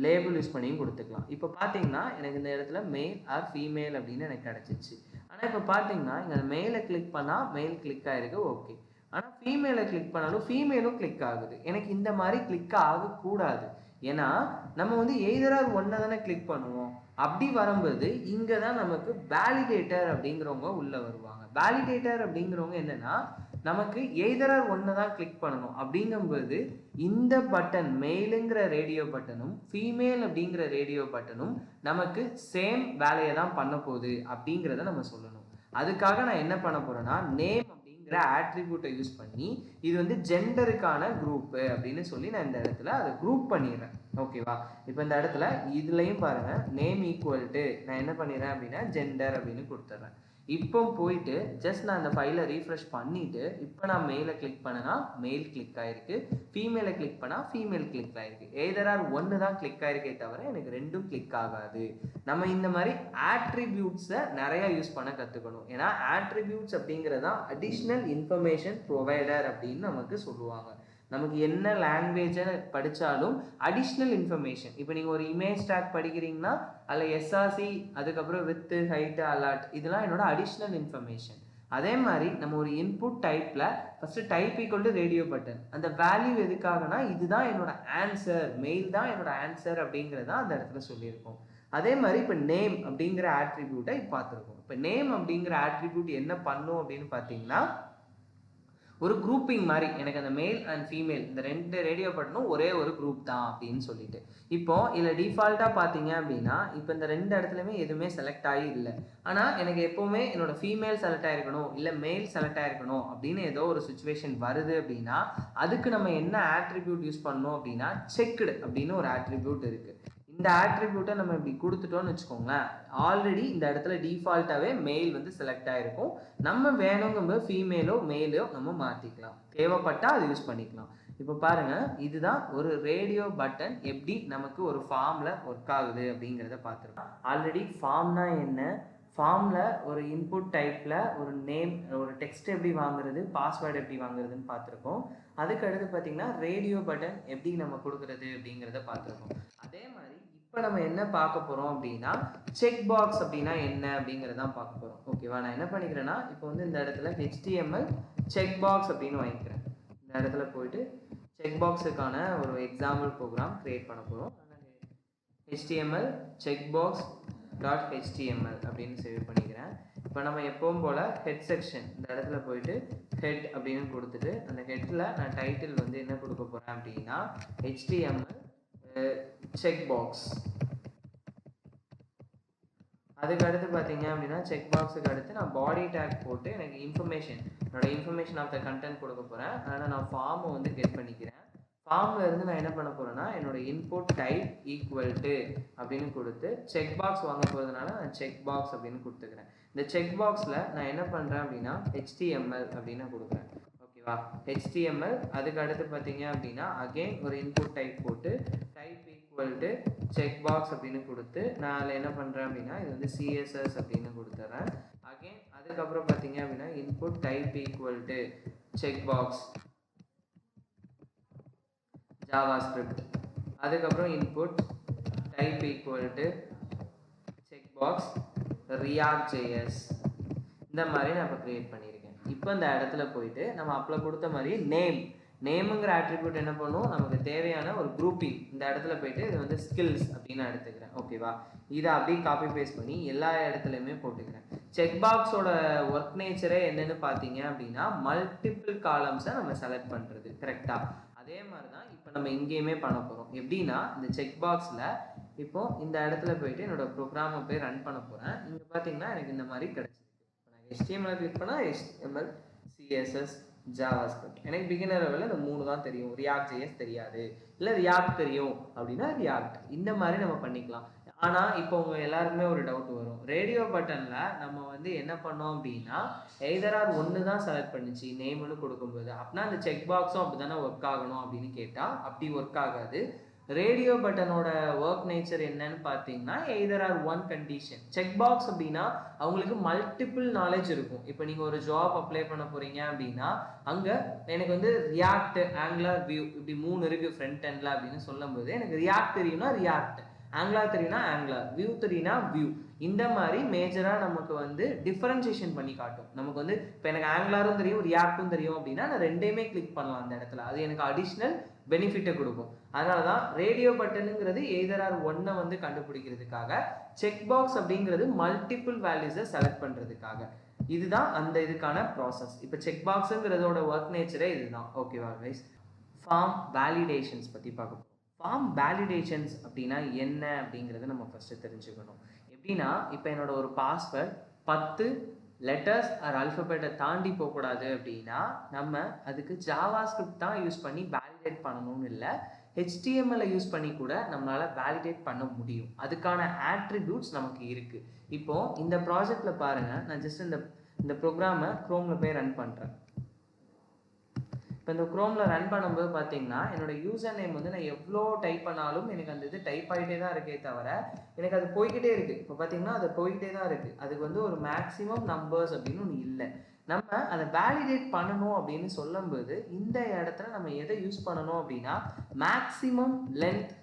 லேபிள் யூஸ் பண்ணியும் கொடுத்துக்கலாம். இப்போ பார்த்தீங்கன்னா எனக்கு இந்த இடத்துல மெயில் ஆர் ஃபீமேல் அப்படின்னு எனக்கு கிடச்சிச்சு. ஆனால் இப்போ பார்த்தீங்கன்னா இங்கே அந்த மெயிலை கிளிக் பண்ணால் மெயில் கிளிக் ஆகிருக்கு, ஓகே. ஆனால் ஃபீமேலை கிளிக் பண்ணாலும் ஃபீமேலும் கிளிக் ஆகுது. எனக்கு இந்த மாதிரி கிளிக் ஆகக்கூடாது. ஏன்னா நம்ம வந்து எய்தரார் ஒன்றை தானே கிளிக் பண்ணுவோம். அப்படி வரும்போது இங்கே தான் நமக்கு வேலிடேட்டர் அப்படிங்கிறவங்க உள்ளே வருவாங்க. வேலிடேட்டர் அப்படிங்கிறவங்க என்னென்னா நமக்கு எய்தரார் ஒன்றை தான் கிளிக் பண்ணணும். அப்படிங்கும்போது இந்த பட்டன் மெயிலுங்கிற ரேடியோ பட்டனும் ஃபீமேல் அப்படிங்கிற ரேடியோ பட்டனும் நமக்கு சேம் வேலையை தான் பண்ண போகுது அப்படிங்கிறத நம்ம சொல்லணும். அதுக்காக நான் என்ன பண்ண போகிறேன்னா நேம் ஆட்ரிபியூட்டை யூஸ் பண்ணி இது வந்து ஜெண்டருக்கான குரூப்பு அப்படின்னு சொல்லி நான் இந்த இடத்துல அதை குரூப் பண்ணிடுறேன். ஓகேவா? இப்போ இந்த இடத்துல இதுலையும் பாருங்க நேம் ஈக்குவல் டு நான் என்ன பண்ணிடுறேன் அப்படின்னா ஜெண்டர் அப்படின்னு கொடுத்துட்றேன். இப்போ போயிட்டு ஜஸ்ட் நான் இந்த ஃபைலை ரீஃப்ரெஷ் பண்ணிவிட்டு இப்போ நான் மெயிலை கிளிக் பண்ணனா மெயில் கிளிக் ஆகிருக்கு, ஃபீமேலை கிளிக் பண்ணால் ஃபீமேல் கிளிக் ஆகிருக்கு. எய்தரார் ஒன்று தான் கிளிக் ஆகிருக்கே தவிர எனக்கு ரெண்டும் கிளிக் ஆகாது. நம்ம இந்த மாதிரி ஆட்ரிபியூட்ஸை நிறையா யூஸ் பண்ண கற்றுக்கணும். ஏன்னா ஆட்ரிபியூட்ஸ் அப்படிங்கிறது தான் அடிஷ்னல் இன்ஃபர்மேஷன் ப்ரொவைடர் அப்படின்னு நமக்கு சொல்லுவாங்க. நமக்கு என்ன லாங்குவேஜை படித்தாலும் அடிஷ்னல் இன்ஃபர்மேஷன், இப்போ நீங்கள் ஒரு இமேஜ் டேக் படிக்கிறீங்கன்னா அதில் SRC அதுக்கப்புறம் வித்து ஹைட்டு அலர்ட் இதெல்லாம் என்னோட அடிஷ்னல் இன்ஃபர்மேஷன். அதே மாதிரி நம்ம ஒரு இன்புட் டைப்ல first type equal to radio button, அந்த வேல்யூ எதுக்காகனா இதுதான் என்னோட ஆன்சர், மெயில் தான் என்னோட ஆன்சர் அப்படிங்கிறத அந்த இடத்துல சொல்லியிருக்கோம். அதே மாதிரி இப்போ நேம் அப்படிங்கிற ஆட்ரிபியூட்டை இப்போ பார்த்துருக்கோம். இப்போ நேம் அப்படிங்கிற ஆட்ரிபியூட் என்ன பண்ணும் அப்படின்னு பார்த்தீங்கன்னா ஒரு குரூப்பிங் மாதிரி, எனக்கு அந்த மேல் அண்ட் ஃபீமேல் இந்த 2 ரேடியோ பட்டனும் ஒரே ஒரு குரூப் தான் அப்படின்னு சொல்லிட்டு. இப்போ இதில் டிஃபால்ட்டாக பார்த்தீங்க அப்படின்னா இப்போ இந்த 2 இடத்துலையுமே எதுவுமே செலக்ட் ஆகி இல்லை. ஆனால் எனக்கு எப்போவுமே என்னோட ஃபீமேல் செலக்ட் ஆகிருக்கணும் இல்லை மேல் செலக்ட் ஆகிருக்கணும் அப்படின்னு ஏதோ ஒரு சுச்சுவேஷன் வருது அப்படின்னா அதுக்கு நம்ம என்ன ஆட்ரிபியூட் யூஸ் பண்ணணும் அப்படின்னா செக்டு அப்படின்னு ஒரு ஆட்ரிபியூட் இருக்குது. இந்த ஆட்ரிபியூட்டை நம்ம இப்படி கொடுத்துட்டோம்னு வச்சுக்கோங்களேன், ஆல்ரெடி இந்த இடத்துல டிஃபால்ட்டாகவே மெயில் வந்து செலக்ட் ஆகிருக்கும். நம்ம வேணுங்கும்போது ஃபீமேலோ மேலோ நம்ம மாற்றிக்கலாம், தேவைப்பட்டால் அது யூஸ் பண்ணிக்கலாம். இப்போ பாருங்கள், இதுதான் ஒரு ரேடியோ பட்டன் எப்படி நமக்கு ஒரு ஃபார்மில் ஒர்க் ஆகுது அப்படிங்கிறத பார்த்துருக்கோம். ஆல்ரெடி ஃபார்ம்னா என்ன, ஃபார்மில் ஒரு இன்புட் டைப்பில் ஒரு நேம் ஒரு டெக்ஸ்ட் எப்படி வாங்குறது, பாஸ்வேர்டு எப்படி வாங்குறதுன்னு பார்த்துருக்கோம். அதுக்கு அடுத்து பார்த்திங்கன்னா ரேடியோ பட்டன் எப்படி நம்ம கொடுக்குறது அப்படிங்கிறத பார்த்துருக்கோம். அதே மாதிரி இப்போ நம்ம என்ன பார்க்க போகிறோம் அப்படின்னா செக் பாக்ஸ் அப்படின்னா என்ன அப்படிங்கிறதான் பார்க்க போகிறோம். ஓகேவா, நான் என்ன பண்ணிக்கிறேன்னா இப்போ வந்து இந்த இடத்துல HTML செக் பாக்ஸ் அப்படின்னு வாங்கிக்கிறேன். இந்த இடத்துல போயிட்டு செக் பாக்ஸுக்கான ஒரு எக்ஸாம்பிள் ப்ரோக்ராம் க்ரியேட் பண்ண போகிறோம். HTML checkbox.html அப்படின்னு சேவ் பண்ணிக்கிறேன். இப்போ நம்ம எப்பவும் போல் ஹெட் செக்ஷன் இந்த இடத்துல போயிட்டு ஹெட் அப்படின்னு கொடுத்துட்டு அந்த ஹெட்டில் நான் டைட்டில் வந்து என்ன கொடுக்க போகிறேன் அப்படின்னா HTML செக் பாக்ஸ். அதுக்கு அடுத்து பார்த்தீங்க அப்படின்னா செக் பாக்ஸுக்கு அடுத்து நான் பாடி டேக் போட்டு எனக்கு இன்ஃபர்மேஷன், என்னோட இன்ஃபர்மேஷன் ஆஃப் த கண்டென்ட் கொடுக்க போகிறேன். அதனால் நான் ஃபார்மை வந்து கெட் பண்ணிக்கிறேன். ஃபார்மில் இருந்து நான் என்ன பண்ண போகிறேன்னா என்னோட இன்புட் டைப் ஈக்குவல் டு அப்படின்னு கொடுத்து செக் பாக்ஸ் வாங்க போகிறதுனால நான் செக் பாக்ஸ் அப்படின்னு கொடுத்துக்கிறேன். இந்த செக் பாக்ஸில் நான் என்ன பண்ணுறேன் அப்படின்னா HTML அப்படின்னு கொடுக்குறேன். ஓகேவா, HTML. அதுக்கு அடுத்து பார்த்தீங்க அப்படின்னா அகெயின் ஒரு இன்புட் டைப் போட்டு type equal to check box அப்படின்னு கொடுத்து நான் அதில் என்ன பண்ணுறேன் அப்படின்னா இது வந்து CSS அப்படின்னு கொடுத்துட்றேன். அகெயின் அதுக்கப்புறம் பார்த்தீங்க அப்படின்னா input type equal to check box JavaScript. அதுக்கப்புறம் input type equal to check box React.js. இந்த மாதிரி நான் இப்போ க்ரியேட் பண்ணியிருக்கேன். இப்போ இந்த இடத்துல போயிட்டு நம்ம அப்போ கொடுத்த மாதிரி நேமுங்கிற ஆட்ரிபியூட் என்ன பண்ணும், நமக்கு தேவையான ஒரு குரூப்பிங் இந்த இடத்துல போயிட்டு இது வந்து ஸ்கில்ஸ் அப்படின்னு நான் எடுத்துக்கிறேன். ஓகேவா, இதை அப்படியே காப்பி பேஸ்ட் பண்ணி எல்லா இடத்துலையுமே போட்டுக்கிறேன். செக் பாக்ஸோட ஒர்க் நேச்சரே என்னன்னு பார்த்தீங்க அப்படின்னா மல்டிபிள் காலம்ஸை நம்ம செலக்ட் பண்ணுறது. கரெக்டாக அதே மாதிரி தான் இப்போ நம்ம இங்கேயுமே பண்ண போகிறோம். எப்படின்னா இந்த செக் பாக்ஸில் இப்போது இந்த இடத்துல போயிட்டு என்னோட ப்ரோக்ராமை போய் ரன் பண்ண போகிறேன். இங்கே பார்த்தீங்கன்னா எனக்கு இந்த மாதிரி கிடச்சிருக்கு. இப்போ நான் HTML கிளிக் பண்ணால் HTML CSS JavaScript. எனக்கு பிகினர் லெவலில் இந்த 3 தான் தெரியும், React.js தெரியாது, இல்லை React தெரியும் அப்படின்னா React. இந்த மாதிரி நம்ம பண்ணிக்கலாம். ஆனால் இப்போ உங்கள் எல்லாருக்குமே ஒரு டவுட் வரும், ரேடியோ பட்டனில் நம்ம வந்து என்ன பண்ணோம் அப்படின்னா எய்தர் ஆர் ஒன்று தான் செலக்ட் பண்ணிச்சு நேம்னு கொடுக்கும்போது, அப்படின்னா அந்த செக் பாக்ஸும் அப்படி தானே ஒர்க் ஆகணும் அப்படின்னு கேட்டால் அப்படி ஒர்க் ஆகாது. ரேடியோ பட்டனோட ஒர்க் நேச்சர் என்னன்னு பார்த்தீங்கன்னா either R one condition. Check box அப்படின்னா அவங்களுக்கு மல்டிபிள் நாலேஜ் இருக்கும். இப்போ நீங்கள் ஒரு ஜாப் அப்ளை பண்ண போகிறீங்க அப்படின்னா அங்கே எனக்கு வந்து ரியாக்ட், ஆங்குலர், வியூ இப்படி 3 இருக்குது ஃப்ரண்ட் எண்டில் அப்படின்னு சொல்லும்போது எனக்கு ரியாக்ட் தெரியும்னா ரியாக்ட், ஆங்குலர் தெரியும்னா ஆங்குலர், வியூ தெரியும்னா வியூ. இந்த மாதிரி மேஜராக நமக்கு வந்து டிஃபரன்சியேஷன் பண்ணி காட்டும். நமக்கு வந்து இப்போ எனக்கு ஆங்குலரும் தெரியும் ரியாக்டும் தெரியும் அப்படின்னா நான் ரெண்டையுமே கிளிக் பண்ணலாம் அந்த இடத்துல, அது எனக்கு அடிஷ்னல் பெனிஃபிட்டை கொடுக்கும். அதனால தான் ரேடியோ பட்டனுங்கிறது எய்தர் ஆர் ஒன்னை வந்து கண்டுபிடிக்கிறதுக்காக, செக் பாக்ஸ் அப்படிங்கிறது மல்டிபிள் வேல்யூஸை செலக்ட் பண்ணுறதுக்காக. இதுதான் அந்த இதுக்கான ப்ராசஸ். இப்போ செக் பாக்ஸுங்கிறதோட ஒர்க் நேச்சரே இதுதான். ஓகேவா கைஸ், ஃபார்ம் வேலிடேஷன்ஸ் பற்றி பார்க்க போகிறோம். ஃபார்ம் வேலிடேஷன்ஸ் அப்படின்னா என்ன அப்படிங்கிறத நம்ம ஃபஸ்ட்டு தெரிஞ்சுக்கணும். எப்படின்னா இப்போ என்னோட ஒரு பாஸ்வேர்ட் 10 லெட்டர்ஸ் ஆர் அல்ஃபபெட்டை தாண்டி போகக்கூடாது அப்படின்னா நம்ம அதுக்கு ஜாவாஸ்கிரிப்ட் தான் யூஸ் பண்ணி வேலிடேட் பண்ணணும்னு இல்லை, HTML யூஸ் பண்ணி கூட நம்மளால் வேலிடேட் பண்ண முடியும். அதுக்கான ஆட்ரிபியூட்ஸ் நமக்கு இருக்குது. இப்போது இந்த ப்ராஜெக்டில் பாருங்கள், நான் ஜஸ்ட் இந்த ப்ரோக்ராமை க்ரோமில் போய் ரன் பண்ணுறேன். இப்போ இந்த க்ரோமில் ரன் பண்ணும்போது பார்த்தீங்கன்னா என்னோட யூசர் நேம் வந்து நான் எவ்வளோ டைப் பண்ணாலும் எனக்கு அந்த இது டைப் ஆகிட்டே தான் இருக்கே தவிர எனக்கு அது போய்கிட்டே இருக்குது. இப்போ பார்த்தீங்கன்னா அது போய்கிட்டே தான் இருக்குது. அதுக்கு வந்து ஒரு மேக்ஸிமம் நம்பர்ஸ் அப்படின்னு ஒன்று இல்லை. நம்ம அதை வேலிடேட் பண்ணணும் அப்படின்னு சொல்லும்போது இந்த இடத்துல நம்ம எதை யூஸ் பண்ணணும் அப்படின்னா மேக்ஸிமம் லென்த்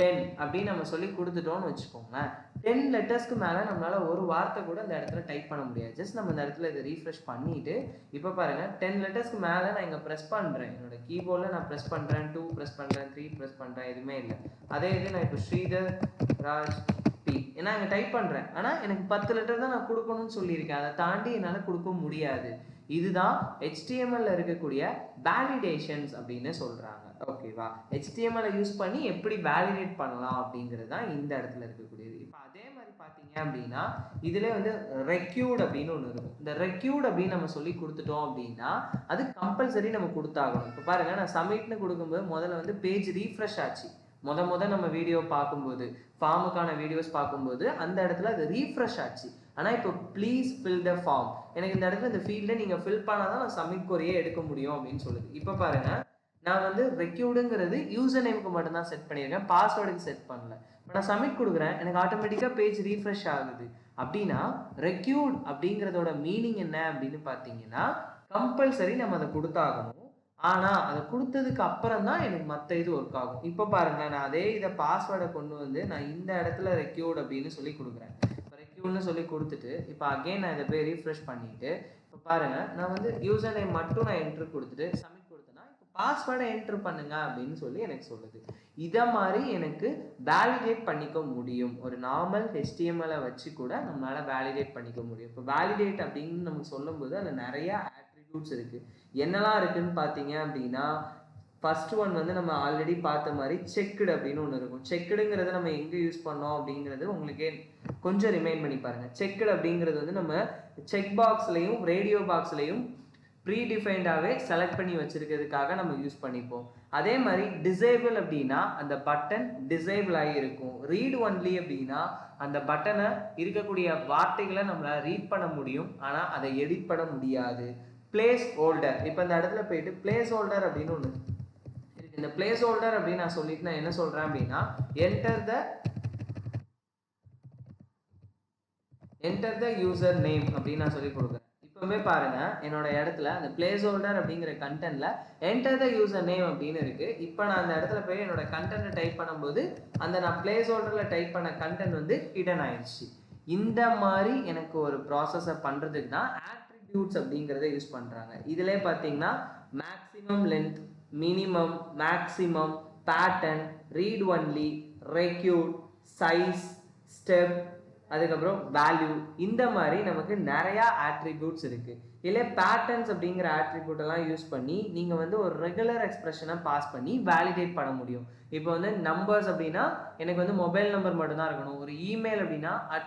10 அப்படின்னு நம்ம சொல்லி கொடுத்துட்டோம்னு வச்சுக்கோங்களேன். 10 லெட்டர்ஸ்க்கு மேலே நம்மளால ஒரு வார்த்தை கூட இந்த இடத்துல டைப் பண்ண முடியாது. ஜஸ்ட் நம்ம இந்த இடத்துல இதை ரீஃப்ரெஷ் பண்ணிட்டு இப்போ பாருங்க 10 லெட்டர்ஸ்க்கு மேலே நான் இங்கே ப்ரெஸ் பண்ணுறேன். என்னோட கீபோர்டில் நான் ப்ரெஸ் பண்ணுறேன், 2 ப்ரெஸ் பண்ணுறேன், 3 ப்ரெஸ் பண்ணுறேன், எதுவுமே இல்லை. அதே இது நான் இப்போ ஸ்ரீதர் ராஜ் பி ஏன்னா இங்கே டைப் பண்ணுறேன். ஆனால் எனக்கு 10 லெட்டர் தான் நான் கொடுக்கணும்னு சொல்லியிருக்கேன். அதை தாண்டி என்னால் கொடுக்க முடியாது. இதுதான் HTML இருக்கக்கூடிய வேலிடேஷன்ஸ் அப்படின்னு சொல்கிறாங்க. ஓகேவா? HTML யூஸ் பண்ணி எப்படி வேலிடேட் பண்ணலாம் அப்படிங்கிறது தான் இந்த இடத்துல இருக்கக்கூடியது. இப்போ அதே மாதிரி பார்த்தீங்க அப்படின்னா இதில் வந்து ரெக்யூட் அப்படின்னு ஒன்று இருக்கும். இந்த ரெக்யூட் அப்படின்னு நம்ம சொல்லி கொடுத்துட்டோம் அப்படின்னா அது கம்பல்சரி நம்ம கொடுத்தாகணும். இப்போ பாருங்கள், நான் சப்மிட்னு கொடுக்கும்போது முதல்ல வந்து பேஜ் ரீஃப்ரெஷ் ஆச்சு. நம்ம வீடியோ பார்க்கும்போது ஃபார்முக்கான வீடியோஸ் பார்க்கும்போது அந்த இடத்துல அது ரீஃப்ரெஷ் ஆச்சு. ஆனால் இப்போ ப்ளீஸ் ஃபில் த ஃபார்ம், எனக்கு இந்த இடத்துல இந்த ஃபீல்டை நீங்கள் ஃபில் பண்ணால் தான் நான் சப்மிட் கொரியே எடுக்க முடியும் அப்படின்னு சொல்லுது. இப்போ பாருங்கள், நான் வந்து ரெக்யூடுங்கிறது யூசர் நேமுக்கு மட்டும்தான் செட் பண்ணியிருக்கேன், பாஸ்வேர்டுக்கு செட் பண்ணல. இப்போ நான் சப்மிட் கொடுக்குறேன், எனக்கு ஆட்டோமேட்டிக்காக பேஜ் ரீஃப்ரெஷ் ஆகுது. அப்படின்னா ரெக்யூட் அப்படிங்கிறதோட மீனிங் என்ன அப்படின்னு பார்த்தீங்கன்னா கம்பல்சரி நம்ம அதை கொடுத்தாகணும். ஆனால் அதை கொடுத்ததுக்கு அப்புறம் தான் எனக்கு மற்ற இது ஒர்க் ஆகும். இப்போ பாருங்களேன், நான் அதே இதை பாஸ்வேர்டை கொண்டு வந்து நான் இந்த இடத்துல ரெக்யூட் அப்படின்னு சொல்லி கொடுக்குறேன். இப்போ ரெக்யூட்னு சொல்லி கொடுத்துட்டு இப்போ அகெயின் நான் இதை போய் ரீஃப்ரெஷ் பண்ணிட்டு இப்போ பாருங்கள், நான் வந்து யூசர் நேம் மட்டும் நான் என்ட்ரு கொடுத்துட்டு சப்மிட் கொடுத்தேன்னா இப்போ பாஸ்வேர்டை என்ட்ரு பண்ணுங்க அப்படின்னு சொல்லி எனக்கு சொல்லுது. இதை மாதிரி எனக்கு வேலிடேட் பண்ணிக்க முடியும். ஒரு நார்மல் HTML வச்சு கூட நம்மளால் வேலிடேட் பண்ணிக்க முடியும். இப்போ வேலிடேட் அப்படின்னு நம்ம சொல்லும்போது அதில் நிறையா இருக்கு. என்னெல்லாம் இருக்குன்னு பார்த்தீங்க அப்படின்னா ஃபர்ஸ்ட் ஒன் வந்து நம்ம ஆல்ரெடி பார்த்த மாதிரி செக்குடு அப்படின்னு ஒன்று இருக்கும். செக்குடுங்கிறத நம்ம எங்கே யூஸ் பண்ணோம் அப்படிங்கிறது உங்களுக்கே கொஞ்சம் ரிமைண்ட் பண்ணி பாருங்க. செக்குடு அப்படிங்கிறது வந்து நம்ம செக் பாக்ஸ்லையும் ரேடியோ பாக்ஸ்லையும் ப்ரீடிஃபைண்டாகவே செலக்ட் பண்ணி வச்சிருக்கிறதுக்காக நம்ம யூஸ் பண்ணிப்போம். அதே மாதிரி டிசேபிள் அப்படின்னா அந்த பட்டன் டிசேபிள் ஆகி இருக்கும். ரீட் ஒன்லி அப்படின்னா அந்த பட்டனை இருக்கக்கூடிய வார்த்தைகளை நம்மளால் ரீட் பண்ண முடியும், ஆனால் அதை எடிட் பண்ண முடியாது. பிளேஸ் ஹோல்டர், இப்போ இந்த இடத்துல போயிட்டு பிளேஸ் ஹோல்டர் அப்படின்னு ஒன்று இருக்கு. இந்த பிளேஸ் ஹோல்டர் அப்படின்னு நான் சொல்லிட்டு நான் என்ன சொல்றேன் அப்படின்னா என்டர் த யூசர் நேம் அப்படின்னு நான் சொல்லி கொடுக்குறேன். இப்போவே பாருங்க, என்னோட இடத்துல அந்த பிளேஸ் ஹோல்டர் அப்படிங்கிற கண்டென்ட்ல என்டர் த யூசர் நேம் அப்படின்னு இருக்கு. இப்போ நான் அந்த இடத்துல போய் என்னோட கண்டென்ட்டை டைப் பண்ணும்போது அந்த நான் பிளேஸ் ஹோல்டர்ல டைப் பண்ண கண்டென்ட் வந்து ஹிடன் ஆயிடுச்சு. இந்த மாதிரி எனக்கு ஒரு ப்ராசஸை பண்றதுக்கு தான் ஆட்ரிபியூட்ஸ் அப்படிங்கிறத யூஸ் பண்றாங்க. இதிலே பார்த்தீங்கன்னா maximum length, minimum, maximum, pattern, read only, recruit, size, step, அதுக்கப்புறம் வேல்யூ, இந்த மாதிரி நமக்கு நிறையா ஆட்ரிபியூட்ஸ் இருக்கு. இல்லை பேட்டர்ன்ஸ் அப்படிங்கிற ஆட்ரிபியூட் எல்லாம் யூஸ் பண்ணி நீங்கள் வந்து ஒரு ரெகுலர் எக்ஸ்பிரஷனை பாஸ் பண்ணி வேலிடேட் பண்ண முடியும். இப்போ வந்து நம்பர்ஸ் அப்படின்னா எனக்கு வந்து மொபைல் நம்பர் மட்டும்தான் இருக்கணும். ஒரு இமெயில் அப்படின்னா @,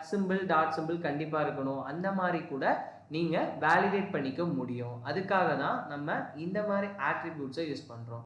கண்டிப்பாக இருக்கணும். அந்த மாதிரி கூட நீங்கள் வேலிடேட் பண்ணிக்க முடியும். அதுக்காக தான் நம்ம இந்த மாதிரி ஆட்ரிபியூட்ஸை யூஸ் பண்ணுறோம்.